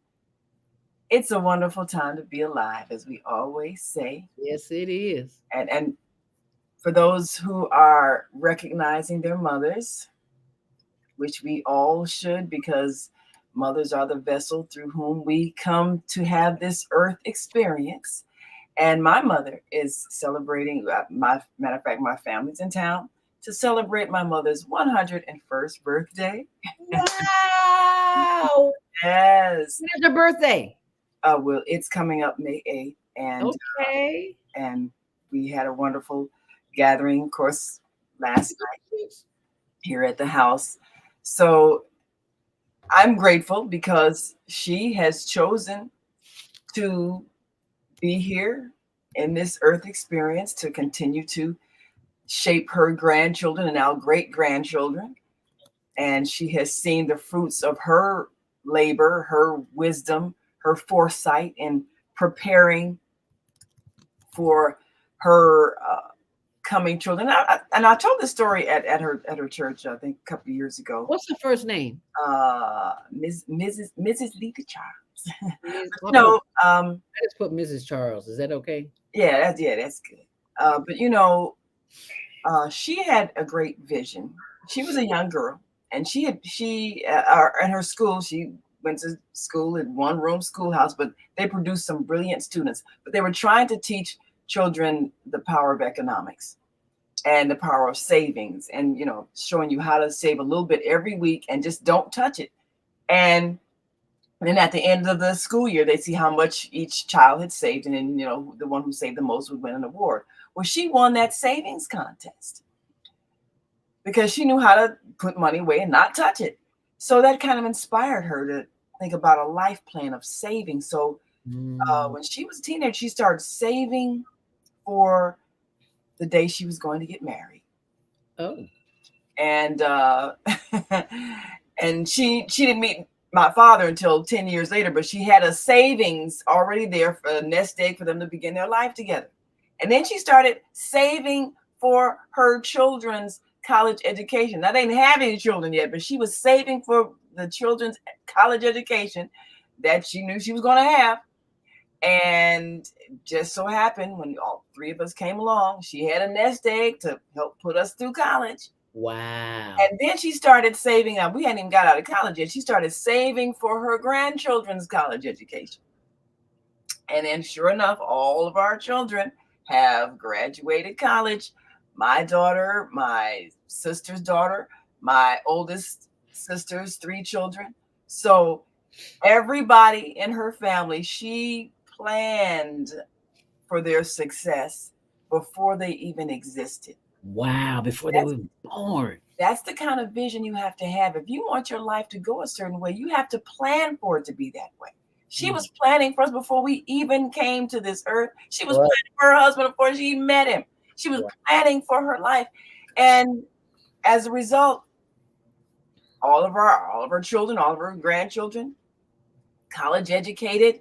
It's a wonderful time to be alive, as we always say. Yes, it is. And for those who are recognizing their mothers, which we all should, because mothers are the vessel through whom we come to have this earth experience. And my mother is celebrating, matter of fact, my family's in town to celebrate my mother's 101st birthday. Wow. Yes. When's your birthday? Well, it's coming up May 8th. And, okay. And we had a wonderful gathering, of course, last night here at the house. So I'm grateful because she has chosen to be here in this earth experience to continue to shape her grandchildren and now great grandchildren. And she has seen the fruits of her labor, her wisdom, her foresight in preparing for her coming children. And I told this story at her church, I think a couple of years ago. What's the first name? Mrs. Lita Charles. No, I just put Mrs. Charles. Is that okay? Yeah, that's good. But she had a great vision. She was a young girl, and she in her school, she went to school in one-room schoolhouse, but they produced some brilliant students. But they were trying to teach children the power of economics and the power of savings, and showing you how to save a little bit every week and just don't touch it. And then at the end of the school year, they see how much each child had saved, and then the one who saved the most would win an award. Well, she won that savings contest because she knew how to put money away and not touch it. So that kind of inspired her to think about a life plan of saving. So when she was a teenager, she started saving for the day she was going to get married. Oh. And and she didn't meet my father until 10 years later, but she had a savings already there for a nest egg for them to begin their life together. And then she started saving for her children's college education. Now, they didn't have any children yet, but she was saving for the children's college education that she knew she was going to have. And just so happened when all three of us came along, she had a nest egg to help put us through college. Wow. And then she started saving. We hadn't even got out of college yet. She started saving for her grandchildren's college education. And then sure enough, all of our children have graduated college. My daughter, my sister's daughter, my oldest sister's 3 children. So everybody in her family, she planned for their success before they even existed. Wow, before they were born. That's the kind of vision you have to have. If you want your life to go a certain way, you have to plan for it to be that way. She was planning for us before we even came to this earth. She was planning for her husband before she met him. She was planning for her life. And as a result, all of our children, all of our grandchildren, college educated,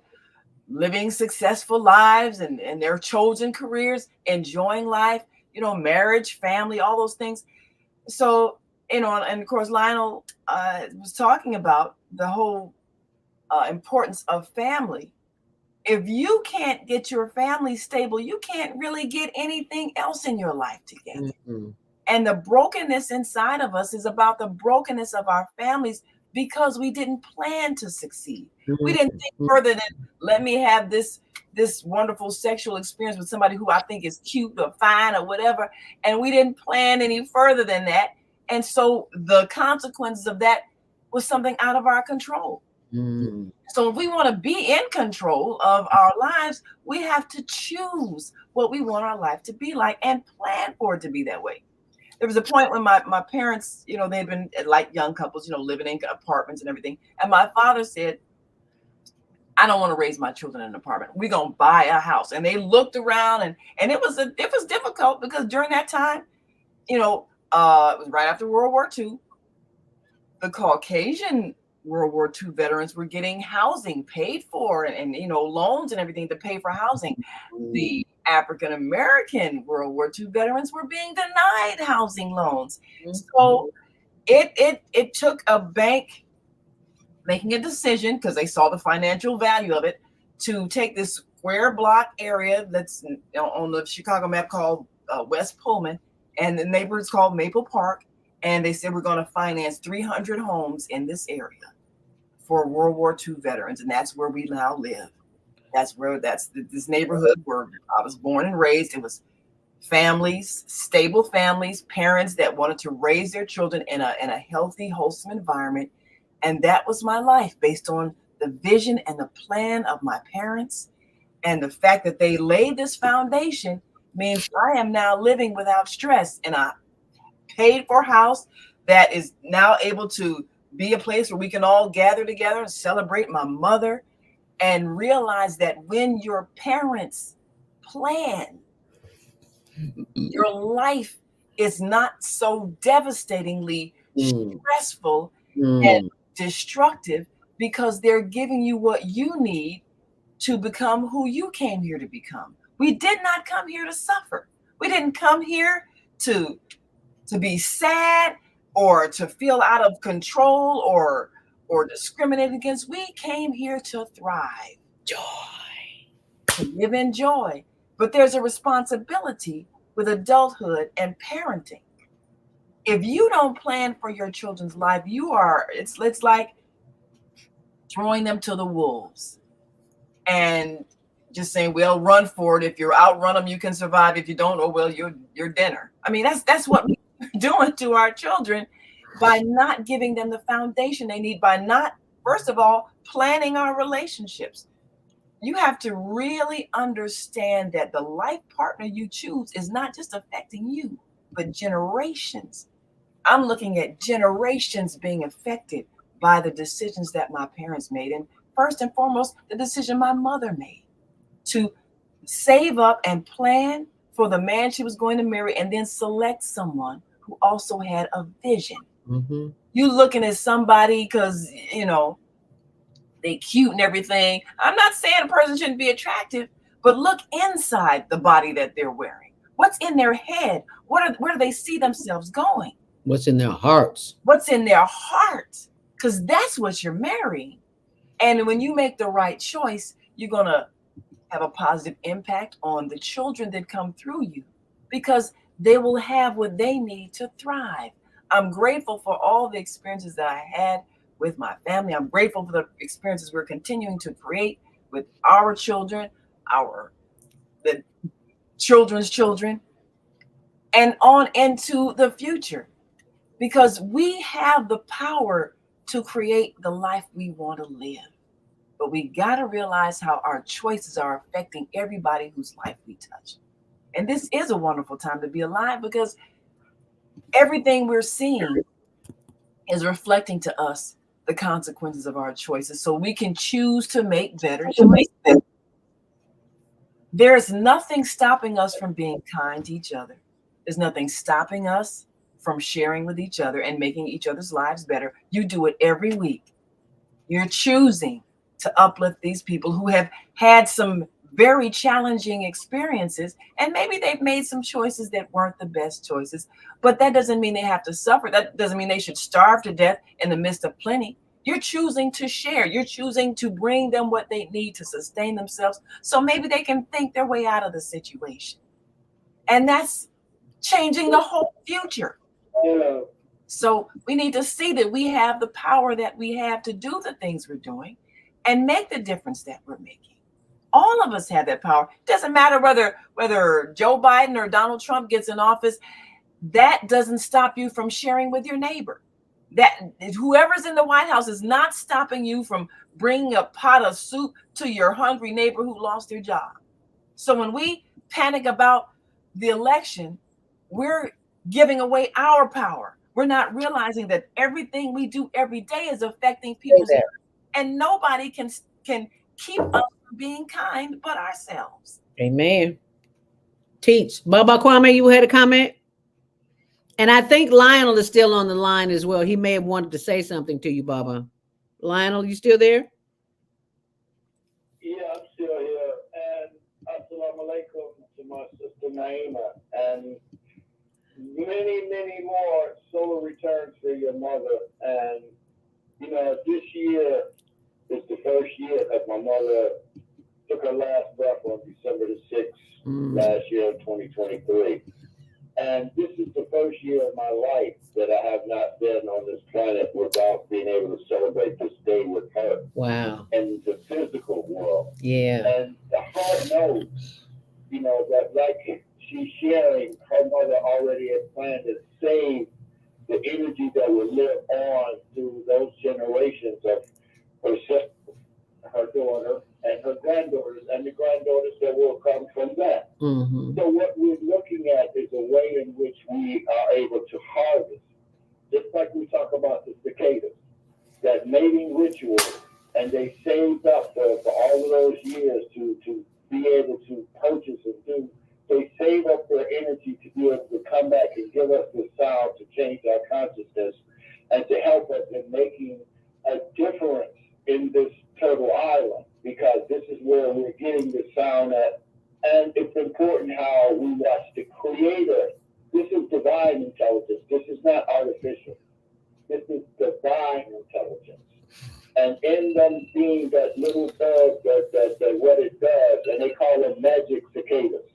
living successful lives and their chosen careers, enjoying life, marriage, family, all those things. So, and of course, Lionel was talking about the whole importance of family. If you can't get your family stable, you can't really get anything else in your life together. Mm-hmm. And the brokenness inside of us is about the brokenness of our families because we didn't plan to succeed. Mm-hmm. We didn't think further than let me have this this wonderful sexual experience with somebody who I think is cute or fine or whatever, and we didn't plan any further than that. And so the consequences of that was something out of our control. Mm. So if we want to be in control of our lives, we have to choose what we want our life to be like and plan for it to be that way. There was a point when my parents, you know, they'd been like young couples, you know, living in apartments and everything. And my father said, I don't want to raise my children in an apartment. We're going to buy a house. And they looked around and it was difficult because during that time, you know, it was right after World War II. The Caucasian World War II veterans were getting housing paid for and you know, loans and everything to pay for housing. The African American World War II veterans were being denied housing loans. So it took a bank making a decision, because they saw the financial value of it, to take this square block area that's on the Chicago map called West Pullman, and the neighborhood's called Maple Park. And they said, we're going to finance 300 homes in this area for World War II veterans. And that's where we now live. That's this neighborhood where I was born and raised. It was families, stable families, parents that wanted to raise their children in a healthy, wholesome environment. And that was my life, based on the vision and the plan of my parents. And the fact that they laid this foundation means I am now living without stress in a paid for house that is now able to be a place where we can all gather together and celebrate my mother, and realize that when your parents plan, your life is not so devastatingly stressful and destructive, because they're giving you what you need to become who you came here to become. We did not come here to suffer. We didn't come here to be sad or to feel out of control or discriminated against. We came here to thrive, to live in joy. But there's a responsibility with adulthood and parenting. If you don't plan for your children's life, it's like throwing them to the wolves and just saying, well, run for it. If you outrun them, you can survive. If you don't, oh well, you're dinner. I mean, that's what we're doing to our children by not giving them the foundation they need, by not, first of all, planning our relationships. You have to really understand that the life partner you choose is not just affecting you, but generations. I'm looking at generations being affected by the decisions that my parents made. And first and foremost, the decision my mother made to save up and plan for the man she was going to marry, and then select someone who also had a vision. Mm-hmm. You looking at somebody because, you know, they cute and everything. I'm not saying a person shouldn't be attractive, but look inside the body that they're wearing. What's in their head? Where do they see themselves going? What's in their hearts? What's in their heart? Because that's what you're marrying. And when you make the right choice, you're going to have a positive impact on the children that come through you, because they will have what they need to thrive. I'm grateful for all the experiences that I had with my family. I'm grateful for the experiences we're continuing to create with our children, the children's children, and on into the future, because we have the power to create the life we want to live. But we got to realize how our choices are affecting everybody whose life we touch. And this is a wonderful time to be alive, because everything we're seeing is reflecting to us the consequences of our choices, so we can choose to make better choices. There's nothing stopping us from being kind to each other. There's nothing stopping us from sharing with each other and making each other's lives better. You do it every week. You're choosing to uplift these people who have had some very challenging experiences, and maybe they've made some choices that weren't the best choices, but that doesn't mean they have to suffer. That doesn't mean they should starve to death in the midst of plenty. You're choosing to share. You're choosing to bring them what they need to sustain themselves, so maybe they can think their way out of the situation. And that's changing the whole future. Yeah. So we need to see that we have the power that we have to do the things we're doing and make the difference that we're making. All of us have that power. It doesn't matter whether Joe Biden or Donald Trump gets in office. That doesn't stop you from sharing with your neighbor. That whoever's in the White House is not stopping you from bringing a pot of soup to your hungry neighbor who lost their job. So when we panic about the election, we're giving away our power. We're not realizing that everything we do every day is affecting people's lives, and nobody can keep us from being kind but ourselves. Amen. Teach. Baba Kwame, you had a comment? And I think Lionel is still on the line as well. He may have wanted to say something to you, Baba. Lionel, you still there? Yeah, I'm still here. And assalamu alaikum to my sister Naima. And many, many more solar returns for your mother. And, this year is the first year that my mother took her last breath on December the 6th last year, 2023. And this is the first year of my life that I have not been on this planet without being able to celebrate this day with her. Wow. And the physical world. Yeah. And the heart knows, that like she's sharing, her mother already had planned to save the energy that will live on through those generations of her sister, her daughter, and her granddaughters, and the granddaughters that will come from that. Mm-hmm. So what we're looking at is a way in which we are able to harvest, just like we talk about the cicadas, that mating ritual, and they saved up for all of those years to be able to purchase and do. They save up their energy to be able to come back and give us the sound to change our consciousness and to help us in making a difference in this turtle island, because this is where we're getting the sound at. And it's important how we watch the creator. This is divine intelligence. This is not artificial. This is divine intelligence. And in them being that little bug that what it does, and they call them magic cicadas.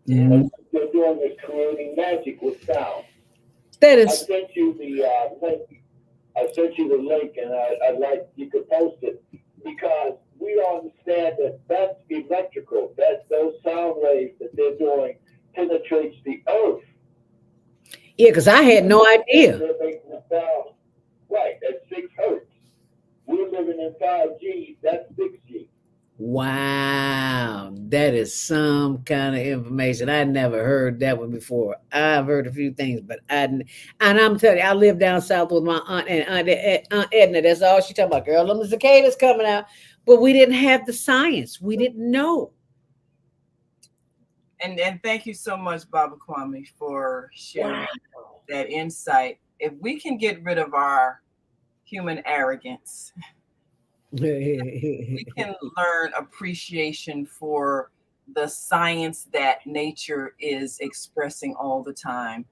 Mm-hmm. What they're doing is creating magic with sound. That I is. sent you the link. I sent you the link, and I'd like you could post it, because we understand that that's electrical. That those sound waves that they're doing penetrates the earth. Yeah, because I had no idea. They're making the sound right at 6 hertz. We're living in 5G. That's 6G. Wow, that is some kind of information. I never heard that one before. I've heard a few things, but and I'm telling you, I live down south with my aunt and Aunt Edna. That's all she talking about. Girl, them cicadas coming out, but we didn't have the science. We didn't know. And thank you so much, Baba Kwame, for sharing that insight. If we can get rid of our human arrogance, we can learn appreciation for the science that nature is expressing all the time.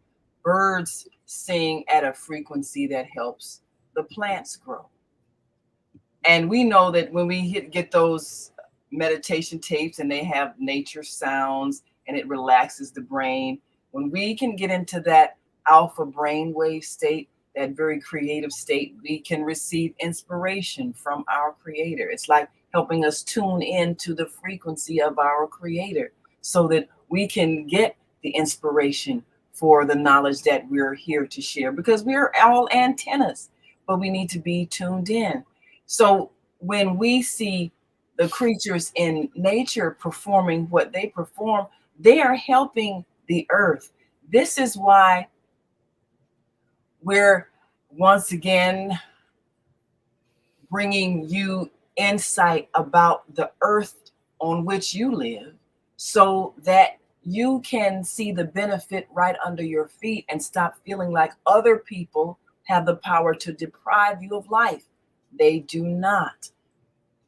Birds sing at a frequency that helps the plants grow. And we know that when we get those meditation tapes and they have nature sounds and it relaxes the brain, when we can get into that alpha brainwave state, that very creative state, we can receive inspiration from our creator. It's like helping us tune into the frequency of our creator so that we can get the inspiration for the knowledge that we're here to share, because we're all antennas, but we need to be tuned in. So when we see the creatures in nature performing what they perform, they are helping the earth. This is why we're once again bringing you insight about the earth on which you live, so that you can see the benefit right under your feet and stop feeling like other people have the power to deprive you of life. They do not.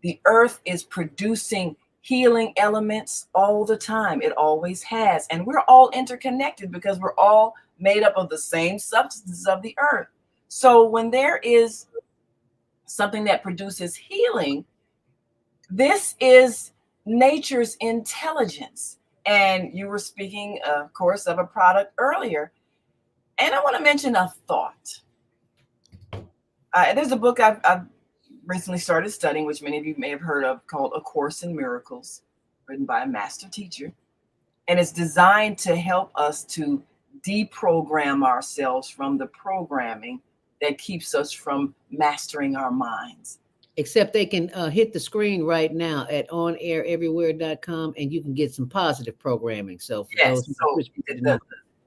The earth is producing healing elements all the time. It always has. And we're all interconnected because we're all made up of the same substances of the earth. So when there is something that produces healing, this is nature's intelligence. And you were speaking, of course, of a product earlier. And I want to mention a thought. There's a book I've recently started studying, which many of you may have heard of, called A Course in Miracles, written by a master teacher. And it's designed to help us to deprogram ourselves from the programming that keeps us from mastering our minds. Except they can hit the screen right now at onaireverywhere.com, and you can get some positive programming. So for Yes, those so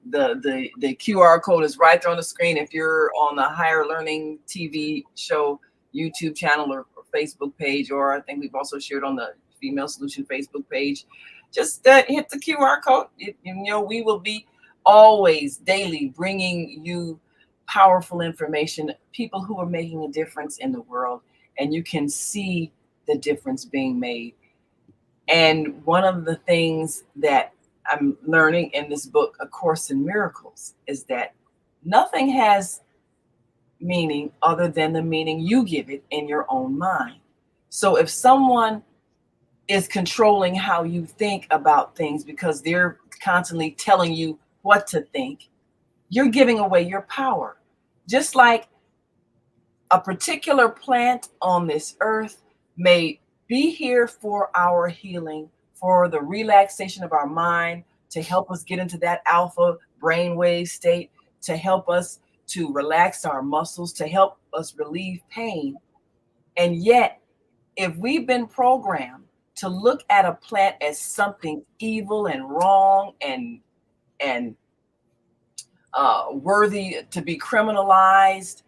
the QR code is right there on the screen. If you're on the Higher Learning TV show YouTube channel or Facebook page, or I think we've also shared on the Female Solution Facebook page, just hit the QR code. We will be always daily bringing you powerful information, people who are making a difference in the world, and you can see the difference being made. And one of the things that I'm learning in this book, A Course in Miracles, is that nothing has meaning other than the meaning you give it in your own mind. So if someone is controlling how you think about things because they're constantly telling you what to think, you're giving away your power. Just like a particular plant on this earth may be here for our healing, for the relaxation of our mind, to help us get into that alpha brainwave state, to help us to relax our muscles, to help us relieve pain. And yet, if we've been programmed to look at a plant as something evil and wrong and worthy to be criminalized,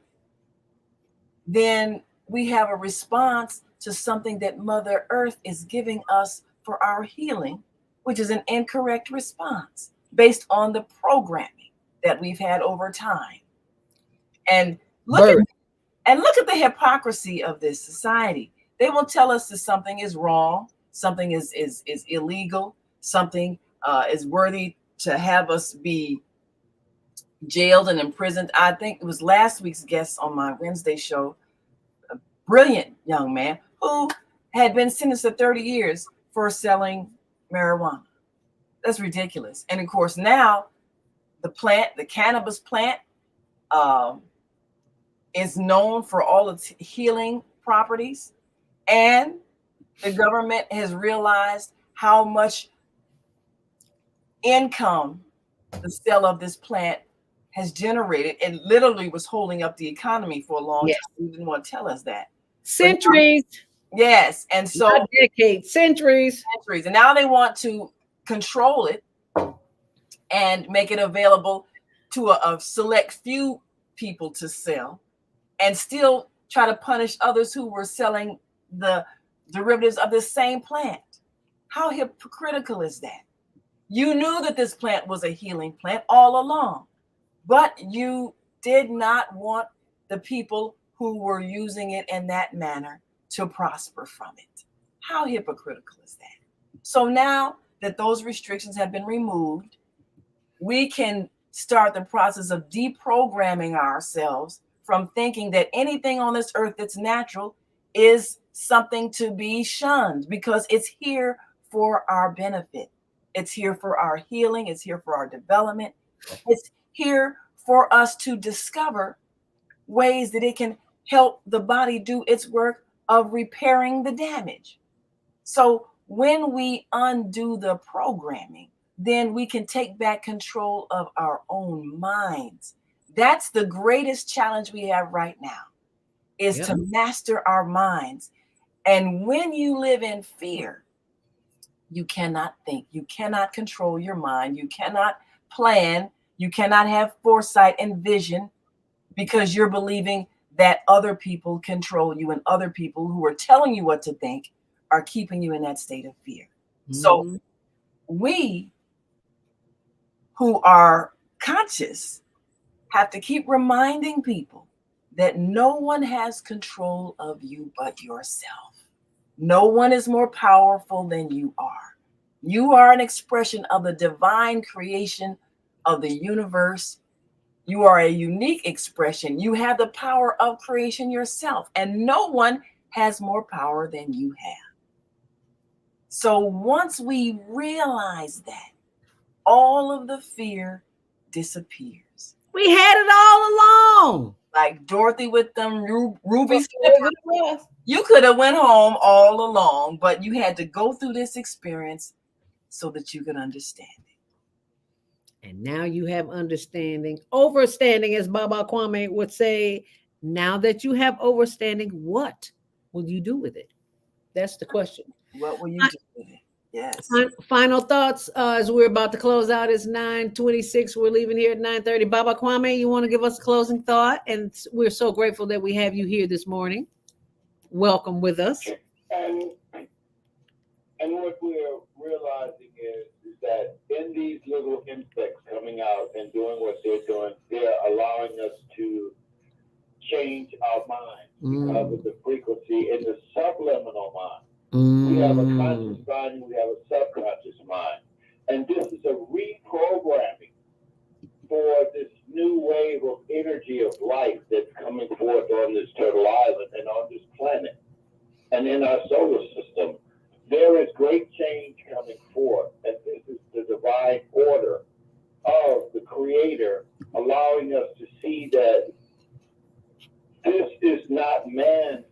then we have a response to something that Mother Earth is giving us for our healing, which is an incorrect response based on the programming that we've had over time. And look at the hypocrisy of this society. They will tell us that something is wrong, something is illegal, something is worthy to have us be jailed and imprisoned. I think it was last week's guest on my Wednesday show, a brilliant young man who had been sentenced to 30 years for selling marijuana. That's ridiculous. And of course, now the cannabis plant, is known for all its healing properties. And the government has realized how much income the sale of this plant has generated, and literally was holding up the economy for a long time. You didn't want to tell us that. Centuries. Yes. And so not decades, centuries. And now they want to control it and make it available to a select few people to sell, and still try to punish others who were selling the derivatives of the same plant. How hypocritical is that? You knew that this plant was a healing plant all along, but you did not want the people who were using it in that manner to prosper from it. How hypocritical is that? So now that those restrictions have been removed, we can start the process of deprogramming ourselves from thinking that anything on this earth that's natural is something to be shunned, because it's here for our benefit. It's here for our healing. It's here for our development. It's here for us to discover ways that it can help the body do its work of repairing the damage. So when we undo the programming, then we can take back control of our own minds. That's the greatest challenge we have right now, is to master our minds. And when you live in fear, you cannot think, you cannot control your mind, you cannot plan, you cannot have foresight and vision, because you're believing that other people control you, and other people who are telling you what to think are keeping you in that state of fear. Mm-hmm. So we who are conscious have to keep reminding people that no one has control of you but yourself. No one is more powerful than you are. You are an expression of the divine creation of the universe. You are a unique expression. You have the power of creation yourself, and no one has more power than you have. So once we realize that, all of the fear disappears. We had it all along. like Dorothy with them ruby That's slippers. what it was. You could have went home all along, but you had to go through this experience so that you could understand it. And now you have understanding, overstanding, as Baba Kwame would say. Now that you have overstanding, what will you do with it? That's the question. What will you do with it? Yes. Final thoughts as we're about to close out. It's 9:26. We're leaving here at 9:30. Baba Kwame, you want to give us a closing thought? And we're so grateful that we have you here this morning. Welcome with us. And what we're realizing is that in these little insects coming out and doing what they're doing, they're allowing us to change our mind because of the frequency in the subliminal mind. We have a conscious mind and we have a subconscious mind. And this is a reprogramming for this new wave of energy of life that's coming forth on this turtle island and on this planet and in our solar system. There is great change coming forth, and this is the divine order of the Creator allowing us to see that this is not man's,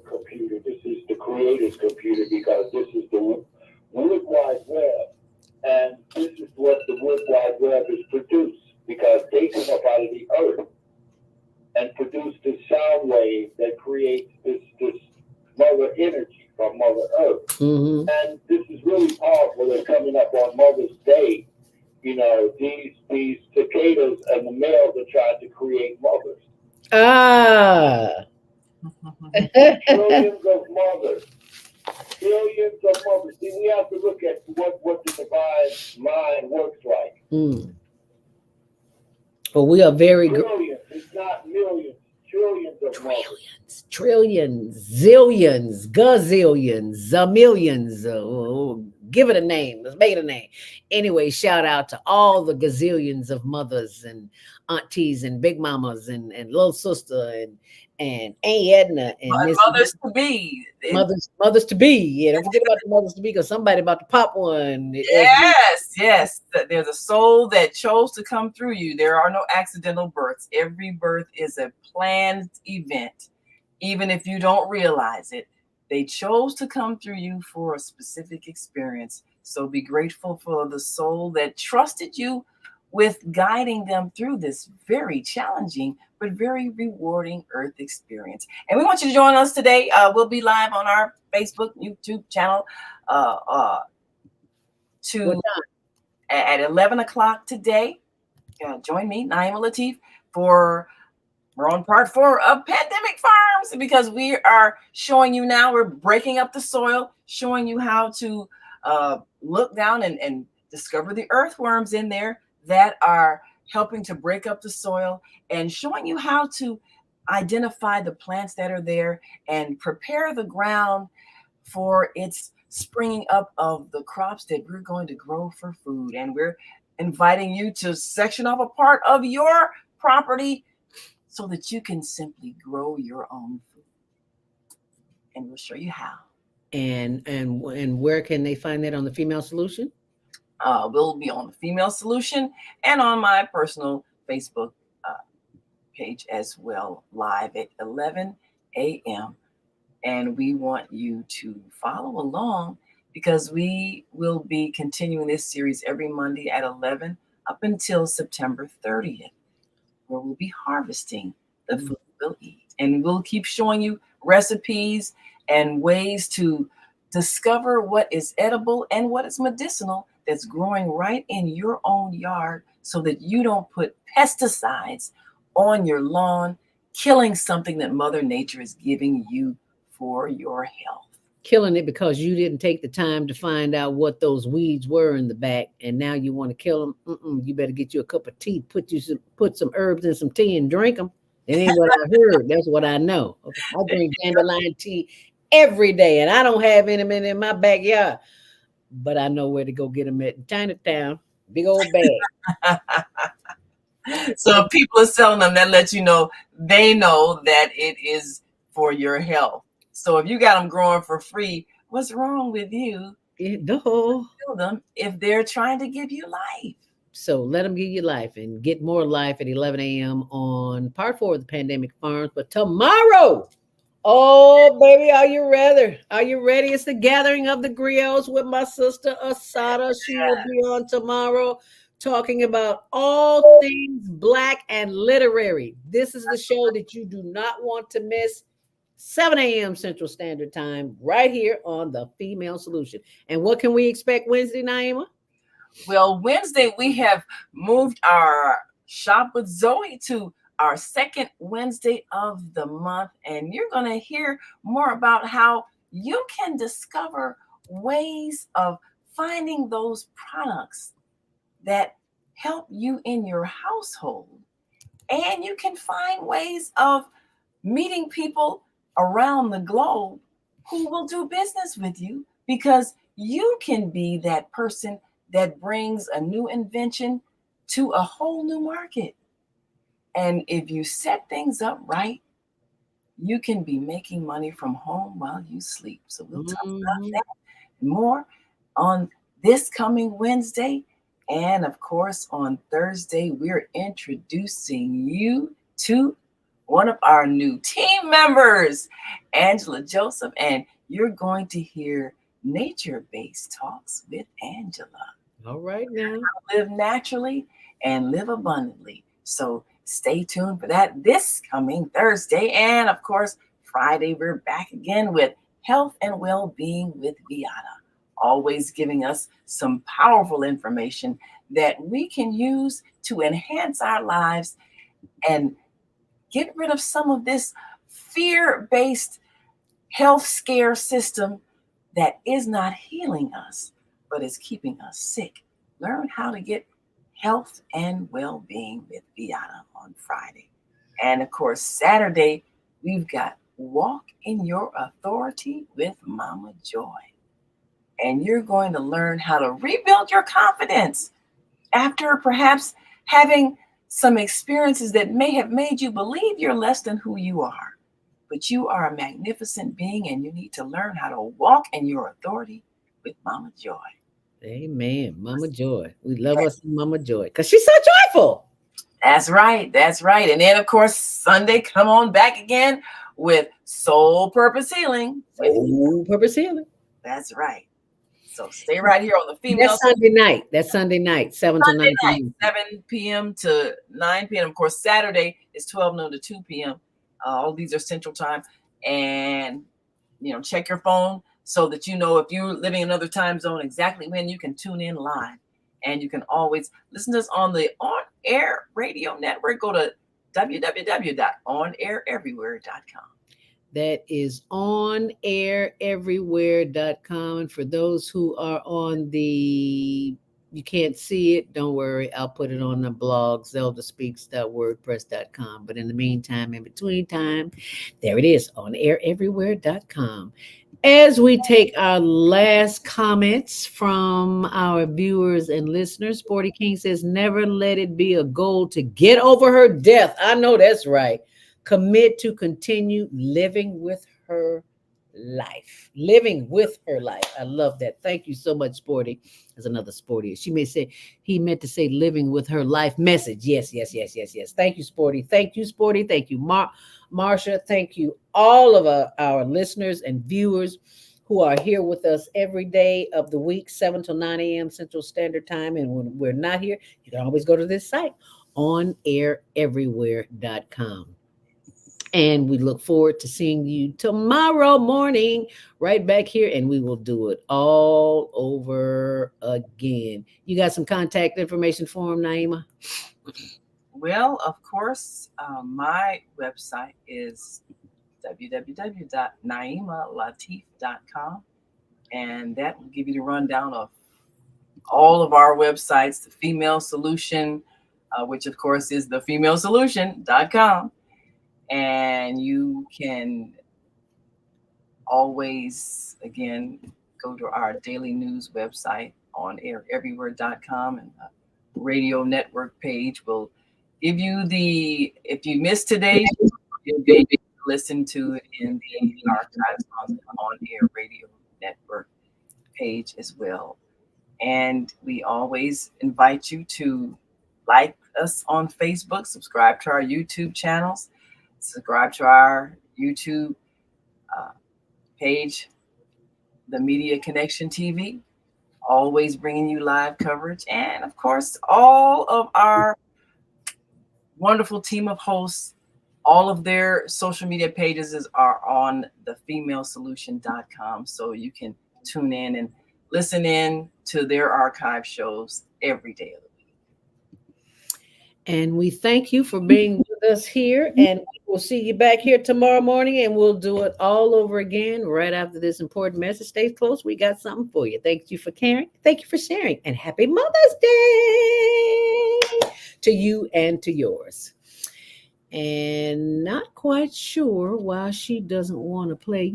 computer. This is the Creator's computer, because this is the World Wide Web, and this is what the World Wide Web is produced, because they come up out of the earth and produce this sound wave that creates this mother energy from Mother Earth. And this is really powerful. They're coming up on Mother's Day. These cicadas and the males are trying to create mothers. Trillions of mothers. Billions of mothers. See, we have to look at what the divine mind works like. Well, we are very trillions. It's not millions. Trillions of mothers. Trillions, zillions, gazillions, millions. Give it a name. Let's make it a name. Anyway, shout out to all the gazillions of mothers and aunties and big mamas and little sister and Aunt Edna and mothers to be. Mothers to be. Yeah, don't forget about the mothers to be, because somebody about to pop one. Yes. There's a soul that chose to come through you. There are no accidental births. Every birth is a planned event. Even if you don't realize it, they chose to come through you for a specific experience. So be grateful for the soul that trusted you with guiding them through this very challenging but very rewarding earth experience. And we want you to join us today. We'll be live on our Facebook, YouTube channel at 11 o'clock today. Join me, Naima Latif, we're on part 4 of Pandemic Farms, because we are showing you now, we're breaking up the soil, showing you how to look down and discover the earthworms in there that are helping to break up the soil, and showing you how to identify the plants that are there and prepare the ground for its springing up of the crops that we're going to grow for food. And we're inviting you to section off a part of your property so that you can simply grow your own food. And we'll show you how. And where can they find that on the Female Solution? We'll be on the Female Solution and on my personal Facebook page as well, live at 11 a.m. And we want you to follow along, because we will be continuing this series every Monday at 11 up until September 30th, where we'll be harvesting the food we'll eat. And we'll keep showing you recipes and ways to discover what is edible and what is medicinal that's growing right in your own yard, so that you don't put pesticides on your lawn, killing something that Mother Nature is giving you for your health. Killing it because you didn't take the time to find out what those weeds were in the back, and now you want to kill them. You better get you a cup of tea, put some herbs in some tea and drink them. It ain't what I heard. That's what I know. Okay. I drink dandelion tea every day, and I don't have any in my backyard, but I know where to go get them at Chinatown. Big old bag. So if people are selling them, that lets you know they know that it is for your health. So if you got them growing for free, what's wrong with you? No. Kill them if they're trying to give you life. So let them give you life and get more life at 11 a.m. on part 4 of the Pandemic Farms. But tomorrow, oh, baby, are you ready? Are you ready? It's the gathering of the griots with my sister Asada. She will be on tomorrow talking about all things Black and literary. This is the show that you do not want to miss. 7 a.m. Central Standard Time, right here on the Female Solution. And what can we expect Wednesday, Naima? Well, Wednesday, we have moved our Shop with Zoe to our second Wednesday of the month. And you're going to hear more about how you can discover ways of finding those products that help you in your household. And you can find ways of meeting people around the globe who will do business with you, because you can be that person that brings a new invention to a whole new market. And if you set things up right, you can be making money from home while you sleep. So we'll talk about that more on this coming Wednesday. And of course, on Thursday, we're introducing you to one of our new team members, Angela Joseph, and you're going to hear nature-based talks with Angela. All right now. Live naturally and live abundantly. So stay tuned for that this coming Thursday. And of course, Friday, we're back again with Health and Well-Being with Viana, always giving us some powerful information that we can use to enhance our lives and get rid of some of this fear-based health scare system that is not healing us, but is keeping us sick. Learn how to get health and well-being with Viana on Friday. And of course, Saturday, we've got Walk in Your Authority with Mama Joy. And you're going to learn how to rebuild your confidence after perhaps having some experiences that may have made you believe you're less than who you are. But you are a magnificent being, and you need to learn how to walk in your authority with Mama Joy. Amen. Mama Joy. We love us Mama Joy because she's so joyful. That's right. That's right. And then, of course, Sunday, come on back again with Soul Purpose Healing. Soul Purpose Healing. That's right. So stay right here on the Female. That's Sunday night. That's Sunday night, 7 to 9 p.m. 7 p.m. to 9 p.m. Of course, Saturday is 12 noon to 2 p.m. All these are Central Time. And, check your phone so that you know if you're living in another time zone exactly when you can tune in live. And you can always listen to us on the On Air Radio Network. Go to www.onaireverywhere.com. That is onaireverywhere.com. And for those who are on you can't see it, don't worry. I'll put it on the blog, zeldaspeaks.wordpress.com. But in the meantime, in between time, there it is, onaireverywhere.com. As we take our last comments from our viewers and listeners, Sporty King says, never let it be a goal to get over her death. I know that's right. Commit to continue living with her life. Living with her life. I love that. Thank you so much, Sporty. There's another Sporty. She may say, he meant to say living with her life message. Yes. Thank you, Sporty. Thank you, Sporty. Thank you, Marsha. Thank you, all of our listeners and viewers who are here with us every day of the week, 7 to 9 a.m. Central Standard Time. And when we're not here, you can always go to this site, onaireverywhere.com. And we look forward to seeing you tomorrow morning right back here, and we will do it all over again. You got some contact information for him, Naima? Well, of course, my website is www.naimalatif.com, and that will give you the rundown of all of our websites, the Female Solution, which of course is thefemalesolution.com. And you can always, again, go to our daily news website, onaireverywhere.com, and the radio network page will give you if you missed today, you'll be able to listen to it in the archives on the On Air Radio Network page as well. And we always invite you to like us on Facebook, subscribe to our YouTube channels, subscribe to our YouTube page, The Media Connection TV, always bringing you live coverage. And of course, all of our wonderful team of hosts, all of their social media pages are on thefemalesolution.com. So you can tune in and listen in to their archive shows every day of the week. And we thank you for being with us here. And we'll see you back here tomorrow morning, and we'll do it all over again right after this important message. Stay close. We got something for you. Thank you for caring. Thank you for sharing. And happy Mother's Day to you and to yours. And not quite sure why she doesn't want to play.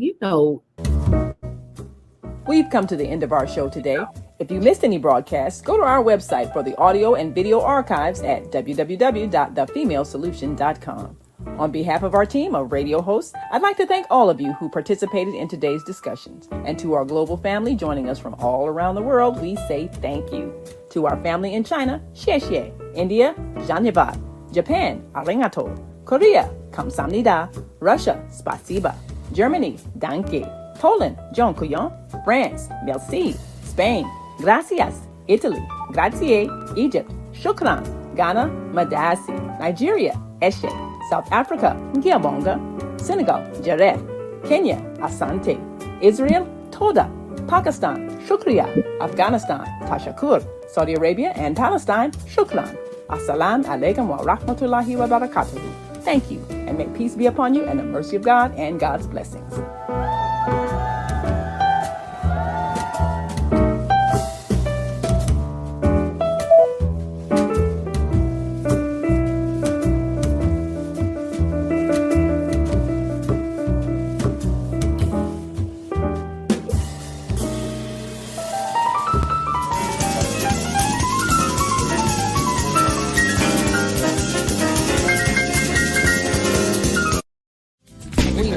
We've come to the end of our show today. If you missed any broadcasts, go to our website for the audio and video archives at www.thefemalesolution.com. On behalf of our team of radio hosts, I'd like to thank all of you who participated in today's discussions. And to our global family joining us from all around the world, we say thank you. To our family in China, xie xie. India, zhanyavad. Japan, arigato. Korea, kamsamnida. Russia, spasiba. Germany, danke. Poland, dziękuję. France, merci. Spain, gracias. Italy, grazie. Egypt, shukran. Ghana, madasi. Nigeria, eshe. South Africa, ngiyabonga. Senegal, jaref. Kenya, asante. Israel, toda. Pakistan, shukriya. Afghanistan, tashakur. Saudi Arabia and Palestine, shukran. Assalamu alaikum wa rahmatullahi wa barakatuhu. Thank you, and may peace be upon you and the mercy of God and God's blessings.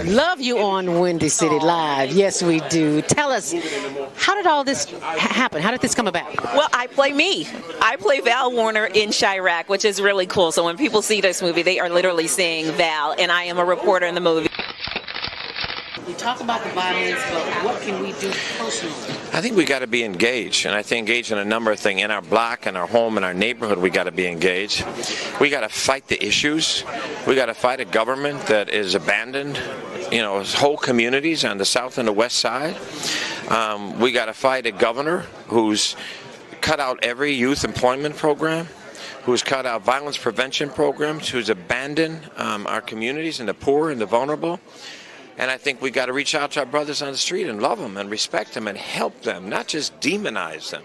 Love you on Windy City Live. Yes, we do. Tell us, how did all this happen? How did this come about? Well, I play me. I play Val Warner in Chirac, which is really cool. So when people see this movie, they are literally seeing Val, and I am a reporter in the movie. We talk about the violence, but what can we do personally? I think we got to be engaged, and I think engaged in a number of things. In our block, in our home, in our neighborhood, we got to be engaged. We got to fight the issues. We got to fight a government that is abandoned, whole communities on the south and the west side. We got to fight a governor who's cut out every youth employment program, who's cut out violence prevention programs, who's abandoned our communities and the poor and the vulnerable. And I think we got to reach out to our brothers on the street and love them and respect them and help them, not just demonize them.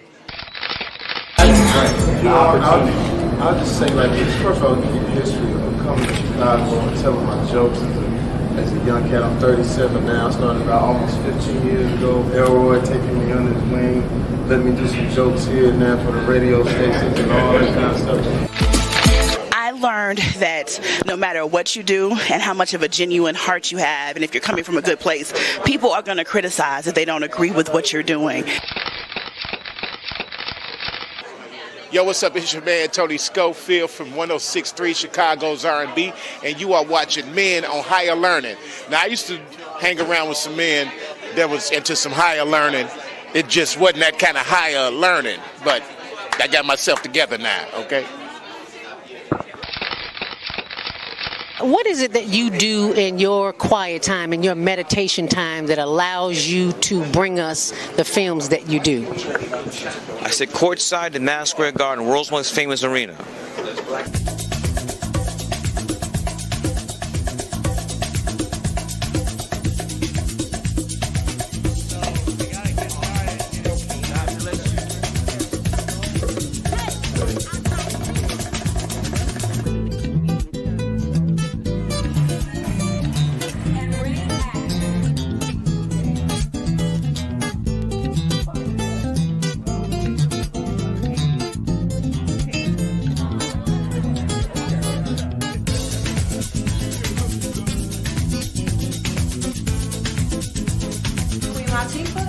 I'll just say like this. First of all, give you the history of coming to Chicago and telling my jokes as a young cat. I'm 37 now. I started about almost 15 years ago. Elroy taking me under his wing, let me do some jokes here and there for the radio stations and all that kind of stuff. I learned that no matter what you do and how much of a genuine heart you have, and if you're coming from a good place, people are going to criticize if they don't agree with what you're doing. Yo, what's up? It's your man Tony Schofield from 106.3 Chicago's R&B, and you are watching Men on Higher Learning. Now, I used to hang around with some men that was into some higher learning. It just wasn't that kind of higher learning, but I got myself together now, okay? What is it that you do in your quiet time, in your meditation time, that allows you to bring us the films that you do? I sit courtside in Madison Square Garden, world's most famous arena.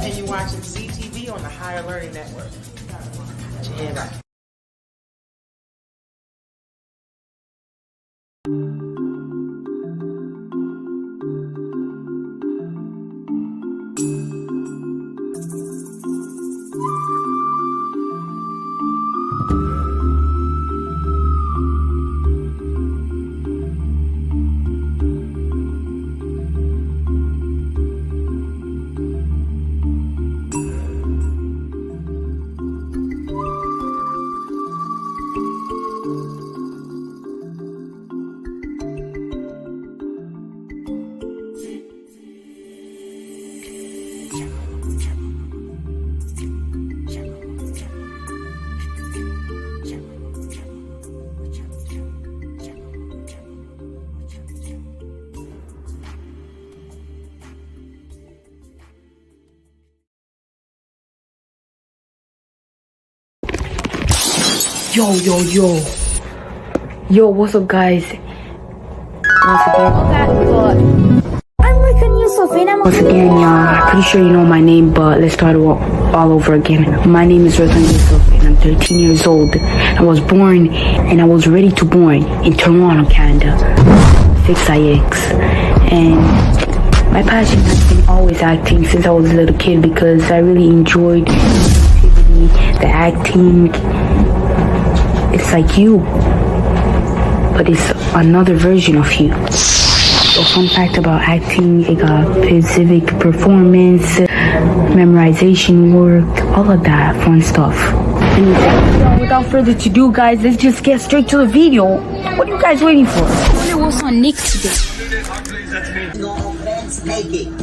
And you're watching CTV on the Higher Learning Network. Everybody. Yo, what's up, guys? Once again, y'all, pretty sure you know my name, but let's start all over again. My name is Ratan Yusuf, and I'm 13 years old. I was born, and I was ready to born in Toronto, Canada, 6IX. And my passion has been always acting since I was a little kid because I really enjoyed the acting. It's like you, but it's another version of you. So fun fact about acting, it got specific performance, memorization work, all of that fun stuff. And without further ado, guys, let's just get straight to the video. What are you guys waiting for? I wonder what's on Nick today. No offense taking.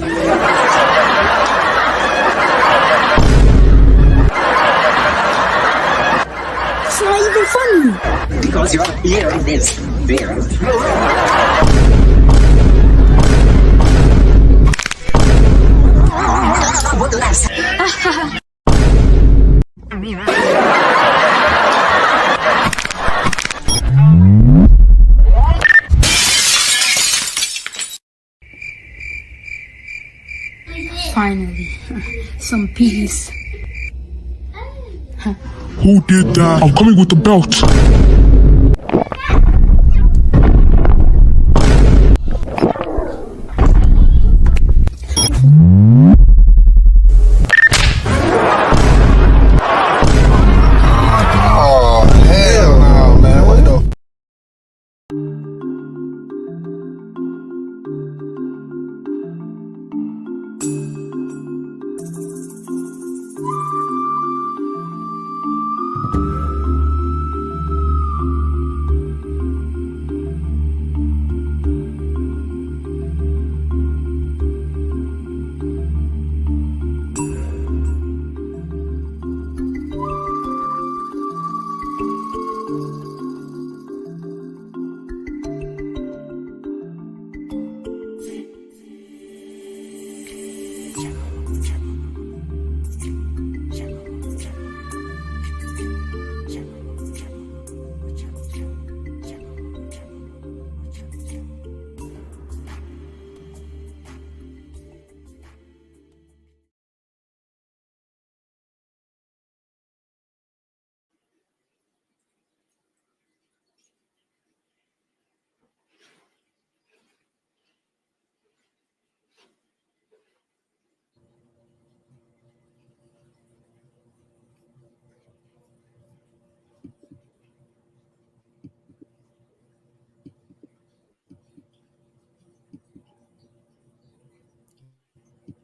It's not even funny. Because you're here in this beer. Finally, some peace. Who did that? I'm coming with the belt. Oh, hell no, man. What the?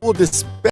Will dispel